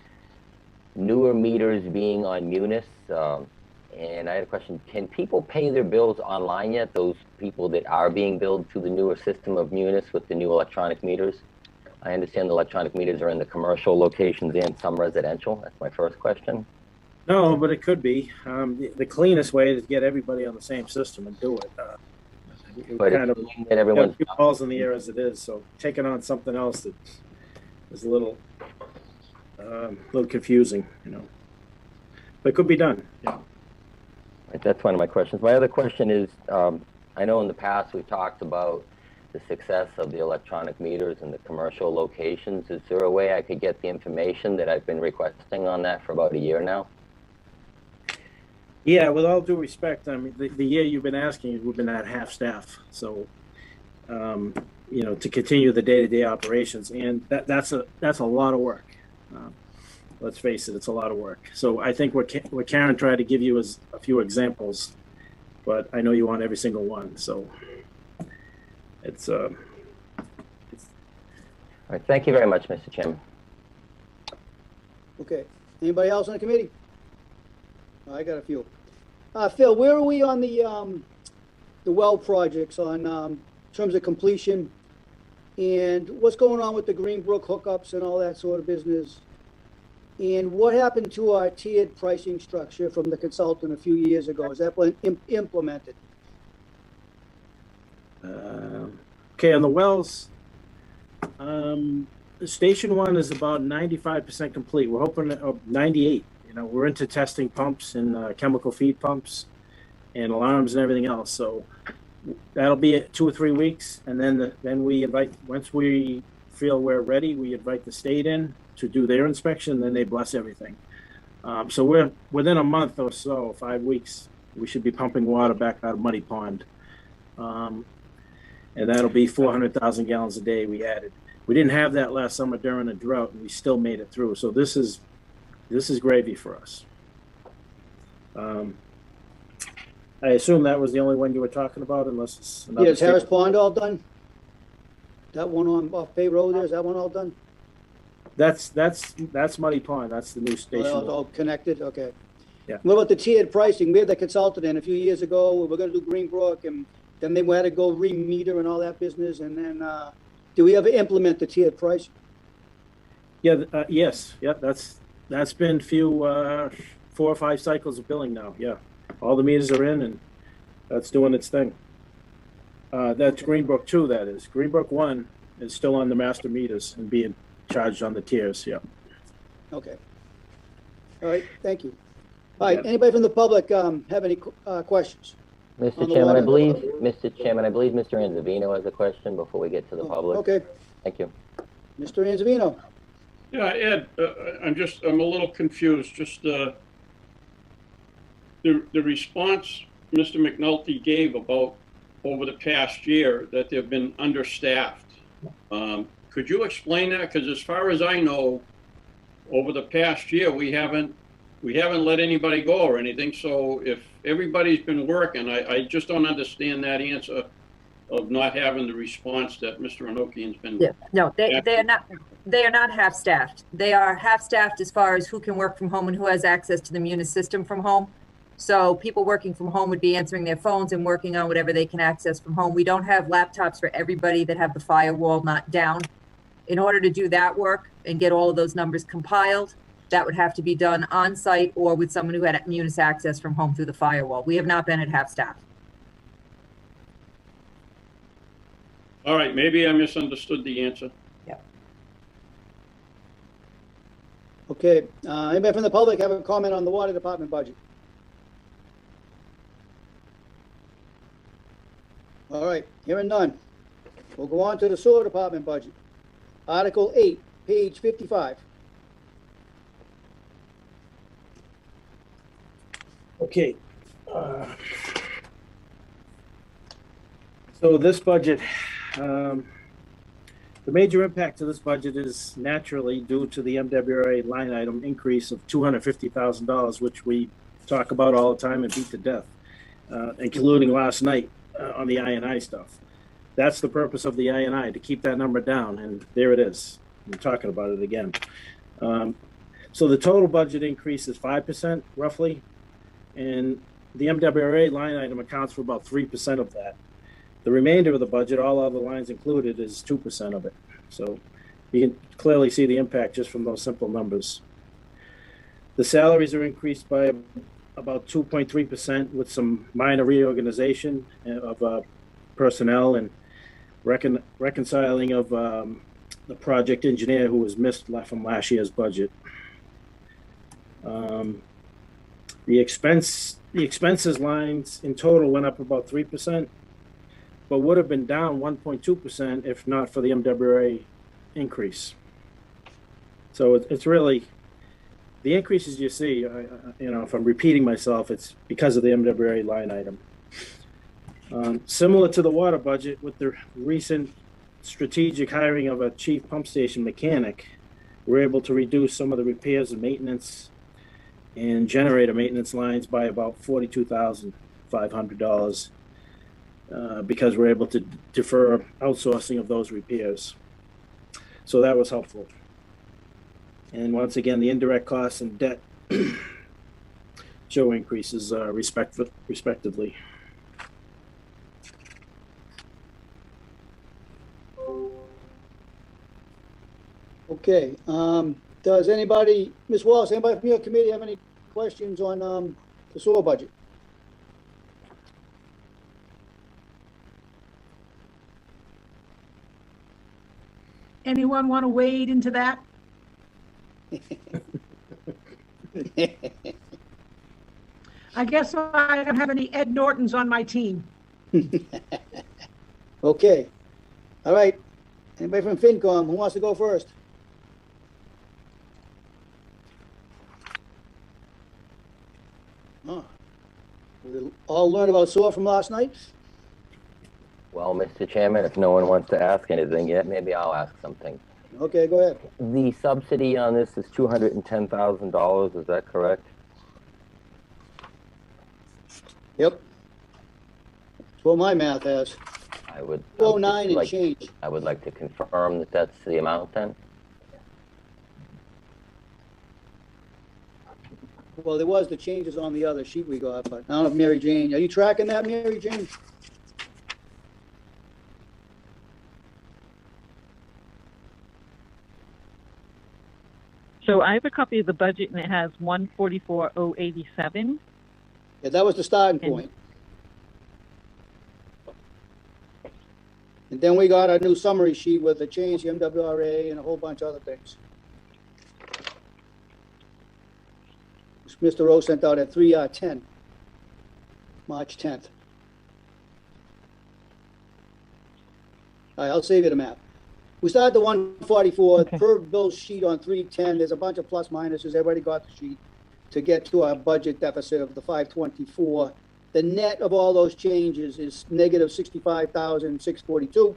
newer meters being on Munis, and I had a question. Can people pay their bills online yet, those people that are being billed through the newer system of Munis with the new electronic meters? I understand the electronic meters are in the commercial locations and some residential. That's my first question. No, but it could be. The cleanest way is to get everybody on the same system and do it. But kind of that everyone's balls in the air as it is, so taking on something else that is a little confusing, you know. But it could be done. Yeah. That's one of my questions. My other question is, I know in the past we've talked about the success of the electronic meters in the commercial locations. Is there a way I could get the information that I've been requesting on that for about a year now? Yeah, with all due respect, I mean, the year you've been asking, we've been at half staff. So, you know, to continue the day-to-day operations, and that's a lot of work. Let's face it, it's a lot of work. So I think what Karen tried to give you is a few examples, but I know you want every single one. So it's All right, thank you very much, Mr. Chairman. Okay. Anybody else on the committee? I got a few. Phil, where are we on the well projects on terms of completion, and what's going on with the Greenbrook hookups and all that sort of business? And what happened to our tiered pricing structure from the consultant a few years ago? Is that implemented? Okay, on the wells, Station 1 is about 95% complete. We're hoping 98. You know, we're into testing pumps and chemical feed pumps and alarms and everything else. So that'll be 2 or 3 weeks, and then we invite, once we feel we're ready, we invite the state in to do their inspection, and then they bless everything. So we're within a month or so, 5 weeks, we should be pumping water back out of Muddy Pond, and that'll be 400,000 gallons a day we added. We didn't have that last summer during a drought, and we still made it through. So this is gravy for us. I assume that was the only one you were talking about, unless it's another. Yeah, is Harris Pond all done? That one off Bay Road there, is that one all done? That's Muddy Pond. That's the new station. Oh, all connected, okay. Yeah. What about the tiered pricing? We had the consultant in a few years ago. We were going to do Greenbrook, and then they had to go re-meter and all that business. And then, do we ever implement the tiered price? Yeah. Yes. Yeah. That's been 4 or 5 cycles of billing now. Yeah. All the meters are in, and that's doing its thing. That's Greenbrook 2. That is Greenbrook 1. It's still on the master meters and being charged on the tiers, yeah. Okay. All right, thank you. All right, anybody from the public have any questions? Mr. Chairman, I believe, Mr. Anzavino has a question before we get to the public. Okay. Thank you. Mr. Anzavino. Yeah, Ed, I'm a little confused. Just the response Mr. McNulty gave about over the past year that they've been understaffed. Could you explain that? Because as far as I know, over the past year, we haven't let anybody go or anything. So if everybody's been working, I just don't understand that answer of not having the response that Mr. Anokian's been. Yeah, no, they are not. They are not half-staffed. They are half-staffed as far as who can work from home and who has access to the Munis system from home. So people working from home would be answering their phones and working on whatever they can access from home. We don't have laptops for everybody that have the firewall not down. In order to do that work and get all of those numbers compiled, that would have to be done on site or with someone who had Munis access from home through the firewall. We have not been at half-staff. All right, maybe I misunderstood the answer. Yeah. Okay, anybody from the public have a comment on the water department budget? All right, hearing none. We'll go on to the sewer department budget. Article 8, page 55. Okay. So this budget, the major impact to this budget is naturally due to the MWRA line item increase of $250,000, which we talk about all the time and beat to death, including last night on the I&I stuff. That's the purpose of the I&I, to keep that number down, and there it is. I'm talking about it again. So the total budget increase is 5%, roughly, and the MWRA line item accounts for about 3% of that. The remainder of the budget, all other lines included, is 2% of it. So you can clearly see the impact just from those simple numbers. The salaries are increased by about 2.3% with some minor reorganization of personnel and reconciling of the project engineer who was missed from last year's budget. The expenses lines in total went up about 3%, but would have been down 1.2% if not for the MWRA increase. So it's really, the increases you see, if I'm repeating myself, it's because of the MWRA line item. Similar to the water budget, with the recent strategic hiring of a chief pump station mechanic, we're able to reduce some of the repairs and maintenance and generator maintenance lines by about $42,500 because we're able to defer outsourcing of those repairs. So that was helpful. And once again, the indirect costs and debt show increases respectively. Okay, does anybody, Ms. Wallace, anybody from your committee have any questions on the sewer budget? Anyone want to wade into that? I guess I don't have any Ed Nortons on my team. Okay, all right. Anybody from FinCom, who wants to go first? Oh. We all learned about sewer from last night? Well, Mr. Chairman, if no one wants to ask anything yet, maybe I'll ask something. Okay, go ahead. The subsidy on this is $210,000, is that correct? Yep. That's what my math has. I would 209 and change. I would like to confirm that that's the amount then. Well, there was the changes on the other sheet we got, but I don't know if Mary Jane, are you tracking that, Mary Jane? So I have a copy of the budget and it has 144,087. Yeah, that was the starting point. And then we got a new summary sheet with the change, the MWRA, and a whole bunch of other things. Which Mr. Rowe sent out at 3:10, March 10th. All right, I'll save you the map. We started the 144 per bill sheet on 310. There's a bunch of plus minuses. Everybody got the sheet to get to our budget deficit of the 524. The net of all those changes is negative 65,642,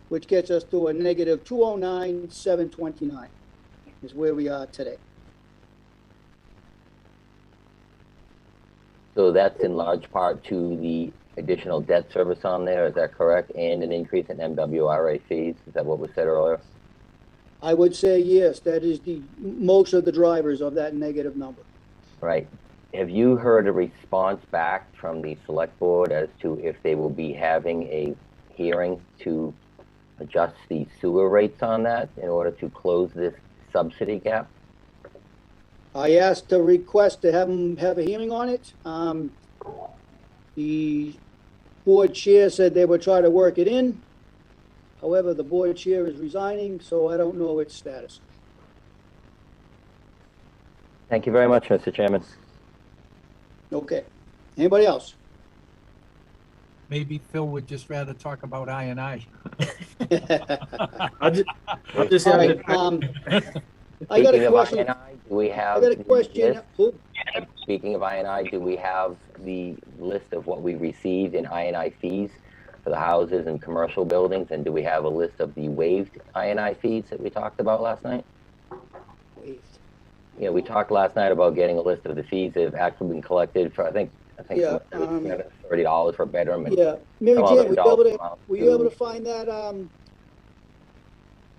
which gets us to a negative 209,729 is where we are today. So that's in large part to the additional debt service on there, is that correct? And an increase in MWRA fees, is that what was said earlier? I would say yes, that is the most of the drivers of that negative number. Right. Have you heard a response back from the select board as to if they will be having a hearing to adjust the sewer rates on that in order to close this subsidy gap? I asked to request to have them have a hearing on it. The board chair said they would try to work it in. However, the board chair is resigning, so I don't know its status. Thank you very much, Mr. Chairman. Okay. Anybody else? Maybe Phil would just rather talk about I&I. I'll just have Right, I got a question. Speaking of I&I, do we have I got a question. Speaking of I&I, do we have the list of what we received in I&I fees for the houses and commercial buildings? And do we have a list of the waived I&I fees that we talked about last night? Waived. Yeah, we talked last night about getting a list of the fees that have actually been collected for, I think Yeah, $30 per bedroom. And yeah. Mary some Jane, other were you able to find that,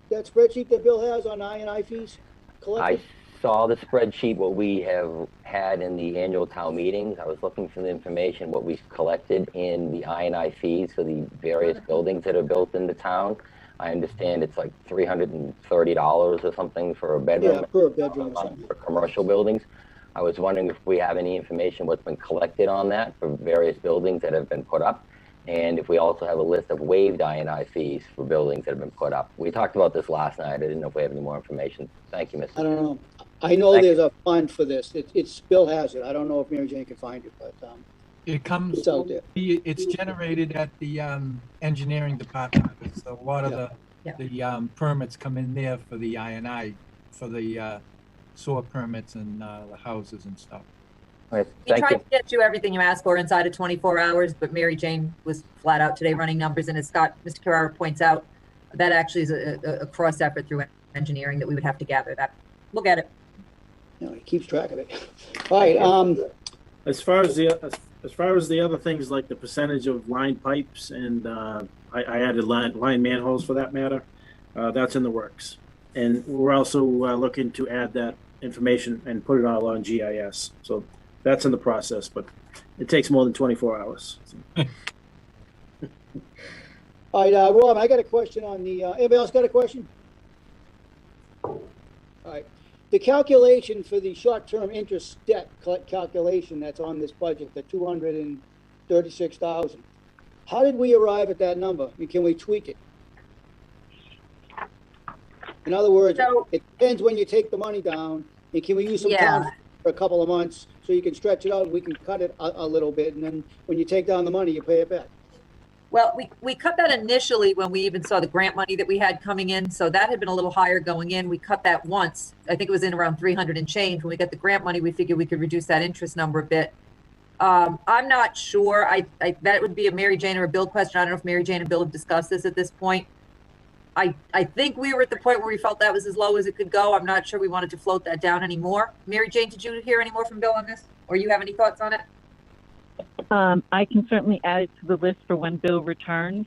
that spreadsheet that Bill has on I&I fees collected? I saw the spreadsheet, what we have had in the annual town meetings. I was looking for the information, what we've collected in the I&I fees for the various buildings that are built in the town. I understand it's like $330 or something for a bedroom. Yeah, per bedroom or something. For commercial buildings. I was wondering if we have any information what's been collected on that for various buildings that have been put up. And if we also have a list of waived I&I fees for buildings that have been put up. We talked about this last night. I didn't know if we have any more information. Thank you, Mr. I don't know. I know there's a fund for this. It's Bill has it. I don't know if Mary Jane can find it, but it comes. It's out there. It's generated at the engineering department. So a lot of the permits come in there for the I&I, for the sewer permits and the houses and stuff. Right, We tried to get you everything you asked for inside of 24 hours, but Mary Jane was flat out today running numbers, and as Mr. Carrara points out, that actually is a cross effort through engineering that we would have to gather that. We'll get it. No, he keeps track of it. All right. As far as the other things like the percentage of line pipes and I added line manholes for that matter, that's in the works, and we're also looking to add that information and put it all on GIS. So that's in the process, but it takes more than 24 hours. So. All right, Rob, I got a question on the. Anybody else got a question? All right. The calculation for the short-term interest debt calculation that's on this budget, the 236,000. How did we arrive at that number? I mean, can we tweak it? In other words, it depends when you take the money down. And can we use some time for a couple of months so you can stretch it out? We can cut it a little bit, and then when you take down the money, you pay it back. Well, we cut that initially when we even saw the grant money that we had coming in. So that had been a little higher going in. We cut that once. I think it was in around 300 and change. When we got the grant money, we figured we could reduce that interest number a bit. I'm not sure. That would be a Mary Jane or a Bill question. I don't know if Mary Jane and Bill have discussed this at this point. I think we were at the point where we felt that was as low as it could go. I'm not sure we wanted to float that down anymore. Mary Jane, did you hear any more from Bill on this? Or you have any thoughts on it? I can certainly add it to the list for when Bill returns.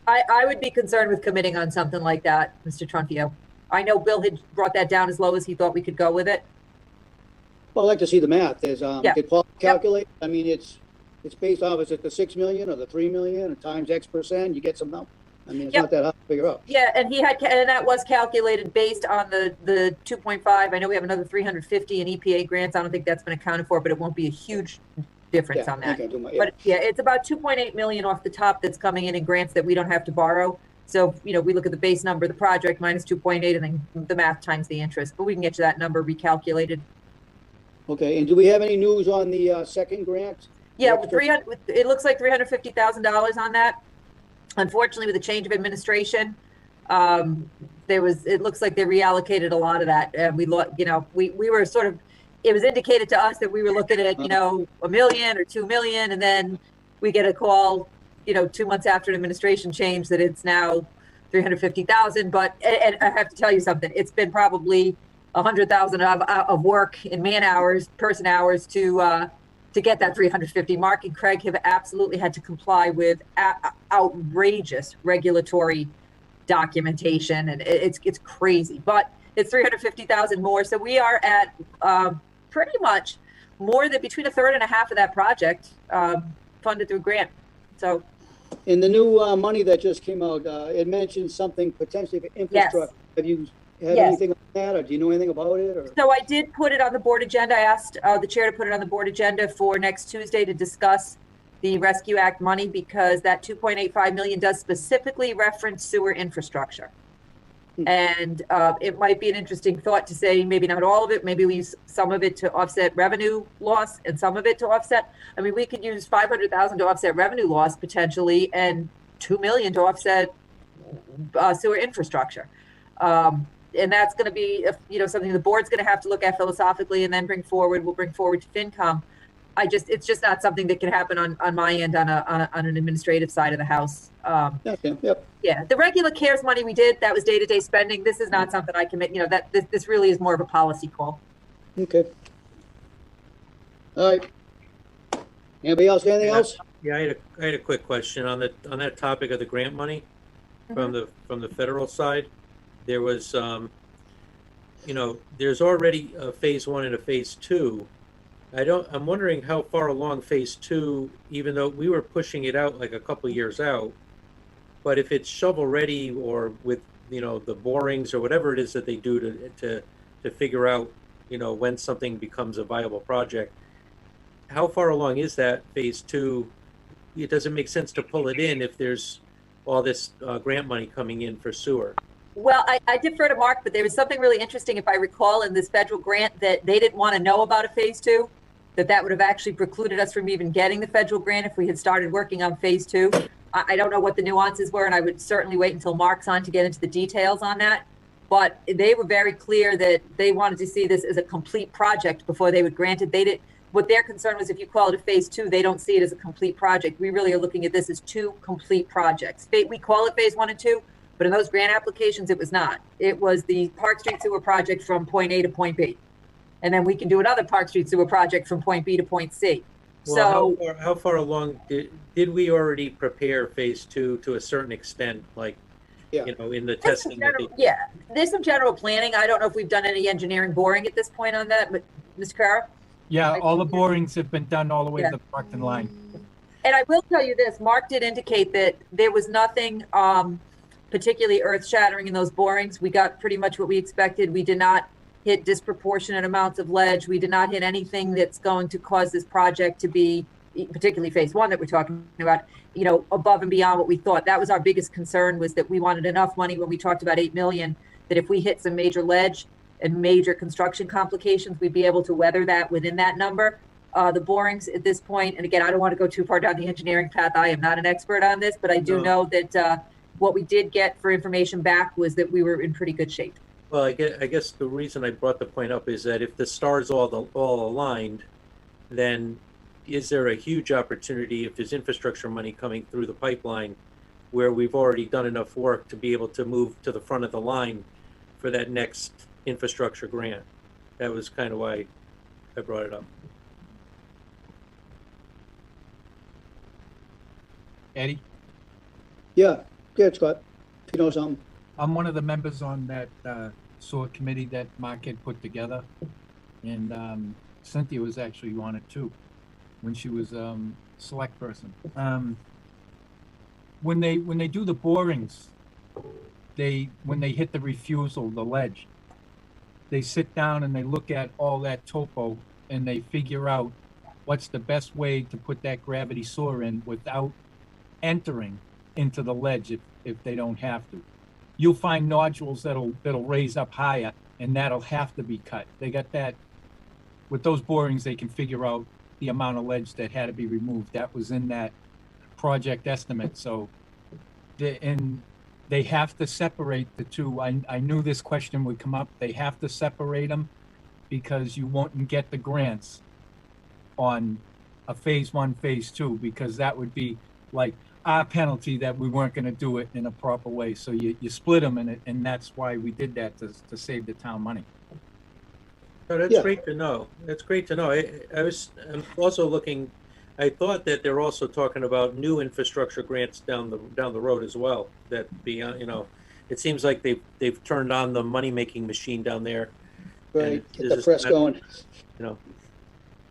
I would be concerned with committing on something like that, Mr. Trunfio. I know Bill had brought that down as low as he thought we could go with it. Well, I'd like to see the math. There's did Paul calculate? I mean, it's based off, is it the 6 million or the 3 million times X percent? You get some number. I mean, it's not that hard to figure out. Yeah, and that was calculated based on the 2.5. I know we have another 350 in EPA grants. I don't think that's been accounted for, but it won't be a huge difference Yeah, on I that. can do my, yeah. But yeah, it's about 2.8 million off the top that's coming in grants that we don't have to borrow. So, you know, we look at the base number of the project minus 2.8 and then the math times the interest, but we can get you that number recalculated. Okay, and do we have any news on the second grant? Yeah, with 300, it looks like $350,000 on that. Unfortunately, with the change of administration, it looks like they reallocated a lot of that. And we were sort of, it was indicated to us that we were looking at, you know, $1 million or 2 million. And then we get a call, you know, 2 months after an administration change that it's now 350,000. But, and I have to tell you something, it's been probably 100,000 of work in man hours, person hours to get that 350. Mark and Craig have absolutely had to comply with outrageous regulatory documentation, and it's crazy. But it's 350,000 more, so we are at pretty much more than between a third and a half of that project funded through grant. So, in the new money that just came out, it mentioned something potentially for infrastructure. Yes. Have you had Yes. anything on that, or do you know anything about it? Or? So I did put it on the board agenda. I asked the chair to put it on the board agenda for next Tuesday to discuss the Rescue Act money, because that 2.85 million does specifically reference sewer infrastructure. And it might be an interesting thought to say maybe not all of it, maybe we use some of it to offset revenue loss and some of it to offset. I mean, we could use 500,000 to offset revenue loss potentially, and 2 million to offset sewer infrastructure. And that's going to be, you know, something the board's going to have to look at philosophically and then bring forward. We'll bring forward to FinCom. It's just not something that can happen on my end on an administrative side of the house. Yep. Yeah, the regular CARES money we did, that was day-to-day spending. This is not something I can make, you know, that this really is more of a policy call. Okay. All right. Anybody else? Anything else? Yeah, I had a quick question on that topic of the grant money from the federal side. There was, you know, there's already a phase 1 and a phase 2. I'm wondering how far along phase 2, even though we were pushing it out like a couple years out, but if it's shovel ready or with, you know, the borings or whatever it is that they do to figure out, you know, when something becomes a viable project, how far along is that phase 2? It doesn't make sense to pull it in if there's all this grant money coming in for sewer. Well, I defer to Mark, but there was something really interesting, if I recall, in this federal grant that they didn't want to know about a phase 2, that would have actually precluded us from even getting the federal grant if we had started working on phase 2. I don't know what the nuances were, and I would certainly wait until Mark's on to get into the details on that. But they were very clear that they wanted to see this as a complete project before they would grant it. What their concern was, if you call it a phase 2, they don't see it as a complete project. We really are looking at this as 2 complete projects. We call it phase 1 and 2. But in those grant applications, it was not. It was the Park Street Sewer project from point A to point B. And then we can do another Park Street Sewer project from point B to point C. Well, how far along did we already prepare phase 2 to a certain extent, like, you know, in the testing? Yeah, there's some general planning. I don't know if we've done any engineering boring at this point on that, but Ms. Carr? Yeah, all the borings have been done all the way to the Brockton line. And I will tell you this, Mark did indicate that there was nothing particularly earth-shattering in those borings. We got pretty much what we expected. We did not hit disproportionate amounts of ledge. We did not hit anything that's going to cause this project to be, particularly phase 1 that we're talking about, you know, above and beyond what we thought. That was our biggest concern, was that we wanted enough money when we talked about 8 million, that if we hit some major ledge and major construction complications, we'd be able to weather that within that number. The borings at this point, and again, I don't want to go too far down the engineering path. I am not an expert on this, but I do know that what we did get for information back was that we were in pretty good shape. Well, I guess the reason I brought the point up is that if the stars all aligned, then is there a huge opportunity, if there's infrastructure money coming through the pipeline, where we've already done enough work to be able to move to the front of the line for that next infrastructure grant? That was kind of why I brought it up. Eddie? Yeah, good, Scott. If you know something. I'm one of the members on that sewer committee that Mark had put together, and Cynthia was actually on it too, when she was select person. When they do the borings, when they hit the refusal, the ledge, they sit down and they look at all that topo and they figure out what's the best way to put that gravity sewer in without entering into the ledge if they don't have to. You'll find nodules that'll raise up higher, and that'll have to be cut. They got that, with those borings, they can figure out the amount of ledge that had to be removed. That was in that project estimate. So, they have to separate the two. I knew this question would come up. They have to separate them because you won't get the grants on a phase 1, phase 2, because that would be like our penalty that we weren't going to do it in a proper way. So you split them, and that's why we did that, to save the town money. Oh, that's great to know. That's great to know. I'm also looking. I thought that they're also talking about new infrastructure grants down the road as well. That it seems like they've turned on the money making machine down there. Right, get the press going.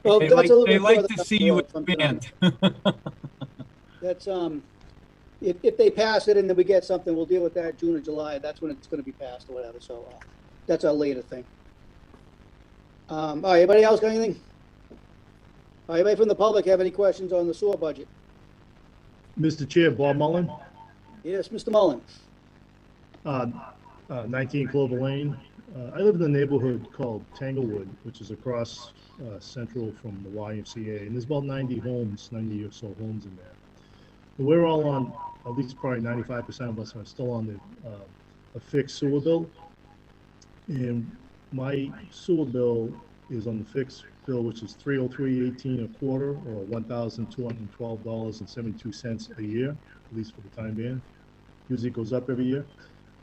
Well, they that's like, like to see you expand. That's if they pass it and then we get something, we'll deal with that June or July. That's when it's going to be passed or whatever. So that's a later thing. All right, anybody else got anything? All right, anybody from the public have any questions on the sewer budget? Mr. Chair, Bob Mullen. Yes, Mr. Mullen. 19 Clover Lane. I live in a neighborhood called Tanglewood, which is across central from the YMCA, and there's about 90 or so homes in there. And we're all on, at least probably 95% of us are still on a fixed sewer bill. And my sewer bill is on the fixed bill, which is $303.18 a quarter, or $1,212.72 a year, at least for the time being. Usually goes up every year.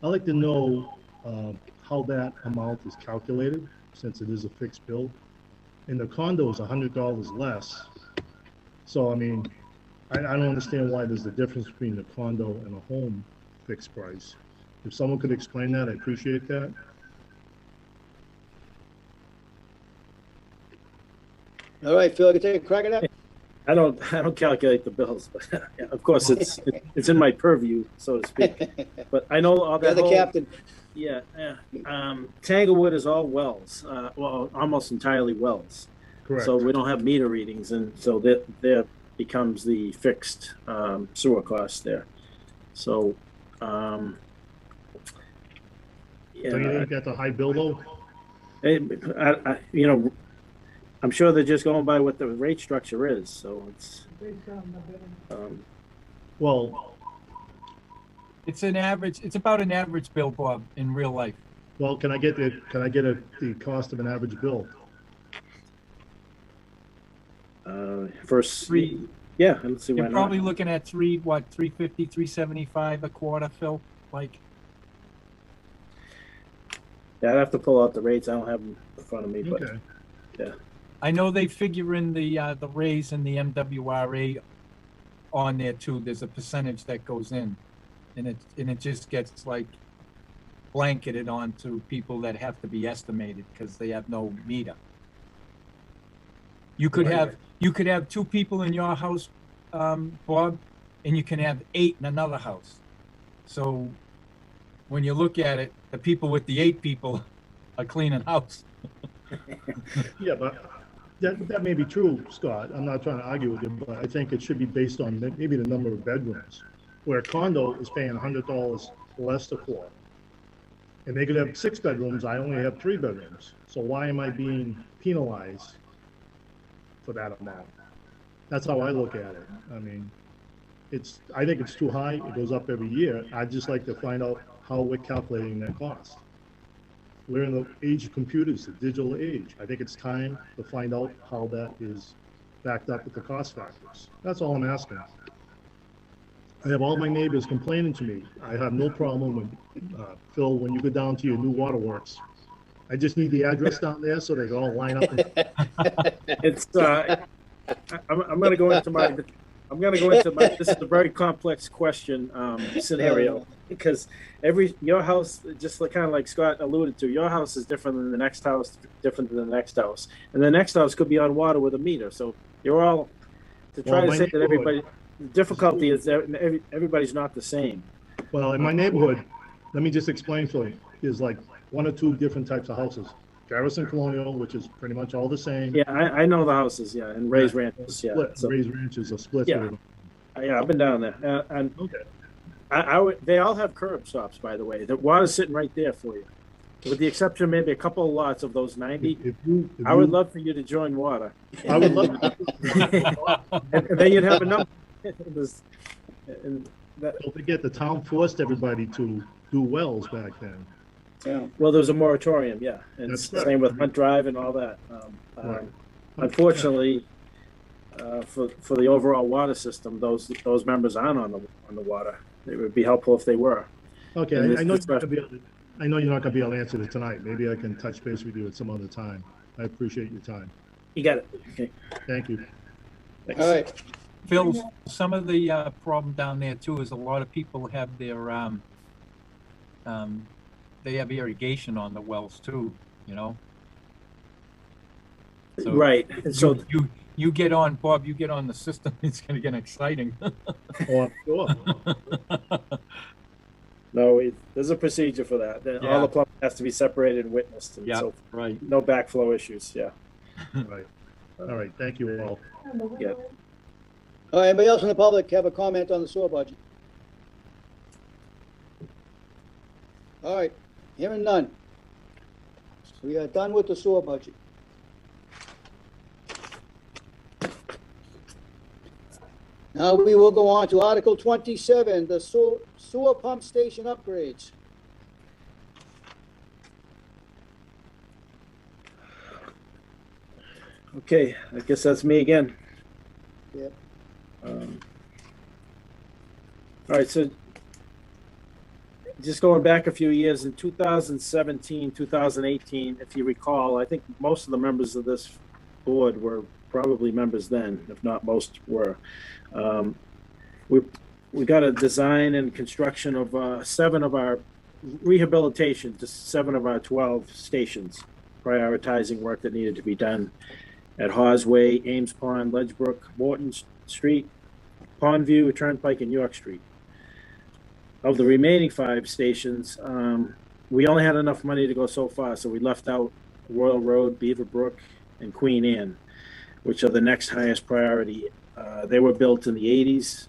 I'd like to know how that amount is calculated, since it is a fixed bill. And the condo is $100 less. So, I mean, I don't understand why there's a difference between the condo and a home fixed price. If someone could explain that, I appreciate that. All right, Phil, you can take a crack at that. I don't calculate the bills, but of course it's in my purview, so to speak. But I know all that. You're the captain. Yeah. Tanglewood is all wells. Well, almost entirely wells. Correct. So we don't have meter readings, and so there becomes the fixed sewer cost there. So, So you think that's a high bill though? I'm sure they're just going by what the rate structure is. So it's. Well, it's about an average bill, Bob, in real life. Well, can I get the cost of an average bill? Let's see. You're probably looking at $350, $375 a quarter, Phil. Like. Yeah, I'd have to pull out the rates. I don't have them in front of me, but okay. Yeah. I know they figure in the raise and the MWRA on there too. There's a percentage that goes in, and it just gets like blanketed onto people that have to be estimated because they have no meter. You could have 2 people in your house, Bob, and you can have 8 in another house. So when you look at it, the people with the 8 people are cleaning house. Yeah, but that may be true, Scott. I'm not trying to argue with you, but I think it should be based on maybe the number of bedrooms, where a condo is paying $100 less a quarter. And they could have 6 bedrooms. I only have 3 bedrooms. So why am I being penalized for that amount? That's how I look at it. I mean, I think it's too high. It goes up every year. I'd just like to find out how we're calculating that cost. We're in the age of computers, the digital age. I think it's time to find out how that is backed up with the cost factors. That's all I'm asking. I have all my neighbors complaining to me. I have no problem with, Phil, when you go down to your new waterworks. I just need the address down there so they can all line up. It's. I'm going to go into my. This is a very complex question scenario, because your house, just kind of like Scott alluded to, your house is different than the next house, different than the next house, and the next house could be on water with a meter. So you're all to try to say that everybody. The difficulty is that everybody's not the same. Well, in my neighborhood, let me just explain for you. There's like 1 or 2 different types of houses. Garrison Colonial, which is pretty much all the same. Yeah, I know the houses, yeah, and Ray's Ranches, yeah. Split, So, Ray's Ranches are split. Yeah. Yeah, I've been down there. And they all have curb stops, by the way. The water's sitting right there for you. With the exception of maybe a couple of lots of those 90. I would love for you to join water. I would love and then you'd have a number. Don't forget, the town forced everybody to do wells back then. Yeah. Well, there was a moratorium, yeah. And That's same right. with Hunt Drive and all that. Right. Unfortunately, for the overall water system, those members aren't on the water. It would be helpful if they were. Okay, And I know this- you're not gonna be able to, I know you're not gonna be able to answer it tonight. Maybe I can touch base with you at some other time. I appreciate your time. You got it. Okay. Thank you. All right. Phil, some of the problem down there too is a lot of people have their they have irrigation on the wells too, you know. So Right. And so you get on, Bob. You get on the system. It's going to get exciting. Oh, I'm sure. no, there's a procedure for that. All Yeah. the plumbing has to be separated and witnessed. And Yeah, so right. no backflow issues. Yeah. Right. All right. Thank you all. Yeah. All right, anybody else in the public have a comment on the sewer budget? All right, hearing none. We are done with the sewer budget. Now we will go on to Article 27, the sewer pump station upgrades. Okay, I guess that's me again. Yep. All right, so just going back a few years, in 2017, 2018, if you recall, I think most of the members of this board were probably members then, if not most were. We got a design and construction of 7 of our rehabilitation to 7 of our 12 stations, prioritizing work that needed to be done at Hawesway, Ames Pond, Ledgebrook, Morton Street, Pondview, Turnpike, and York Street. Of the remaining 5 stations, we only had enough money to go so far, so we left out Royal Road, Beaverbrook, and Queen Anne, which are the next highest priority. They were built in the 80s.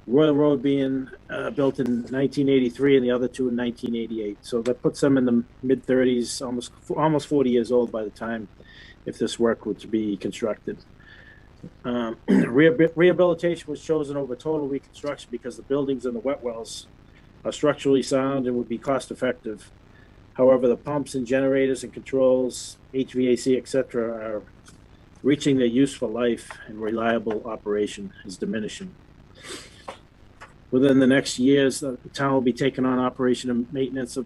Royal Road being built in 1983 and the other 2 in 1988. So that puts them in the mid-30s, almost 40 years old by the time if this work were to be constructed. Rehabilitation was chosen over total reconstruction because the buildings and the wet wells are structurally sound and would be cost effective. However, the pumps and generators and controls, HVAC, etc., are reaching their useful life and reliable operation is diminishing. Within the next years, the town will be taking on operation and maintenance of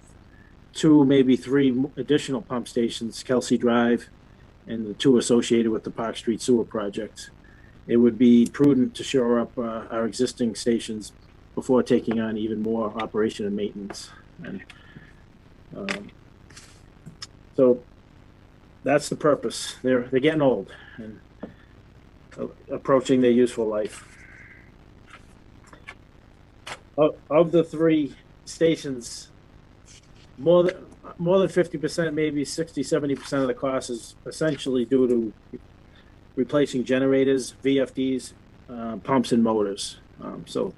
2, maybe 3 additional pump stations, Kelsey Drive, and the 2 associated with the Park Street Sewer Project. It would be prudent to shore up our existing stations before taking on even more operation and maintenance. And so that's the purpose. They're getting old and approaching their useful life. Of the 3 stations, more than 50%, maybe 60-70% of the cost is essentially due to replacing generators, VFDs, pumps, and motors. So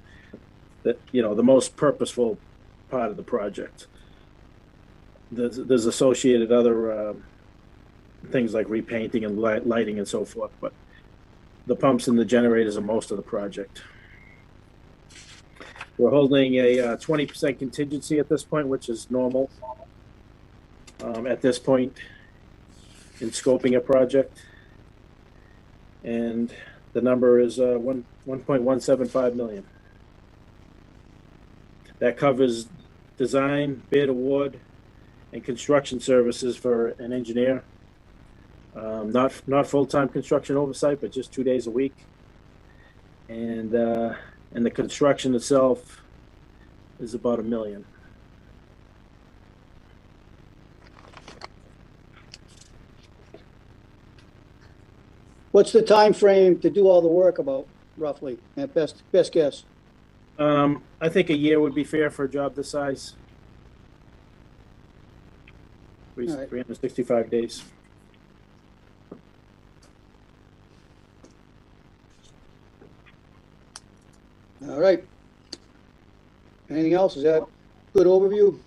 that, you know, the most purposeful part of the project. There's associated other things like repainting and lighting and so forth, but the pumps and the generators are most of the project. We're holding a 20% contingency at this point, which is normal at this point in scoping a project. And the number is 1.175 million. That covers design, bid award, and construction services for an engineer. Not full-time construction oversight, but just 2 days a week. And the construction itself is about $1 million. What's the time frame to do all the work about, roughly, at best guess? I think a year would be fair for a job this size. Three- All right. 365 days. All right. Anything else? Is that good overview?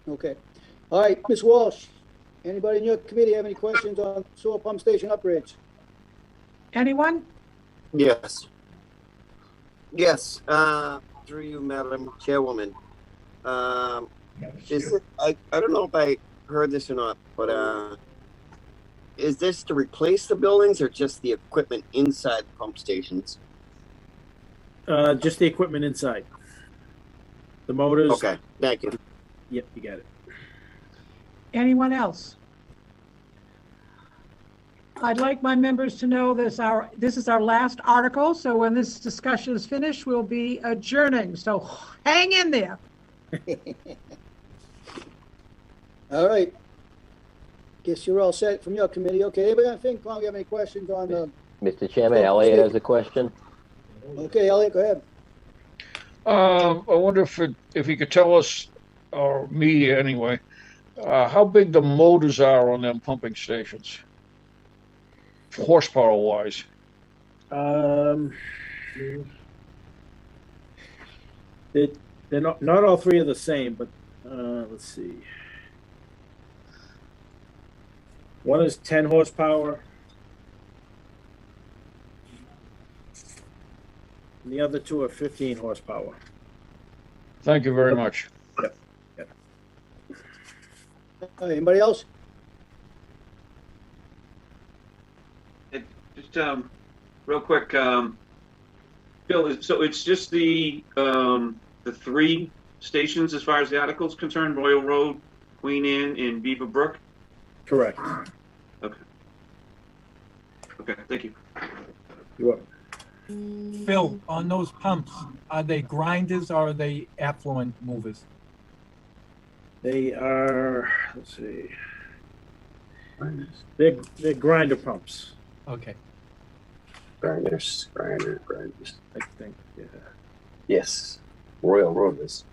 Okay. All right, Ms. Walsh, anybody in your committee have any questions on sewer pump station upgrades? Anyone? Yes. Yes, through you, Madam Chairwoman. Is it, I don't know if I heard this or not, but is this to replace the buildings or just the equipment inside the pump stations? Just the equipment inside. The motors. Okay, thank you. Yep, you got it. Anyone else? I'd like my members to know this is our last article, so when this discussion is finished, we'll be adjourning. So hang in there. All right. Guess you're all set from your committee. Okay, anybody on FinCom have any questions on the? Mr. Chairman, Elliot has a question. Okay, Elliot, go ahead. I wonder if you could tell us, or me anyway, how big the motors are on them pumping stations, horsepower wise. They're not all three are the same, but let's see. One is 10 horsepower. And the other two are 15 horsepower. Thank you very much. Yep. Yep. Anybody else? Just real quick, Bill. So it's just the three stations as far as the article is concerned: Royal Road, Queen Anne, and Beaver Brook. Correct. Okay. Okay. Thank you. You're welcome. Phil, on those pumps, are they grinders or are they affluent movers? They are. Let's see. They're grinder pumps. Okay. Grinders. I think. Yeah. Yes. Royal Rovers.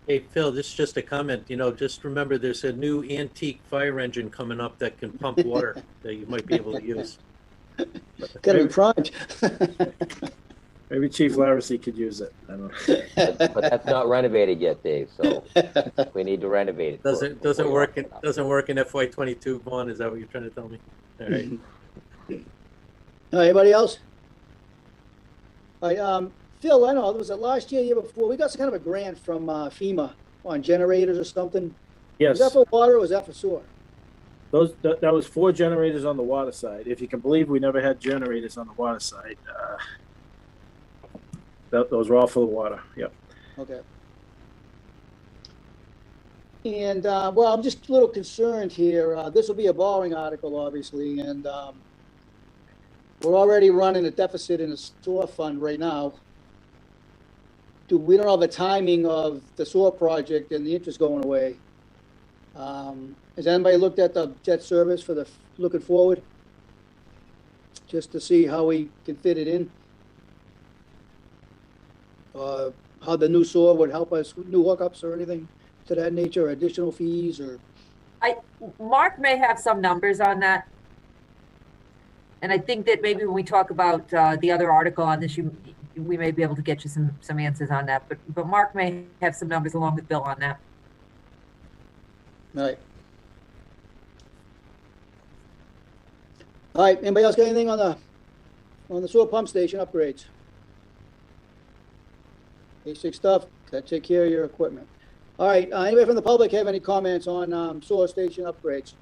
Hey, Phil, this is just a comment. You know, just remember there's a new antique fire engine coming up that can pump water that you might be able to use. Get him primed. Maybe Chief Laracy could use it. I don't know. But that's not renovated yet, Dave, so we need to renovate it. Doesn't work in FY22, Vaughn, is that what you're trying to tell me? All right. Anybody else? All right, Phil, I know, was it last year before, we got some kind of a grant from FEMA on generators or something? Yes. Was that for water or was that for sewer? That was 4 generators on the water side. If you can believe we never had generators on the water side. Those were all for the water. Yep. Okay. And, well, I'm just a little concerned here. This will be a borrowing article, obviously, and we're already running a deficit in the sewer fund right now. We don't know the timing of the sewer project and the interest going away. Has anybody looked at the debt service for the looking forward? Just to see how we can fit it in? How the new sewer would help us, new hookups or anything to that nature, additional fees or? Mark may have some numbers on that. And I think that maybe when we talk about the other article on this, we may be able to get you some answers on that. But Mark may have some numbers along with Bill on that. All right. All right, anybody else got anything on the sewer pump station upgrades? Basic stuff, gotta take care of your equipment. All right, anybody from the public have any comments on sewer station upgrades?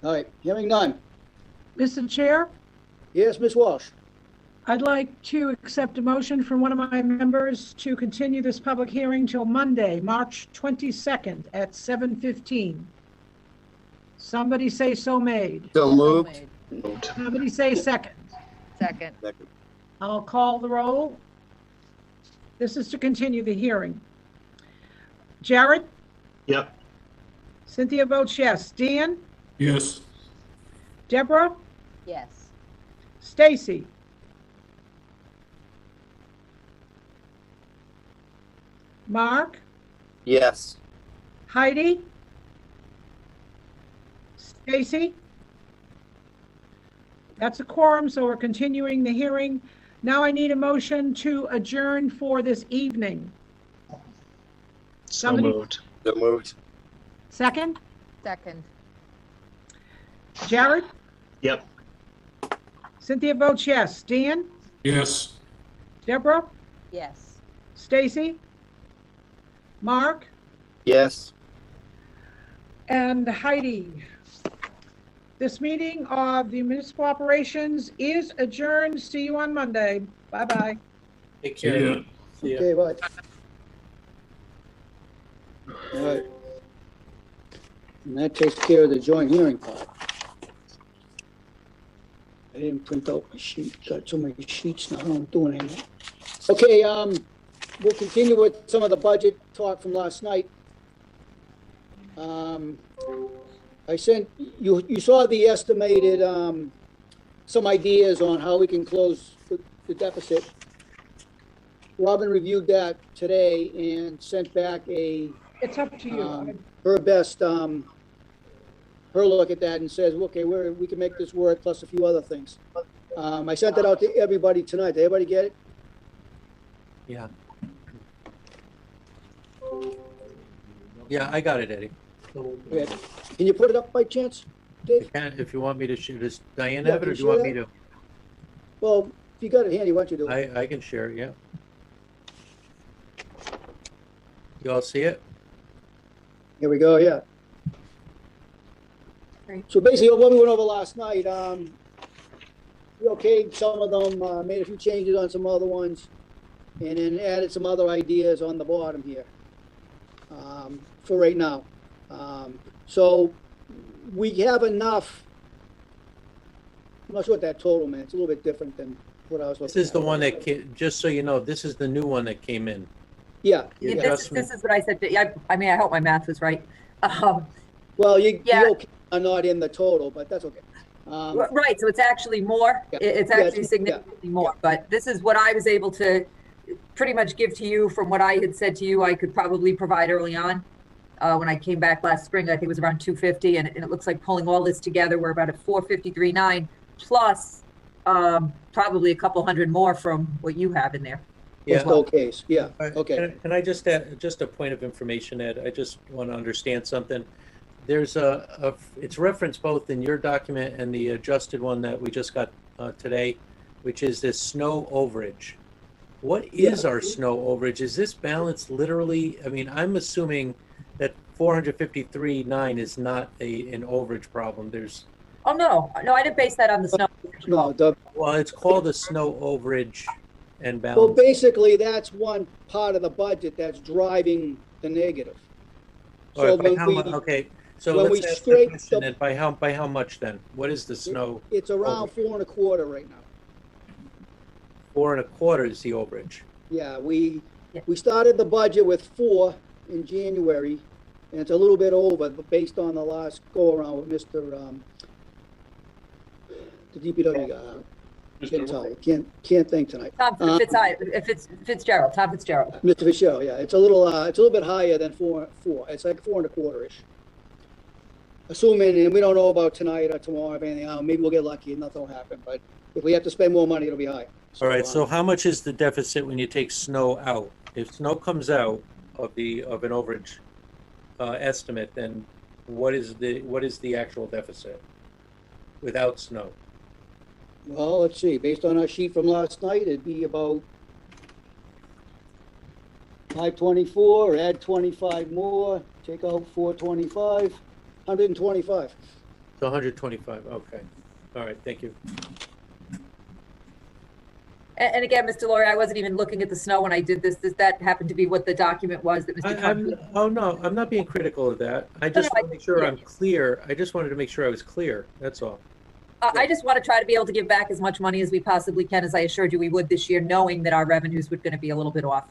All right, hearing none. Mr. Chair, Yes, Ms. Walsh. I'd like to accept a motion from one of my members to continue this public hearing till Monday, March 22nd at 7:15. Somebody say so made. So moved. Somebody say second. Second. I'll call the roll. This is to continue the hearing. Jared? Yep. Cynthia votes yes. Dan? Yes. Yes. Stacy? Mark, Yes. Heidi, Stacy. That's a quorum, so we're continuing the hearing. Now I need a motion to adjourn for this evening. Somebody- moved. So moved. Second? Second. Jared? Yep. Cynthia votes yes. Dan? Yes. Deborah? Yes. Stacy? Mark? Yes. And Heidi. This meeting of the municipal operations is adjourned. See you on Monday. Bye-bye. Take See care. ya. See ya. Okay, bye. All right. And that takes care of the joint hearing part. I didn't print out my sheet, got so many sheets now, I don't do it anymore. Okay, we'll continue with some of the budget talk from last night. I sent, you saw the estimated, some ideas on how we can close the deficit. Robin reviewed that today and sent back It's up to you. her best, her look at that and says, okay, we can make this work plus a few other things. I sent it out to everybody tonight. Did everybody get it? Yeah. Yeah, I got it, Eddie. Okay. Can you put it up by chance, Dave? I can, if you want me to shoot, does Diane Yeah, have it, can or you do you want share me to? Well, if you got it handy, why don't you do it? I can share it, yeah. You all see it? Here we go, yeah. Great. So basically, what we went over last night, we okayed some of them, made a few changes on some other ones, and then added some other ideas on the bottom here, for right now. So we have enough. I'm not sure what that total meant. It's a little bit different than what I was looking at. This is the one that came, just so you know, this is the new one that came in. Yeah. The Yeah, adjustment. this is what I said. I mean, I hope my math was right. Well, Yeah. you okay are not in the total, but that's okay. Right, so it's actually more, Yeah. it's Yeah, actually it's- significantly more, but this is what I was able to pretty much give to you from what I had said to you I could probably provide early on. When I came back last spring, I think it was around 250, and it looks like pulling all this together, we're about at 453.9 plus probably a couple hundred more from what you have in there. It's Yeah. okay, yeah, okay. Can I just add, just a point of information, Ed? I just want to understand something. There's it's referenced both in your document and the adjusted one that we just got today, which is this snow overage. What is our snow overage? Is this balance literally, I mean, I'm assuming that 453.9 is not an overage problem. There's, Oh, no, I didn't base that on the snow. No, well, it's called a snow overage and well, balance. basically, that's one part of the budget that's driving the negative. All So right, by when how we, mu- okay, so when let's we ask the scrape question the- then, by how much then? What is the snow? it's around 4.25 right now. 4.25 is the overage. Yeah, we started the budget with 4 in January, and it's a little bit over, but based on the last go-around with Mr., the DPW guy. Can't think tonight. Tom Fitzgerald, Tom Fitzgerald. Mr. Fischel, yeah, it's a little bit higher than 4. It's like 4.25-ish. Assuming, and we don't know about tonight or tomorrow, if anything, maybe we'll get lucky and nothing will happen, but if we have to spend more money, it'll be high. All right, so how much is the deficit when you take snow out? If snow comes out of an overage estimate, then what is the actual deficit without snow? Well, let's see, based on our sheet from last night, it'd be about 524, add 25 more, take out 425, 125. So 125, okay. All right, thank you. And again, Mr. Laurie, I wasn't even looking at the snow when I did this. That happened to be what the document was that Mr. Trump. Oh, no, I'm not being critical of that. I just want to make sure I'm clear. I just wanted to make sure I was clear, that's all. I just want to try to be able to give back as much money as we possibly can, as I assured you we would this year, knowing that our revenues were going to be a little bit off.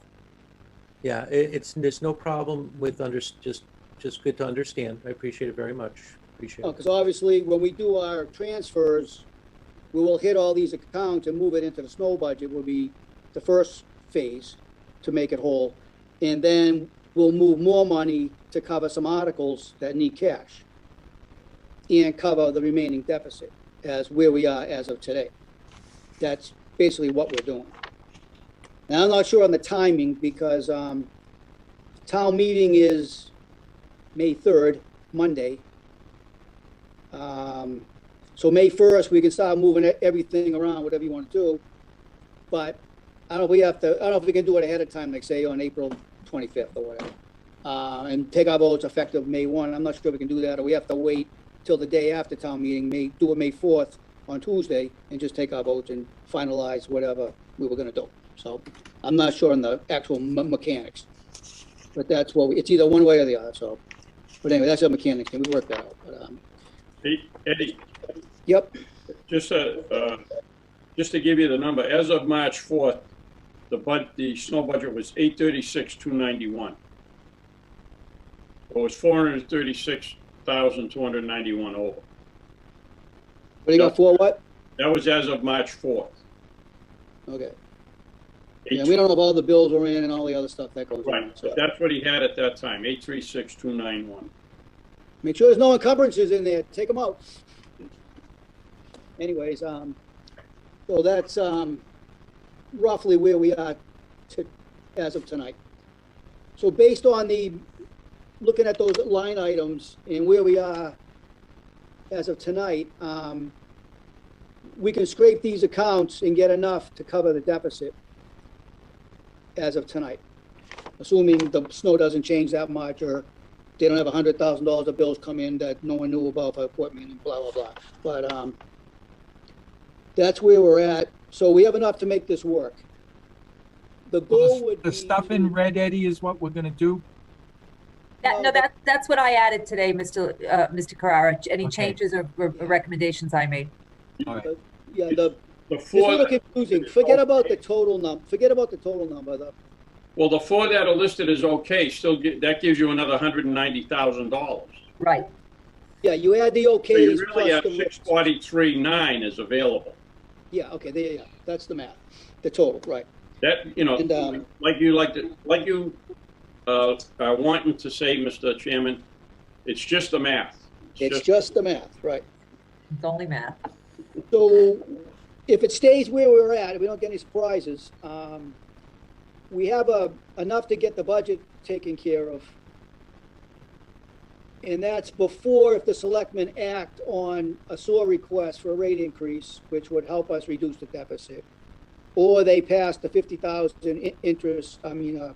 Yeah, there's no problem with just good to understand. I appreciate it very much. Appreciate it. Because obviously, when we do our transfers, we will hit all these accounts and move it into the snow budget will be the first phase to make it whole. And then we'll move more money to cover some articles that need cash and cover the remaining deficit as where we are as of today. That's basically what we're doing. Now, I'm not sure on the timing because town meeting is May 3rd, Monday. So May 1st, we can start moving everything around, whatever you want to do. But I don't know if we can do it ahead of time, like say on April 25th or whatever. And take our votes effective May 1. I'm not sure we can do that, or we have to wait till the day after town meeting, do it May 4th on Tuesday, and just take our votes and finalize whatever we were going to do. So I'm not sure on the actual mechanics, but that's what it's either one way or the other. So, but anyway, that's the mechanics, and we work that out. But, Hey, Eddie. Yep. Just to give you the number, as of March 4th, the snow budget was $836,291. It was $436,291 over. What do you got for what? That was as of March 4th. Okay. Yeah, we don't know if all the bills are in and all the other stuff that goes right. on. So. That's what he had at that time, 836,291. Make sure there's no encumbrances in there. Take them out. Anyways, so that's roughly where we are as of tonight. So based on looking at those line items and where we are as of tonight, we can scrape these accounts and get enough to cover the deficit as of tonight, assuming the snow doesn't change that much or they don't have $100,000 of bills come in that no one knew about for equipment and blah, blah, blah. But that's where we're at. So we have enough to make this work. The goal would be... The stuff in red, Eddie, is what we're gonna do? That's what I added today, Mr. Carrara. Any changes or recommendations I made? All right. Yeah, it's a little confusing. Forget about the total number. Well, the four that are listed as okay, that gives you another $190,000. Right. Yeah, you add the okays. So you really have 643,900 is available. Yeah, okay, there you go. That's the math. The total, right. That, and, like you are wanting to say, Mr. Chairman, it's just the math. It's just the math, right. It's only math. So if it stays where we're at, if we don't get any surprises, we have enough to get the budget taken care of. And that's before if the selectmen act on a SOAR request for a rate increase, which would help us reduce the deficit. Or they pass the 50,000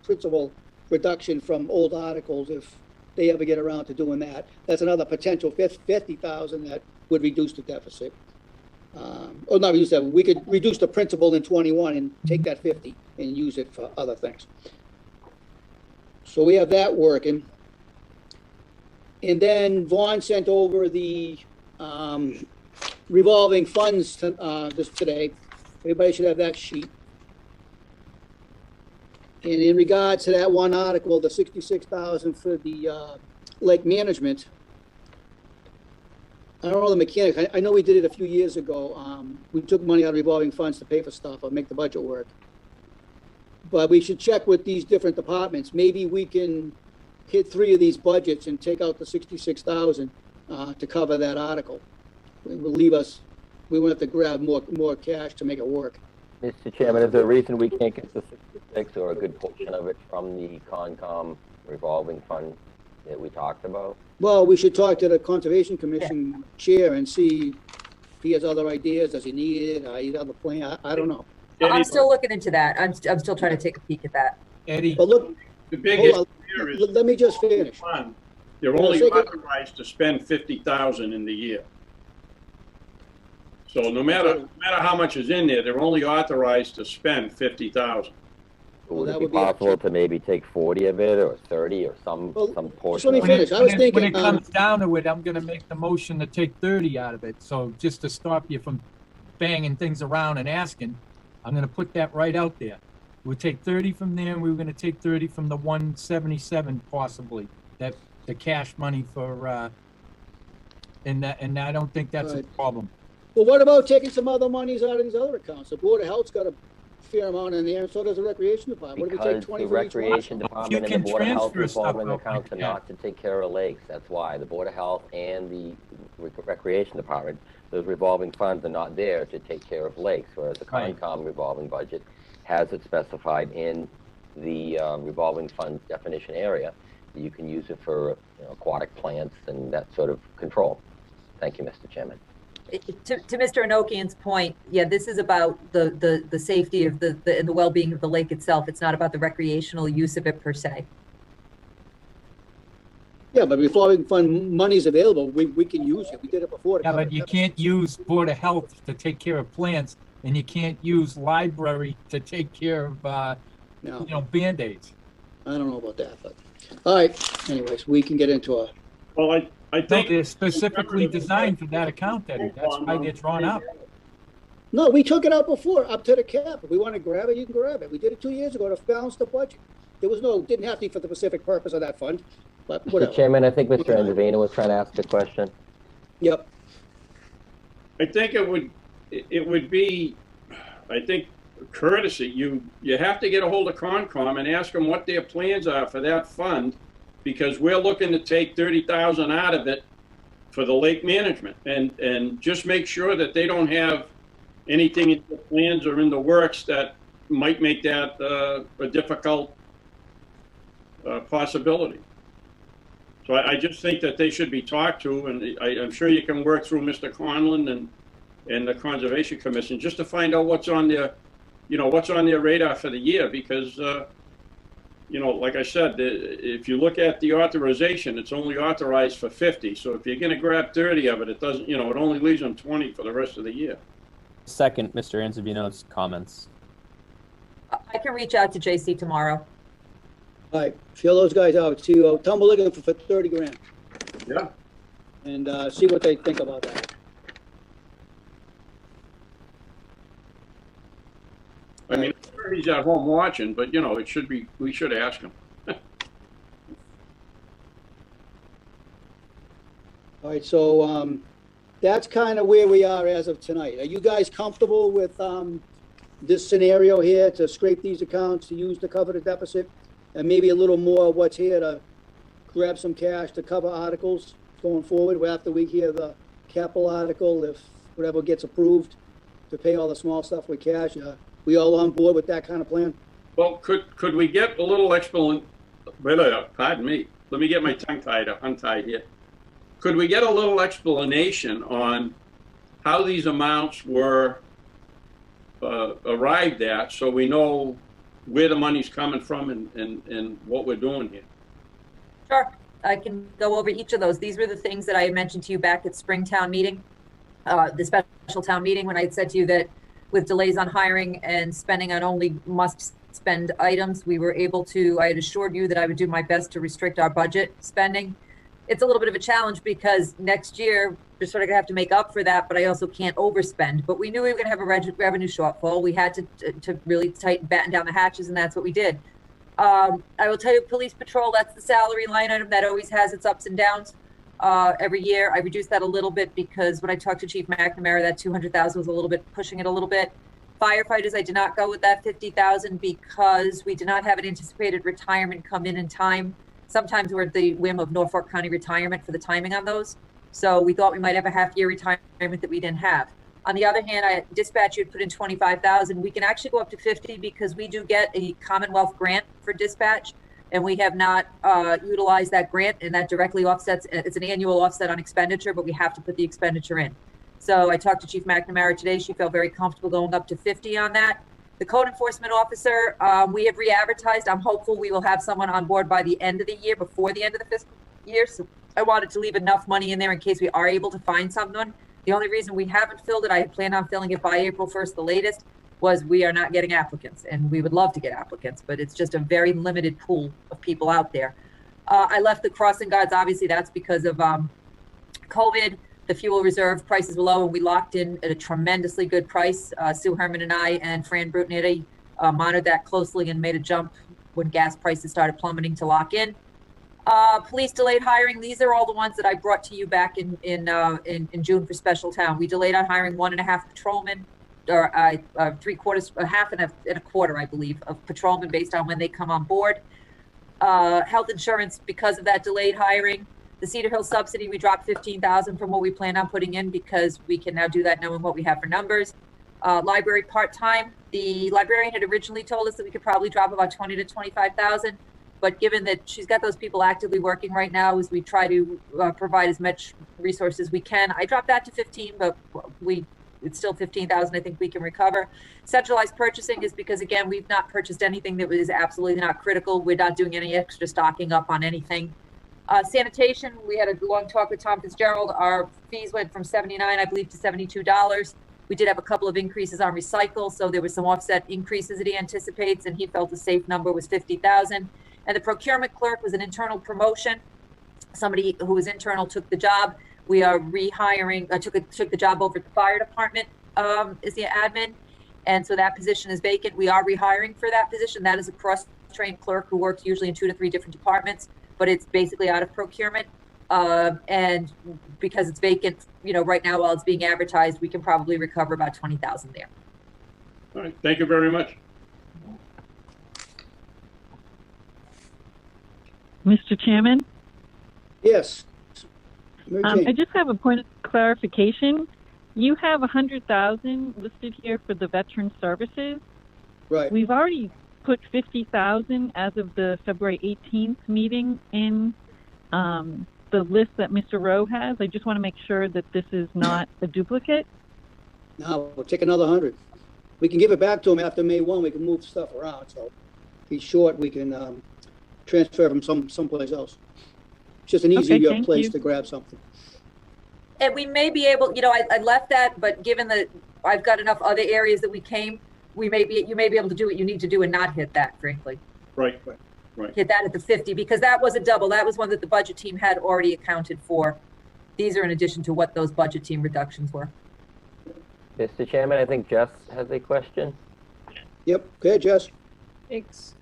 principal reduction from old articles if they ever get around to doing that. That's another potential 50,000 that would reduce the deficit. Or not reduce that, we could reduce the principal in 21 and take that 50 and use it for other things. So we have that working. And then Vaughn sent over the revolving funds today. Everybody should have that sheet. And in regards to that one article, the 66,000 for the lake management, I don't know the mechanics. I know we did it a few years ago. We took money out of revolving funds to pay for stuff or make the budget work. But we should check with these different departments. Maybe we can hit 3 of these budgets and take out the 66,000 to cover that article. It will leave us. We won't have to grab more cash to make it work. Mr. Chairman, is there a reason we can't get the 66 or a good portion of it from the Concom revolving fund that we talked about? Well, we should talk to the Conservation Commission chair and see if he has other ideas. Does he need it? He's on the plan. I don't know. I'm still looking into that. I'm still trying to take a peek at that. Eddie. But look, the biggest here is let me just finish. They're only authorized to spend 50,000 in the year. So no matter how much is in there, they're only authorized to spend 50,000. Would it be possible to maybe take 40 of it or 30 or some portion? Let me finish. I was thinking when it comes down to it, I'm going to make the motion to take 30 out of it. So just to stop you from banging things around and asking, I'm going to put that right out there. We'll take 30 from there, and we were going to take 30 from the 177 possibly. That the cash money for, and I don't think that's a problem. Well, what about taking some other monies out of these other accounts? The Board of Health's got fair amount in there, and so does the recreation department. What do we take, Because 20 the for each one? recreation department and the board of health transfer stuff revolving out accounts are like not to take care of lakes. That's why the board of health and the recreation department, those revolving funds are not there to take care of lakes, whereas the Right. Concom revolving budget has it specified in the revolving funds definition area. You can use it for aquatic plants and that sort of control. Thank you, Mr. Chairman. To Mr. Enochian's point, yeah, this is about the safety of the well-being of the lake itself. It's not about the recreational use of it per se. Yeah, but revolving fund money's available. We can use it. We did it before. Yeah, but you can't use Board of Health to take care of plants, and you can't use library to take care of, No. Band-Aids. I don't know about that, but, all right, anyways, we can get into a, Well, I No, think. they're specifically designed for that account, Eddie. That's why they're drawn up. no, we took it out before, up to the cap. If we want to grab it, you can grab it. We did it 2 years ago to balance the budget. There was didn't have to be for the specific purpose of that fund, but Mr. whatever. Chairman, I think Mr. Enzavino was trying to ask a question. Yep. I think it would be, I think, courtesy. You have to get a hold of Concom and ask them what their plans are for that fund, because we're looking to take 30,000 out of it for the lake management, and just make sure that they don't have anything in the plans or in the works that might make that a difficult possibility. So I just think that they should be talked to, and I'm sure you can work through Mr. Conlon and the Conservation Commission just to find out what's on their, what's on their radar for the year, because, like I said, if you look at the authorization, it's only authorized for 50. So if you're going to grab 30 of it, it doesn't, it only leaves them 20 for the rest of the year. Second, Mr. Enzavino's comments. I can reach out to JC tomorrow. All right, feel those guys out. See, tell them we're looking for 30 grand. Yeah. And see what they think about that. I mean, I'm sure he's at home watching, but it should be, we should ask him. All right, so that's kind of where we are as of tonight. Are you guys comfortable with this scenario here, to scrape these accounts, to use to cover the deficit, and maybe a little more of what's here to grab some cash to cover articles going forward after we hear the capital article, if whatever gets approved, to pay all the small stuff with cash? We all on board with that kind of plan? Well, could we get a little pardon me, let me get my tongue untied here. Could we get a little explanation on how these amounts were arrived at, so we know where the money's coming from and what we're doing here? Sure, I can go over each of those. These were the things that I had mentioned to you back at Springtown meeting, the special town meeting, when I had said to you that with delays on hiring and spending on only must-spend items, we were able to, I had assured you that I would do my best to restrict our budget spending. It's a little bit of a challenge because next year we're sort of gonna have to make up for that, but I also can't overspend. But we knew we were gonna have a revenue shortfall. We had to really batten down the hatches, and that's what we did. I will tell you, police patrol, that's the salary line item that always has its ups and downs every year. I reduced that a little bit because when I talked to Chief McNamara, that 200,000 was a little bit pushing it a little bit. Firefighters, I did not go with that 50,000 because we did not have an anticipated retirement come in time. Sometimes we're at the whim of Norfolk County Retirement for the timing on those. So we thought we might have a half-year retirement that we didn't have. On the other hand, dispatch, you had put in 25,000. We can actually go up to 50 because we do get a Commonwealth grant for dispatch, and we have not utilized that grant, and that directly offsets. It's an annual offset on expenditure, but we have to put the expenditure in. So I talked to Chief McNamara today. She felt very comfortable going up to 50 on that. The code enforcement officer, we have re-advertised. I'm hopeful we will have someone on board by the end of the year, before the end of the fiscal year. So I wanted to leave enough money in there in case we are able to find someone. The only reason we haven't filled it, I had planned on filling it by April 1st, the latest, was we are not getting applicants, and we would love to get applicants, but it's just a very limited pool of people out there. I left the crossing guards. Obviously, that's because of COVID. The fuel reserve prices were low, and we locked in at a tremendously good price. Sue Herman and I and Fran Brutnetti monitored that closely and made a jump when gas prices started plummeting to lock in. Police delayed hiring. These are all the ones that I brought to you back in June for special town. We delayed on hiring 1.5 patrolmen. 3/4, a half and a quarter, I believe, of patrolmen based on when they come on board. Health insurance because of that delayed hiring. The Cedar Hill subsidy, we dropped 15,000 from what we planned on putting in because we can now do that knowing what we have for numbers. Library part-time, the librarian had originally told us that we could probably drop about 20 to 25,000, but given that she's got those people actively working right now, as we try to provide as much resources as we can, I dropped that to 15, but it's still 15,000 I think we can recover. Centralized purchasing is because, again, we've not purchased anything that was absolutely not critical. We're not doing any extra stocking up on anything. Sanitation, we had a long talk with Tom Fitzgerald. Our fees went from $79, I believe, to $72. We did have a couple of increases on recycle, so there was some offset increases that he anticipates, and he felt the safe number was 50,000. And the procurement clerk was an internal promotion. Somebody who was internal took the job. We are rehiring, took the job over at the fire department as the admin, and so that position is vacant. We are rehiring for that position. That is a cross-trained clerk who works usually in 2 to 3 different departments, but it's basically out of procurement. And because it's vacant, right now while it's being advertised, we can probably recover about 20,000 there. All right, thank you very much. Mr. Chairman? Yes. I just have a point of clarification. You have 100,000 listed here for the veteran services. Right. We've already put 50,000 as of the February 18th meeting in the list that Mr. Rowe has. I just want to make sure that this is not a duplicate. No, we'll take another 100. We can give it back to him after May 1. We can move stuff around. So if he's short, we can transfer from someplace else. It's just an easier place to grab something. And we may be able, I left that, but given that I've got enough other areas that you may be able to do what you need to do and not hit that, frankly. Right. Hit that at the 50, because that was a double. That was one that the budget team had already accounted for. These are in addition to what those budget team reductions were. Mr. Chairman, I think Jess has a question. Yep. Okay, Jess. Thanks.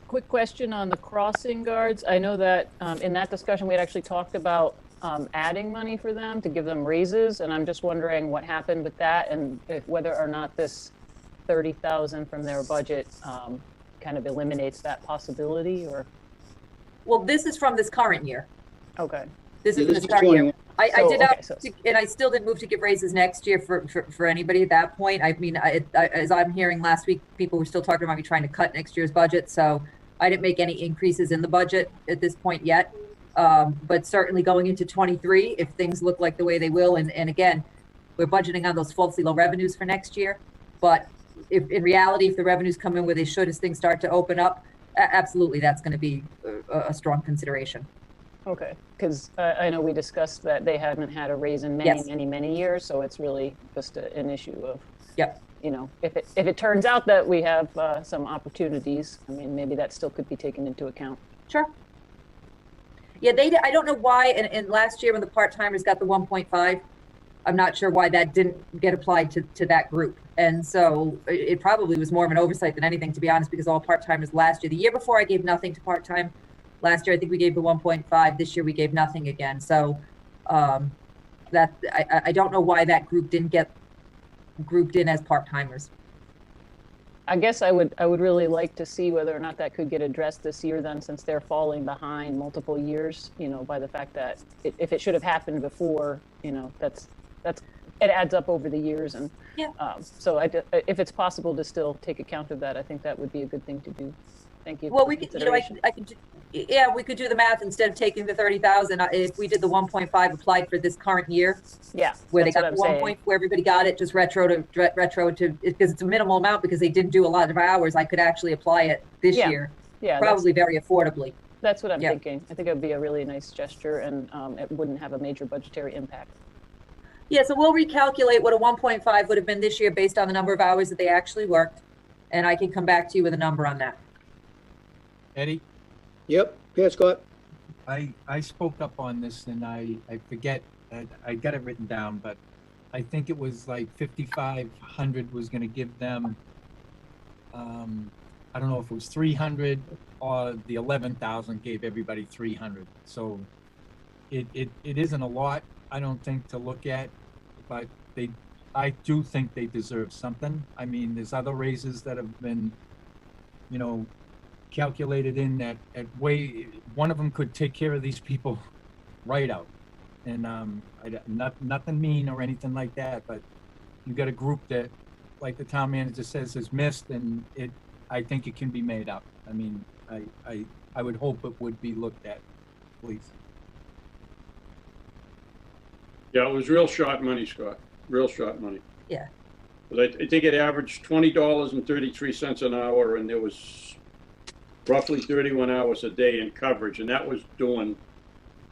Quick question on the crossing guards. I know that in that discussion, we had actually talked about adding money for them to give them raises, and I'm just wondering what happened with that and whether or not this 30,000 from their budget kind of eliminates that possibility, or? Well, this is from this current year. Okay. This is this current year. I did not, and I still didn't move to give raises next year for anybody at that point. I mean, as I'm hearing last week, people were still talking about me trying to cut next year's budget, so I didn't make any increases in the budget at this point yet. But certainly going into 23, if things look like the way they will, and again, we're budgeting on those falsely low revenues for next year. But if in reality, if the revenues come in where they should as things start to open up, absolutely, that's going to be a strong consideration. Okay, because I know we discussed that they haven't had a raise in many years, so it's really just an issue of, if it turns out that we have some opportunities, I mean, maybe that still could be taken into account. Sure. Yeah, I don't know why, and last year when the part-timers got the 1.5, I'm not sure why that didn't get applied to that group. And so it probably was more of an oversight than anything, to be honest, because all part-timers last year, the year before I gave nothing to part-time. Last year, I think we gave the 1.5. This year, we gave nothing again. So that I don't know why that group didn't get grouped in as part-timers. I guess I would really like to see whether or not that could get addressed this year then, since they're falling behind multiple years, by the fact that if it should have happened before, that's it adds up over the years. And so if it's possible to still take account of that, I think that would be a good thing to do. Thank you. Well, we could, we could do the math instead of taking the 30,000. If we did the 1.5 applied for this current year, where they got the 1 point, where everybody got it, just retro to because it's a minimal amount because they didn't do a lot of hours. I could actually apply it this year, probably very affordably. That's what I'm thinking. I think it would be a really nice gesture, and it wouldn't have a major budgetary impact. Yeah, so we'll recalculate what a 1.5 would have been this year based on the number of hours that they actually worked, and I can come back to you with a number on that. Eddie? Yep. Yeah, Scott. I spoke up on this, and I forget, I got it written down, but I think it was like 5,500 was going to give them, I don't know if it was 300 or the 11,000 gave everybody 300. So it isn't a lot, I don't think, to look at, but I do think they deserve something. I mean, there's other raises that have been, calculated in that at way, one of them could take care of these people right out. And nothing mean or anything like that, but you got a group that, like the town manager says, is missed, and I think it can be made up. I mean, I would hope it would be looked at, please. Yeah, it was real short money, Scott. Real short money. Yeah. But I think it averaged $20.33 an hour, and there was roughly 31 hours a day in coverage, and that was doing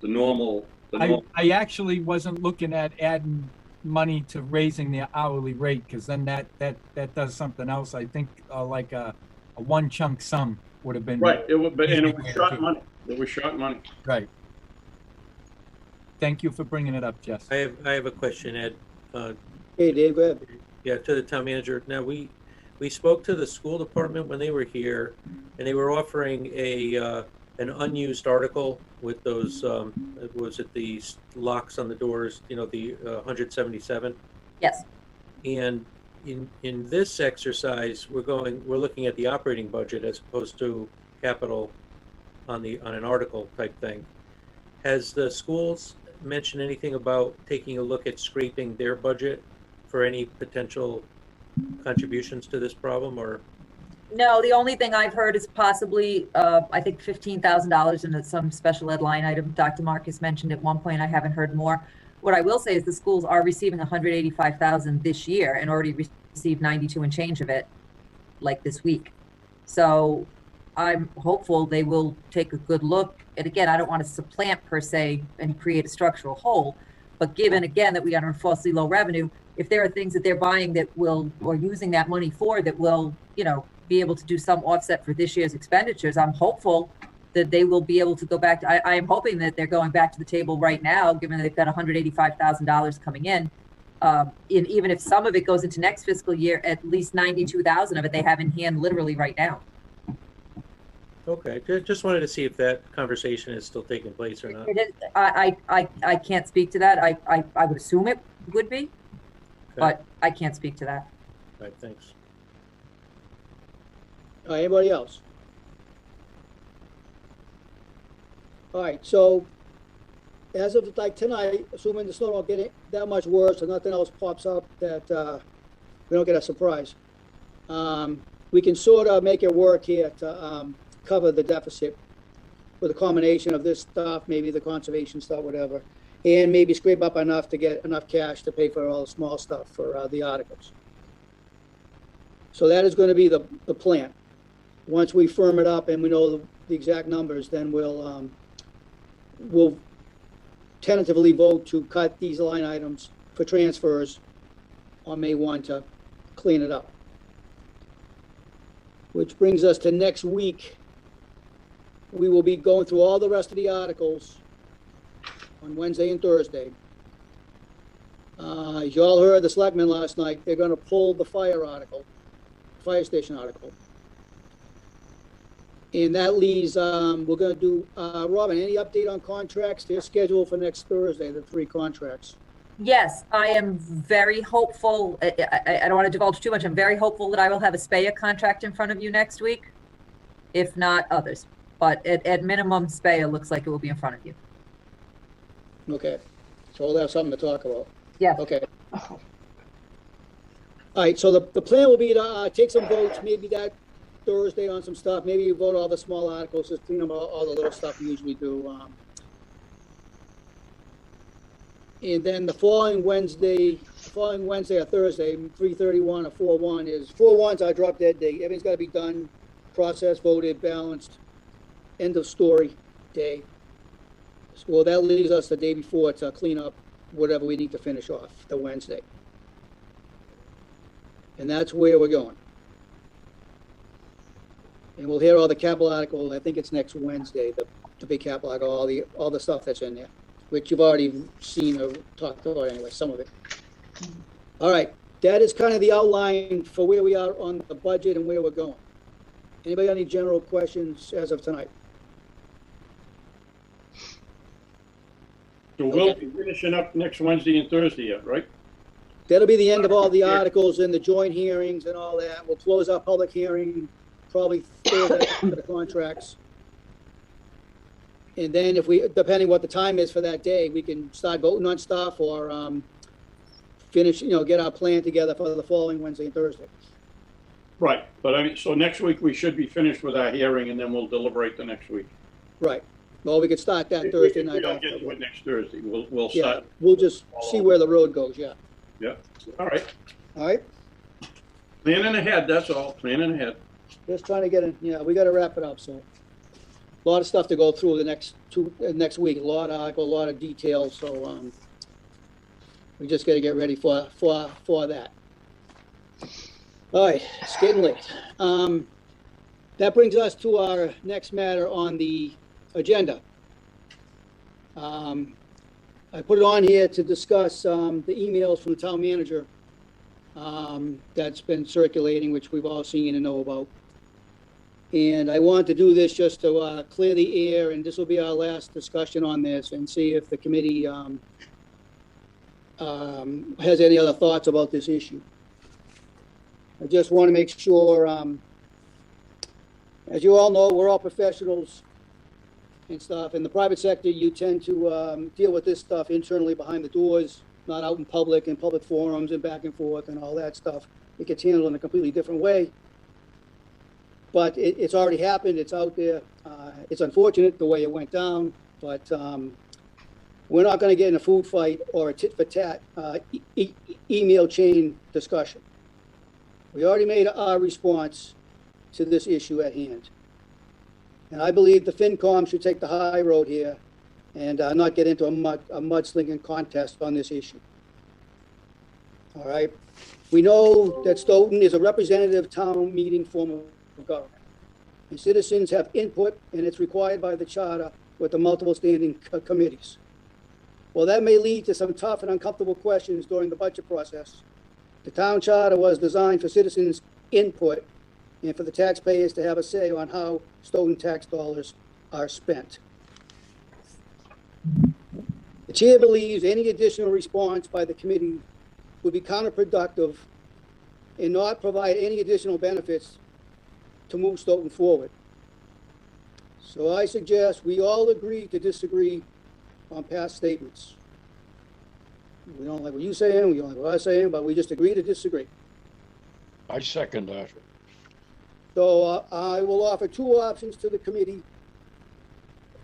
the normal. I actually wasn't looking at adding money to raising the hourly rate, because then that does something else. I think like a one chunk sum would have been right. It was, and it was short money. It was short money. Right. Thank you for bringing it up, Jess. I have a question, Ed. Hey, Dave, go ahead. Yeah, to the town manager. Now, we spoke to the school department when they were here, and they were offering an unused article with those, was it the locks on the doors, the 177? Yes. And in this exercise, we're looking at the operating budget as opposed to capital on an article type thing. Has the schools mentioned anything about taking a look at scraping their budget for any potential contributions to this problem, or? No, the only thing I've heard is possibly, I think $15,000 in some special ed line item. Dr. Marcus mentioned at one point. I haven't heard more. What I will say is the schools are receiving $185,000 this year and already received 92 and change of it, like this week. So I'm hopeful they will take a good look. And again, I don't want to supplant per se and create a structural hole, but given again that we are on falsely low revenue, if there are things that they're buying that will, or using that money for, that will, be able to do some offset for this year's expenditures, I'm hopeful that they will be able to go back to, I am hoping that they're going back to the table right now, given that they've got $185,000 coming in. Even if some of it goes into next fiscal year, at least 92,000 of it they have in hand literally right now. Okay, just wanted to see if that conversation is still taking place or not. It is, I can't speak to that. I would assume it would be, but I can't speak to that. All right, thanks. Anybody else? All right, so as of like tonight, assuming the snow don't get that much worse and nothing else pops up that we don't get a surprise, we can sort of make it work here to cover the deficit with a combination of this stuff, maybe the conservation stuff, whatever, and maybe scrape up enough to get enough cash to pay for all the small stuff for the articles. So that is going to be the plan. Once we firm it up and we know the exact numbers, then we'll tentatively vote to cut these line items for transfers on May 1 to clean it up. Which brings us to next week. We will be going through all the rest of the articles on Wednesday and Thursday. As you all heard the selectmen last night, they're going to pull the fire station article. And that leaves, we're going to do, Robin, any update on contracts? They're scheduled for next Thursday, the 3 contracts. Yes, I am very hopeful. I don't want to divulge too much. I'm very hopeful that I will have a SPAEA contract in front of you next week, if not others. But at minimum, SPAEA looks like it will be in front of you. Okay, so we'll have something to talk about. Yeah. Okay. All right, so the plan will be to take some votes, maybe that Thursday on some stuff. Maybe you vote all the small articles, just clean them all the little stuff you usually do. And then the following Wednesday or Thursday, 3/31 or 4/1 is 4/1's our drop dead day. Everything's got to be done, processed, voted, balanced, end of story day. Well, that leaves us the day before to clean up whatever we need to finish off the Wednesday. And that's where we're going. And we'll hear all the capital articles. I think it's next Wednesday, the big capital article, all the stuff that's in there, which you've already seen or talked about anyway, some of it. All right, that is kind of the outline for where we are on the budget and where we're going. Anybody got any general questions as of tonight? So we'll be finishing up next Wednesday and Thursday yet, right? that'll be the end of all the articles and the joint hearings and all that. We'll close our public hearing probably Thursday after the contracts. And then if we, depending what the time is for that day, we can start voting on stuff or finish, get our plan together for the following Wednesday and Thursday. Right, but I mean, so next week we should be finished with our hearing and then we'll deliberate the next week. Right. Well, we could start that Thursday night. We don't get to it next Thursday. We'll Yeah, start. we'll just see where the road goes, yeah. Yeah, all right. All right. Planning ahead, that's all, planning ahead. Just trying to get it, we gotta wrap it up, so. A lot of stuff to go through the next week, a lot of article, a lot of details, so, we just gotta get ready for that. All right, it's getting late. That brings us to our next matter on the agenda. I put it on here to discuss, the emails from the town manager, that's been circulating, which we've all seen and know about. And I want to do this just to clear the air, and this will be our last discussion on this, and see if the committee has any other thoughts about this issue. I just want to make sure, as you all know, we're all professionals and stuff. In the private sector, you tend to deal with this stuff internally behind the doors, not out in public, in public forums and back and forth and all that stuff. It gets handled in a completely different way. But it's already happened. It's out there. It's unfortunate the way it went down, but we're not going to get in a food fight or a tit-for-tat email chain discussion. We already made our response to this issue at hand. And I believe the FinCom should take the high road here and not get into a mudslinging contest on this issue. All right. We know that Stoughton is a representative town meeting form of government. And citizens have input, and it's required by the charter with the multiple standing committees. Well, that may lead to some tough and uncomfortable questions during the budget process. The town charter was designed for citizens' input and for the taxpayers to have a say on how Stoughton tax dollars are spent. The chair believes any additional response by the committee would be counterproductive and not provide any additional benefits to move Stoughton forward. So I suggest we all agree to disagree on past statements. We don't like what you're saying, we don't like what I'm saying, but we just agree to disagree. I second that. So I will offer two options to the committee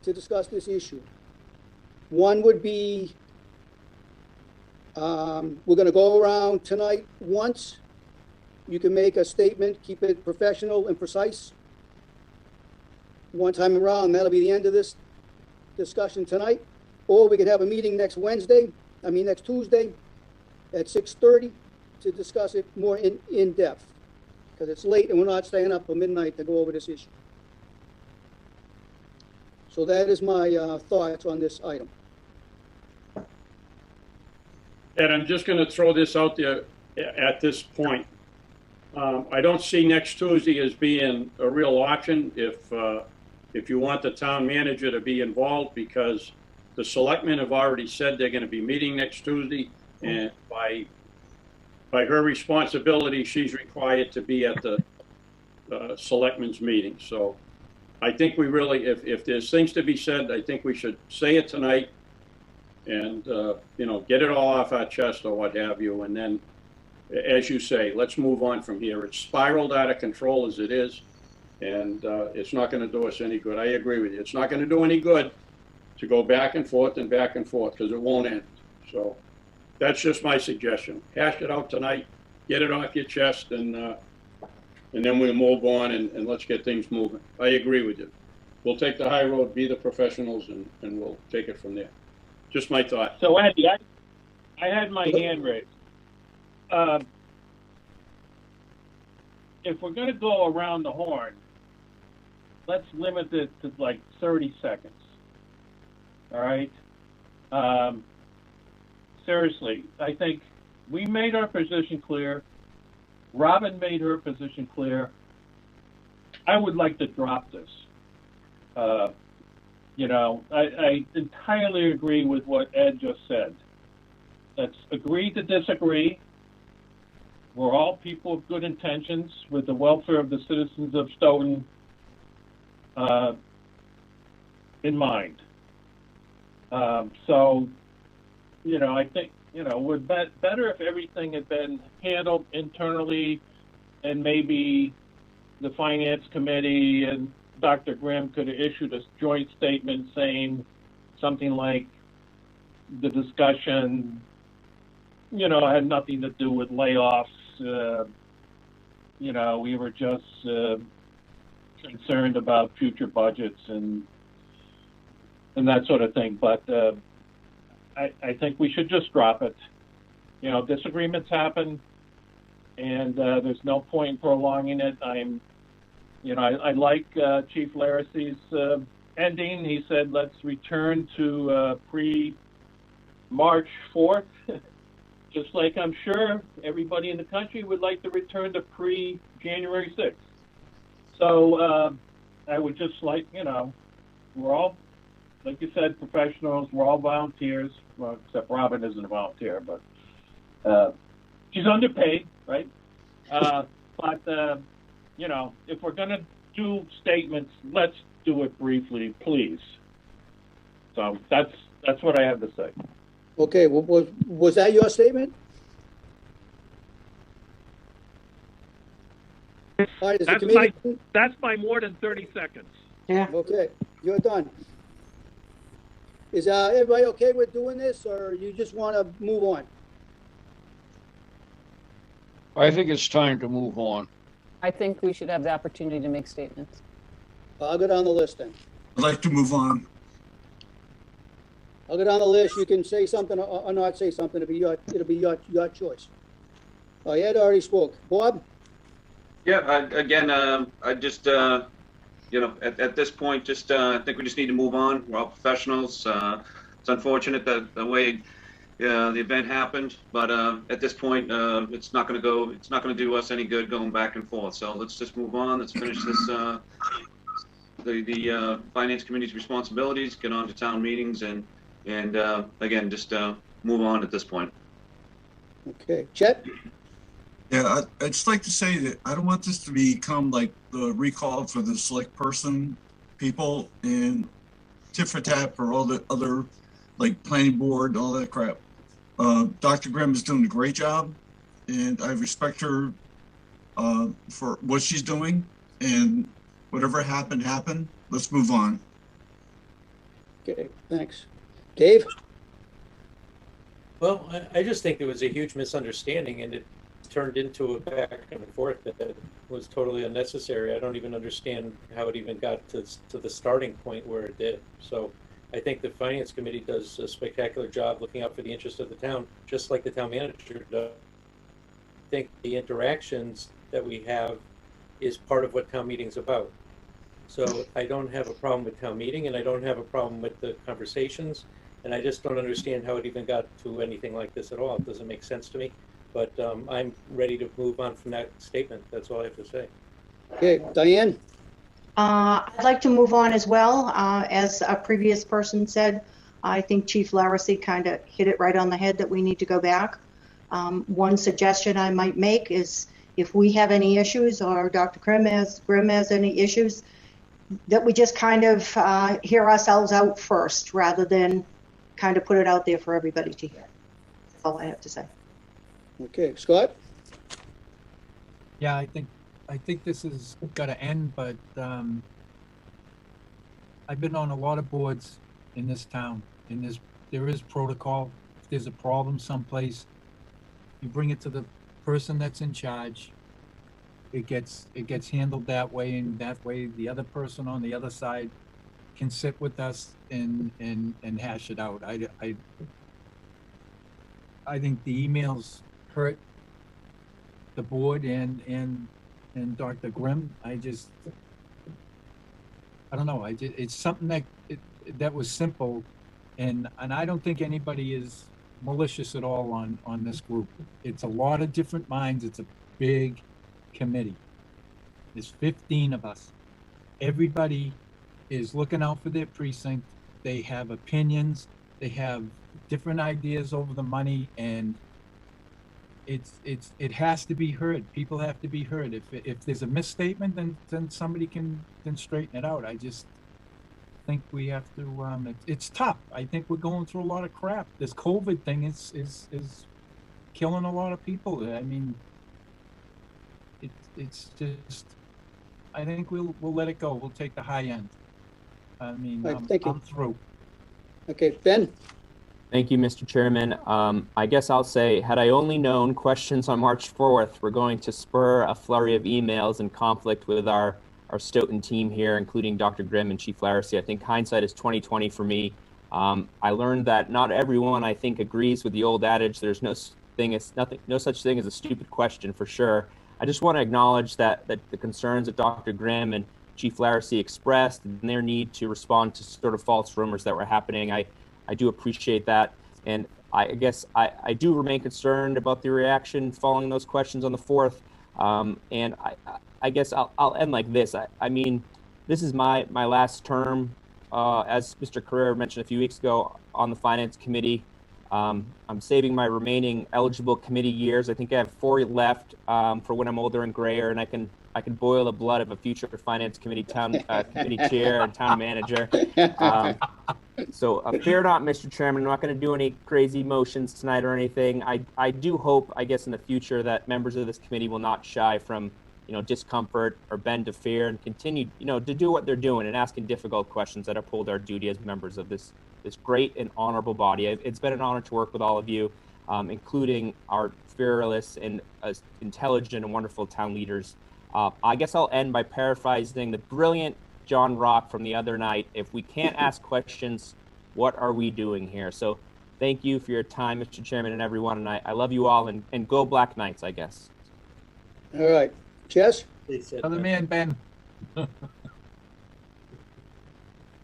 to discuss this issue. One would be, we're going to go around tonight once. You can make a statement, keep it professional and precise. One time around, that'll be the end of this discussion tonight. Or we could have a meeting next Tuesday at 6:30 to discuss it more in depth. Because it's late and we're not staying up till midnight to go over this issue. So that is my thoughts on this item. And I'm just going to throw this out there at this point. I don't see next Tuesday as being a real option if you want the town manager to be involved, because the selectmen have already said they're going to be meeting next Tuesday, and by her responsibility, she's required to be at the selectmen's meeting. So I think we really, if there's things to be said, I think we should say it tonight and, get it all off our chest or what have you. And then, as you say, let's move on from here. It's spiraled out of control as it is, and it's not going to do us any good. I agree with you. It's not going to do any good to go back and forth because it won't end. So that's just my suggestion. Hash it out tonight, get it off your chest, and then we'll move on and let's get things moving. I agree with you. We'll take the high road, be the professionals, and we'll take it from there. Just my thought. So Andy, I had my hand raised. If we're going to go around the horn, let's limit it to like 30 seconds. All right? Seriously, I think we made our position clear. Robin made her position clear. I would like to drop this. I entirely agree with what Ed just said. Let's agree to disagree. we're all people of good intentions with the welfare of the citizens of Stoughton in mind. So, you know, I think, you know, would better if everything had been handled internally, and maybe the finance committee and Dr. Grimm could have issued a joint statement saying something like the discussion, you know, had nothing to do with layoffs. You know, we were just concerned about future budgets and that sort of thing. But I think we should just drop it. You know, disagreements happen, and there's no point in prolonging it. You know, I like Chief Laracy's ending. He said, let's return to pre-March 4th, just like I'm sure everybody in the country would like to return to pre-January 6th. So I would just like, you know, we're all, like you said, professionals. We're all volunteers. Well, except Robin isn't a volunteer, but she's underpaid, right? But you know, if we're going to do statements, let's do it briefly, please. So that's what I have to say. Okay, was that your statement? All right, That's my more than 30 seconds. Yeah. Okay, you're done. Is everybody okay with doing this, or you just want to move on? I think it's time to move on. I think we should have the opportunity to make statements. I'll go down the list then. I'd like to move on. I'll go down the list. You can say something or not say something. It'll be your choice. Ed already spoke. Bob? Yeah, again, I just, you know, at this point, just I think we just need to move on. We're all professionals. It's unfortunate that the way the event happened, but at this point, it's not going to do us any good going back and forth. So let's just move on. Let's finish this, the finance committee's responsibilities, get on to town meetings, and again, just move on at this point. Okay, Chet? Yeah, I'd just like to say that I don't want this to become like the recall for the select person people and tit for tat for all the other, like planning board, all that crap. Dr. Grimm is doing a great job, and I respect her for what she's doing, and whatever happened. Let's move on. Okay, thanks. Dave? Well, I just think there was a huge misunderstanding, and it turned into a back and forth that was totally unnecessary. I don't even understand how it even got to the starting point where it did. So I think the Finance Committee does a spectacular job looking out for the interest of the town, just like the town manager does. I think the interactions that we have is part of what town meeting's about. So I don't have a problem with town meeting, and I don't have a problem with the conversations, and I just don't understand how it even got to anything like this at all. It doesn't make sense to me, but I'm ready to move on from that statement. That's all I have to say. Okay, Diane? I'd like to move on as well. As a previous person said, I think Chief Laracy kind of hit it right on the head that we need to go back. One suggestion I might make is if we have any issues or Dr. Grimm has any issues, that we just kind of hear ourselves out first rather than kind of put it out there for everybody to hear. That's all I have to say. Okay, Scott? Yeah, I think this is got to end, but I've been on a lot of boards in this town, and there is protocol. If there's a problem someplace, you bring it to the person that's in charge. It gets handled that way, and that way the other person on the other side can sit with us and hash it out. I think the emails hurt the board and Dr. Grimm. I don't know. It's something that was simple, and I don't think anybody is malicious at all on this group. It's a lot of different minds. It's a big committee. There's 15 of us. Everybody is looking out for their precinct. They have opinions. They have different ideas over the money, and it has to be heard. People have to be heard. If there's a misstatement, then somebody can straighten it out. I just think we have to. It's tough. I think we're going through a lot of crap. This COVID thing is killing a lot of people. I mean, it's just. I think we'll let it go. We'll take the high end. I mean, Right, thank you. I'm through. Okay, Ben? Thank you, Mr. Chairman. I guess I'll say, had I only known questions on March 4th were going to spur a flurry of emails and conflict with our Stoughton team here, including Dr. Grimm and Chief Laracy, I think hindsight is 20/20 for me. I learned that not everyone, I think, agrees with the old adage, there's no such thing as a stupid question, for sure. I just want to acknowledge that the concerns that Dr. Grimm and Chief Laracy expressed and their need to respond to sort of false rumors that were happening, I do appreciate that. And I guess I do remain concerned about the reaction following those questions on the 4th. And I guess I'll end like this. I mean, this is my last term, as Mr. Carrera mentioned a few weeks ago, on the Finance Committee. I'm saving my remaining eligible committee years. I think I have 4 left for when I'm older and grayer, and I can boil the blood of a future Finance Committee committee chair and town manager. So fear not, Mr. Chairman, I'm not going to do any crazy motions tonight or anything. I do hope, I guess, in the future that members of this committee will not shy from, discomfort or bend to fear and continue, to do what they're doing and asking difficult questions that uphold our duty as members of this great and honorable body. It's been an honor to work with all of you, including our fearless and intelligent and wonderful town leaders. I guess I'll end by paraphrasing the brilliant John Rock from the other night. If we can't ask questions, what are we doing here? So thank you for your time, Mr. Chairman, and everyone. And I love you all, and go Black Knights, I guess. All right. Jess? Other man, Ben.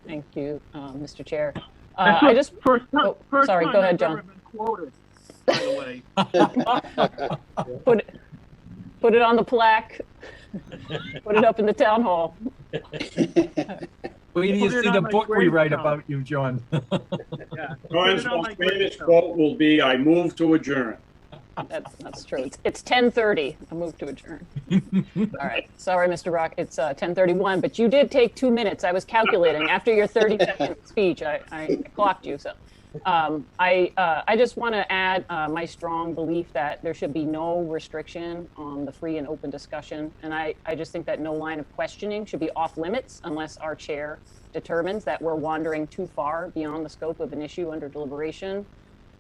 Thank you, Mr. Chair. I just, sorry, go ahead, John. Quoted, by the way. Put it on the plaque. Put it up in the town hall. Wait till you see the book we write about you, John. John's most famous quote will be, "I move to adjourn." That's true. It's 10:30. I move to adjourn. All right. Sorry, Mr. Rock. It's 10:31, but you did take 2 minutes. I was calculating after your 30-second speech. I clocked you. So I just want to add my strong belief that there should be no restriction on the free and open discussion. And I just think that no line of questioning should be off limits unless our chair determines that we're wandering too far beyond the scope of an issue under deliberation.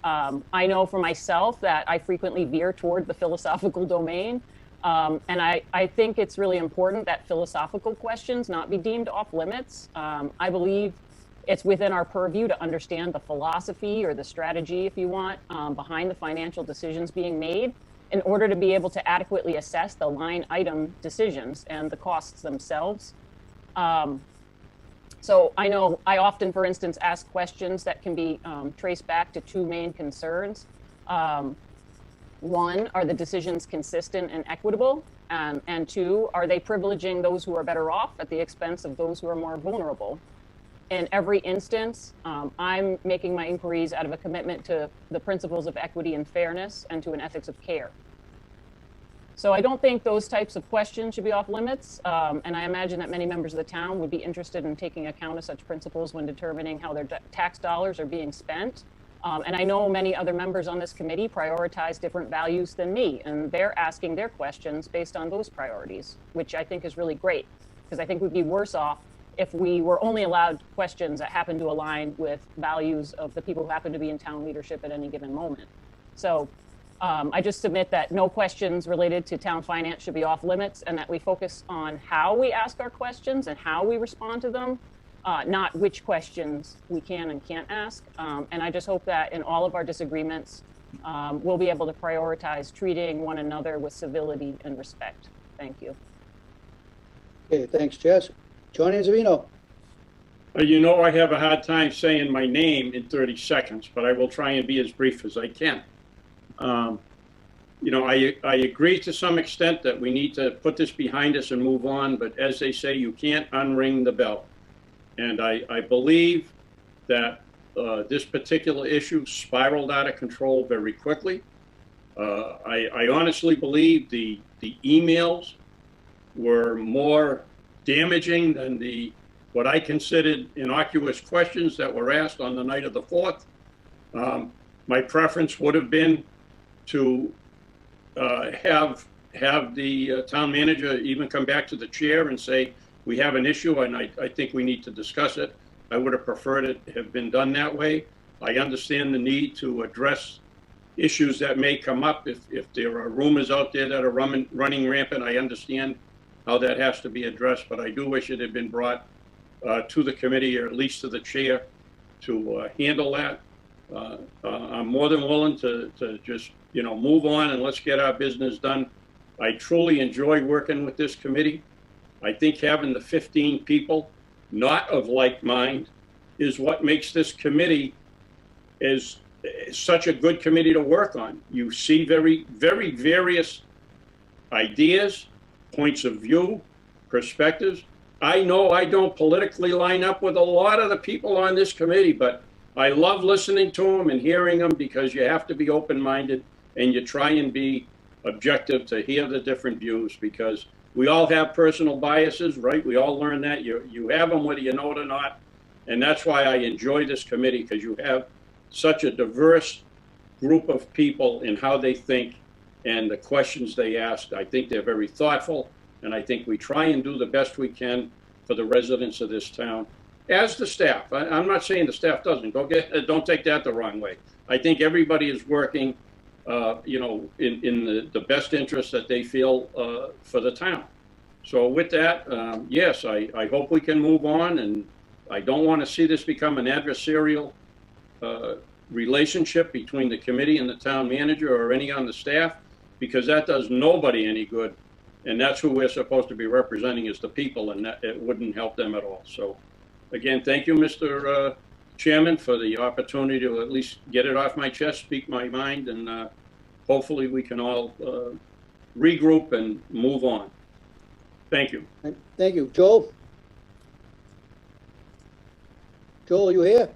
I know for myself that I frequently veer toward the philosophical domain. And I think it's really important that philosophical questions not be deemed off limits. I believe it's within our purview to understand the philosophy or the strategy, if you want, behind the financial decisions being made in order to be able to adequately assess the line item decisions and the costs themselves. So I know I often, for instance, ask questions that can be traced back to 2 main concerns. One, are the decisions consistent and equitable? And 2, are they privileging those who are better off at the expense of those who are more vulnerable? In every instance, I'm making my inquiries out of a commitment to the principles of equity and fairness and to an ethics of care. So I don't think those types of questions should be off limits. And I imagine that many members of the town would be interested in taking account of such principles when determining how their tax dollars are being spent. And I know many other members on this committee prioritize different values than me, and they're asking their questions based on those priorities, which I think is really great, because I think we'd be worse off if we were only allowed questions that happen to align with values of the people who happen to be in town leadership at any given moment. So I just submit that no questions related to town finance should be off limits, and that we focus on how we ask our questions and how we respond to them, not which questions we can and can't ask. And I just hope that in all of our disagreements, we'll be able to prioritize treating one another with civility and respect. Thank you. Okay, thanks, Jess. John Anzavino. You know, I have a hard time saying my name in 30 seconds, but I will try and be as brief as I can. You know, I agree to some extent that we need to put this behind us and move on, but as they say, you can't unring the bell. And I believe that this particular issue spiraled out of control very quickly. I honestly believe the emails were more damaging than what I considered innocuous questions that were asked on the night of the 4th. My preference would have been to have the town manager even come back to the chair and say, we have an issue and I think we need to discuss it. I would have preferred it have been done that way. I understand the need to address issues that may come up if there are rumors out there that are running rampant. I understand how that has to be addressed, but I do wish it had been brought to the committee or at least to the chair to handle that. I'm more than willing to just, move on and let's get our business done. I truly enjoy working with this committee. I think having the 15 people not of like mind is what makes this committee is such a good committee to work on. You see very, very various ideas, points of view, perspectives. I know I don't politically line up with a lot of the people on this committee, but I love listening to them and hearing them because you have to be open-minded and you try and be objective to hear the different views because we all have personal biases, right? We all learn that. You have them whether you know it or not. And that's why I enjoy this committee because you have such a diverse group of people in how they think and the questions they ask. I think they're very thoughtful, and I think we try and do the best we can for the residents of this town, as the staff. I'm not saying the staff doesn't. Don't take that the wrong way. I think everybody is working, in the best interest that they feel for the town. So with that, yes, I hope we can move on, and I don't want to see this become an adversarial relationship between the committee and the town manager or any on the staff, because that does nobody any good. And that's who we're supposed to be representing is the people, and that it wouldn't help them at all. So again, thank you, Mr. Chairman, for the opportunity to at least get it off my chest, speak my mind, and hopefully we can all regroup and move on. Thank you. Thank you. Joel? Joel, are you here?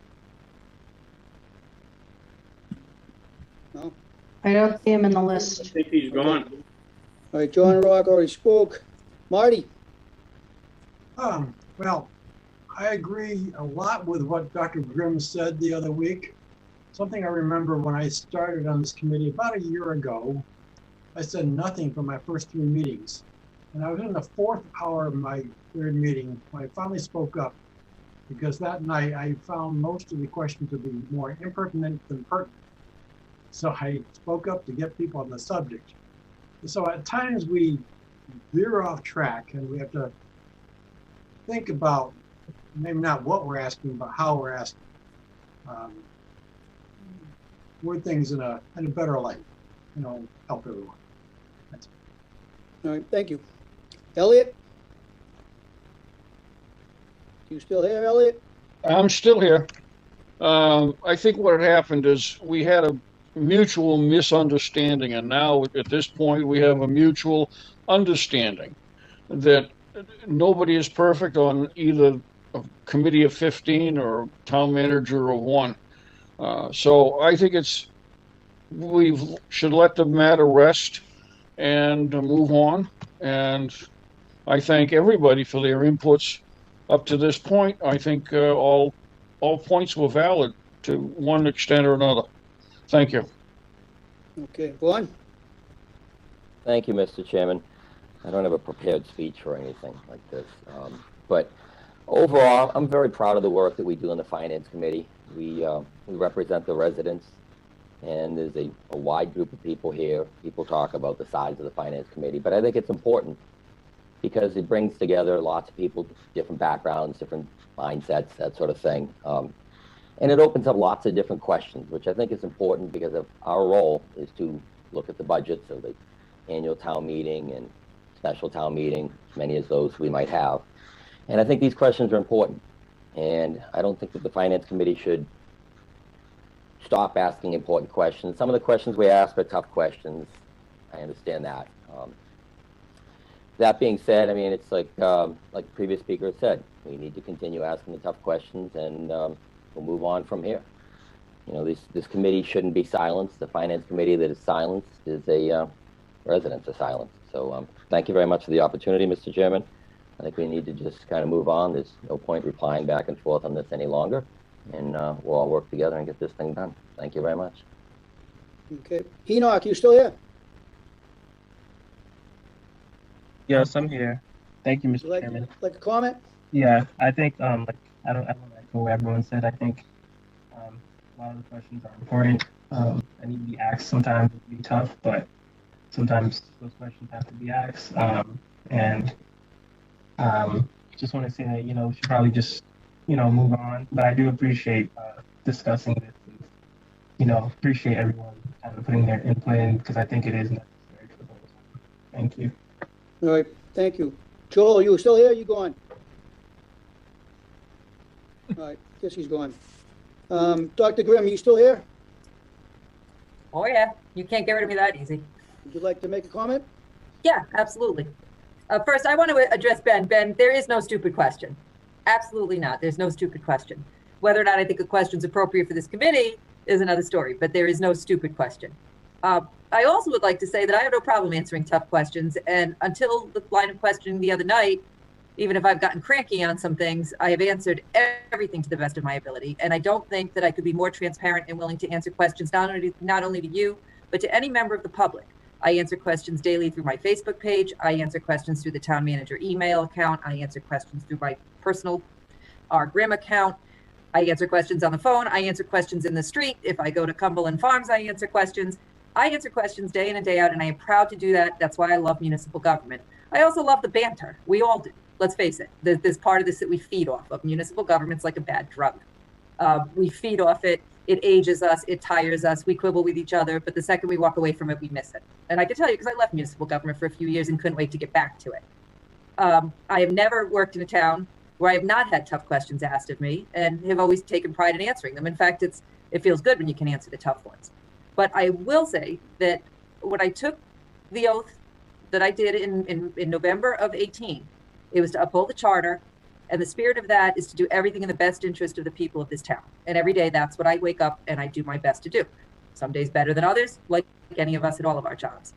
No? I don't see him in the list. I think he's gone. All right, John Rock already spoke. Marty? Well, I agree a lot with what Dr. Grimm said the other week. Something I remember when I started on this committee about a year ago, I said nothing for my first 3 meetings. And I was in the 4th hour of my 3rd meeting when I finally spoke up, because that night I found most of the questions to be more impertinent than pertinent. So I spoke up to get people on the subject. So at times we veer off track and we have to think about maybe not what we're asking, but how we're asking. Word things in a better light, help everyone. That's it. All right, thank you. Elliot? You still here, Elliot? I'm still here. I think what happened is we had a mutual misunderstanding, and now at this point we have a mutual understanding that nobody is perfect on either a committee of 15 or town manager of 1. So I think we should let the matter rest and move on. And I thank everybody for their inputs up to this point. I think all points were valid to one extent or another. Thank you. Okay, Vaughn? Thank you, Mr. Chairman. I don't have a prepared speech or anything like this, but overall, I'm very proud of the work that we do in the Finance Committee. We represent the residents, and there's a wide group of people here. People talk about the size of the Finance Committee, but I think it's important because it brings together lots of people, different backgrounds, different mindsets, that sort of thing. And it opens up lots of different questions, which I think is important because of our role is to look at the budgets of the annual town meeting and special town meeting, many of those we might have. And I think these questions are important. And I don't think that the Finance Committee should stop asking important questions. Some of the questions we ask are tough questions. I understand that. That being said, I mean, it's like the previous speaker said, we need to continue asking the tough questions, and we'll move on from here. this committee shouldn't be silenced. The finance committee that is silenced is a residence of silence. So thank you very much for the opportunity, Mr. Chairman. I think we need to just kind of move on. There's no point replying back and forth on this any longer, and we'll all work together and get this thing done. Thank you very much. Okay. Enoch, you still here? Yes, I'm here. Thank you, Mr. Like, Chairman. like a comment? Yeah, I think I don't echo what everyone said. I think a lot of the questions are important. I need to be asked. Sometimes it can be tough, but sometimes those questions have to be asked. And just want to say that we should probably just move on. But I do appreciate discussing this. And, appreciate everyone kind of putting their input in because I think it is necessary for those. Thank you. All right. Thank you. Joel, you still here? You gone? All right. Guess he's gone. Dr. Grimm, you still here? Oh yeah, you can't get rid of me that easy. Would you like to make a comment? Yeah, absolutely. First, I want to address Ben. Ben, there is no stupid question. Absolutely not. There's no stupid question. Whether or not I think a question's appropriate for this committee is another story, but there is no stupid question. I also would like to say that I have no problem answering tough questions, and until the line of questioning the other night, even if I've gotten cranky on some things, I have answered everything to the best of my ability, and I don't think that I could be more transparent and willing to answer questions not only to you, but to any member of the public. I answer questions daily through my Facebook page. I answer questions through the town manager email account. I answer questions through my personal Grimm account. I answer questions on the phone. I answer questions in the street. If I go to Cumberland Farms, I answer questions. I answer questions day in and day out, and I am proud to do that. That's why I love municipal government. I also love the banter. We all do. Let's face it. There's part of this that we feed off of. Municipal government's like a bad drug. We feed off it. It ages us. It tires us. We quibble with each other. But the second we walk away from it, we miss it. And I can tell you, because I left municipal government for a few years and couldn't wait to get back to it. I have never worked in a town where I have not had tough questions asked of me and have always taken pride in answering them. In fact, it feels good when you can answer the tough ones. But I will say that when I took the oath that I did in November of 18, it was to uphold the charter. And the spirit of that is to do everything in the best interest of the people of this town. And every day, that's what I wake up and I do my best to do. Some days better than others, like any of us at all of our jobs.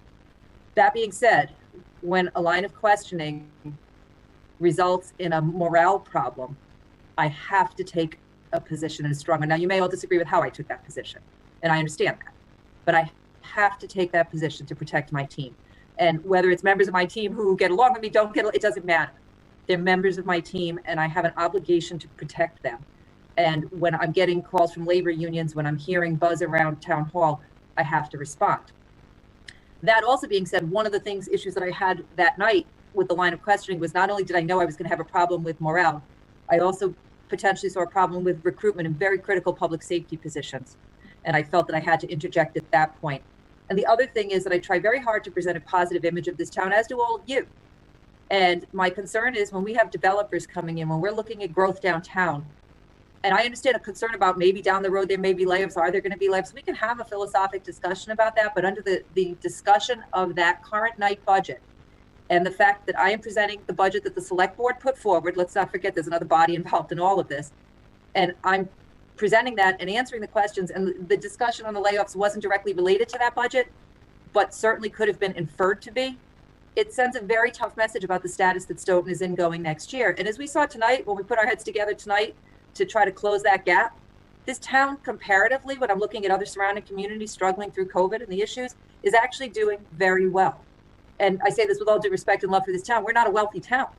That being said, when a line of questioning results in a morale problem, I have to take a position that is stronger. Now, you may all disagree with how I took that position, and I understand that. But I have to take that position to protect my team. And whether it's members of my team who get along with me, don't get, it doesn't matter. They're members of my team, and I have an obligation to protect them. And when I'm getting calls from labor unions, when I'm hearing buzz around town hall, I have to respond. That also being said, one of the issues that I had that night with the line of questioning was not only did I know I was going to have a problem with morale, I also potentially saw a problem with recruitment in very critical public safety positions. And I felt that I had to interject at that point. And the other thing is that I try very hard to present a positive image of this town, as do all of you. And my concern is when we have developers coming in, when we're looking at growth downtown, and I understand a concern about maybe down the road there may be layoffs. Are there going to be layoffs? We can have a philosophic discussion about that, but under the discussion of that current night budget and the fact that I am presenting the budget that the select board put forward, let's not forget there's another body involved in all of this, and I'm presenting that and answering the questions, and the discussion on the layoffs wasn't directly related to that budget, but certainly could have been inferred to be. It sends a very tough message about the status that Stoughton is in going next year. And as we saw tonight, when we put our heads together tonight to try to close that gap, this town comparatively, when I'm looking at other surrounding communities struggling through COVID and the issues, is actually doing very well. And I say this with all due respect and love for this town. We're not a wealthy town.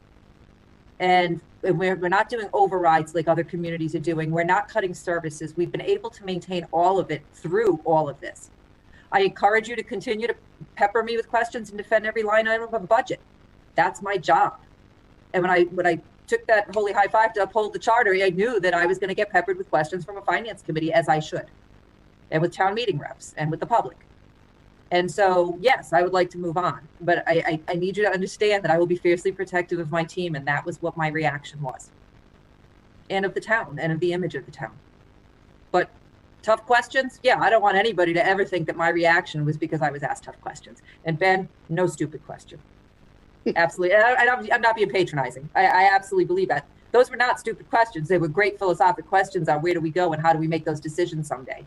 And we're not doing overrides like other communities are doing. We're not cutting services. We've been able to maintain all of it through all of this. I encourage you to continue to pepper me with questions and defend every line item of a budget. That's my job. And when I took that holy high five to uphold the charter, I knew that I was going to get peppered with questions from a finance committee, as I should, and with town meeting reps and with the public. And so, yes, I would like to move on, but I need you to understand that I will be fiercely protective of my team, and that was what my reaction was, and of the town, and of the image of the town. But tough questions? Yeah, I don't want anybody to ever think that my reaction was because I was asked tough questions. And Ben, no stupid question. Absolutely. And I'm not being patronizing. I absolutely believe that. Those were not stupid questions. They were great philosophic questions on where do we go and how do we make those decisions someday.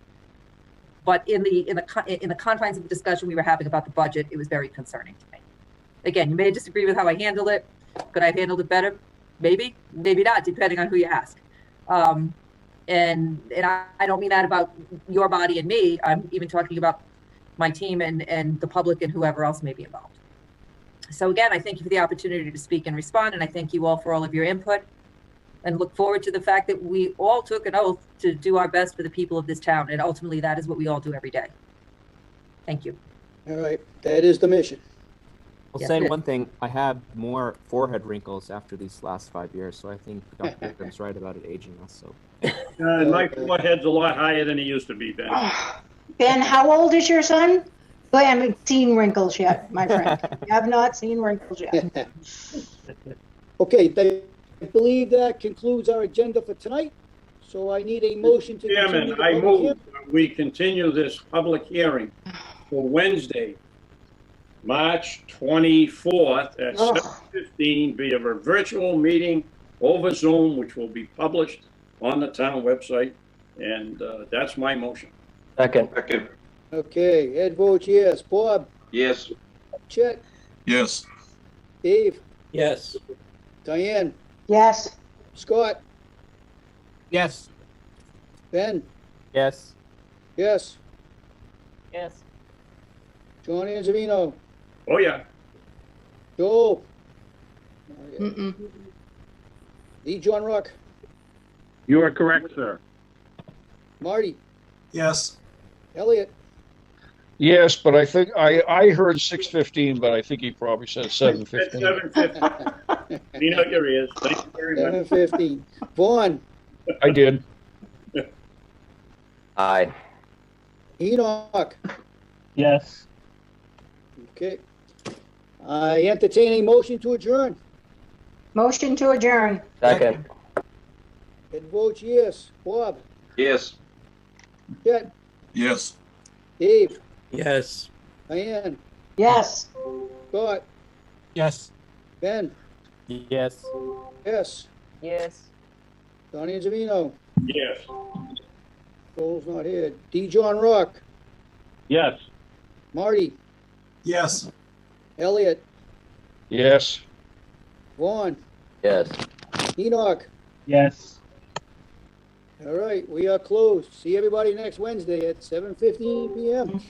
But in the confines of the discussion we were having about the budget, it was very concerning to me. Again, you may disagree with how I handled it. Could I have handled it better? Maybe, maybe not, depending on who you ask. And I don't mean that about your body and me. I'm even talking about my team and the public and whoever else may be involved. So again, I thank you for the opportunity to speak and respond, and I thank you all for all of your input, and look forward to the fact that we all took an oath to do our best for the people of this town, and ultimately that is what we all do every day. Thank you. All right, that is the mission. I'll Yes, say it is. one thing. I have more forehead wrinkles after these last 5 years, so I think Dr. Grimm's right about it aging us. So My forehead's a lot higher than it used to be, Ben. Ben, how old is your son? I haven't seen wrinkles yet, my friend. I have not seen wrinkles yet. Okay, I believe that concludes our agenda for tonight. So I need a motion to continue Chairman, the I public move hearing. we continue this public hearing for Wednesday, March 24th at 7:15 via a virtual meeting over Zoom, which will be published on the town website. And that's my motion. Second. Second. Okay, Ed votes yes. Bob, Yes. Chet, Yes. Dave, Yes. Diane, Yes. Scott, Yes. Ben, yes. yes, Yes. John Angelino, Oh, yeah. Joel, Mm-mm. Lee John Rock, You are correct, sir. Marty, Yes. Elliot, Yes, but I think I heard 6:15, but I think he probably said 7:15. 7:15. Clean out your ears. Thank you very much. 7:15. Vaughn, I did. Aye. Enoch. Yes. Okay. I entertain a motion to adjourn. Motion to adjourn. Second. Ed votes yes. Bob, Yes. Chet, Yes. Dave, Yes. Diane, Yes. Scott, Yes. Ben, Yes. yes, Yes. Don Angelino, Yes. Joel's not here. D. John Rock, Yes. Marty, Yes. Elliot, Yes. Vaughn, Yes. Enoch. Yes. All right, we are closed. See everybody next Wednesday at 7:15 p.m.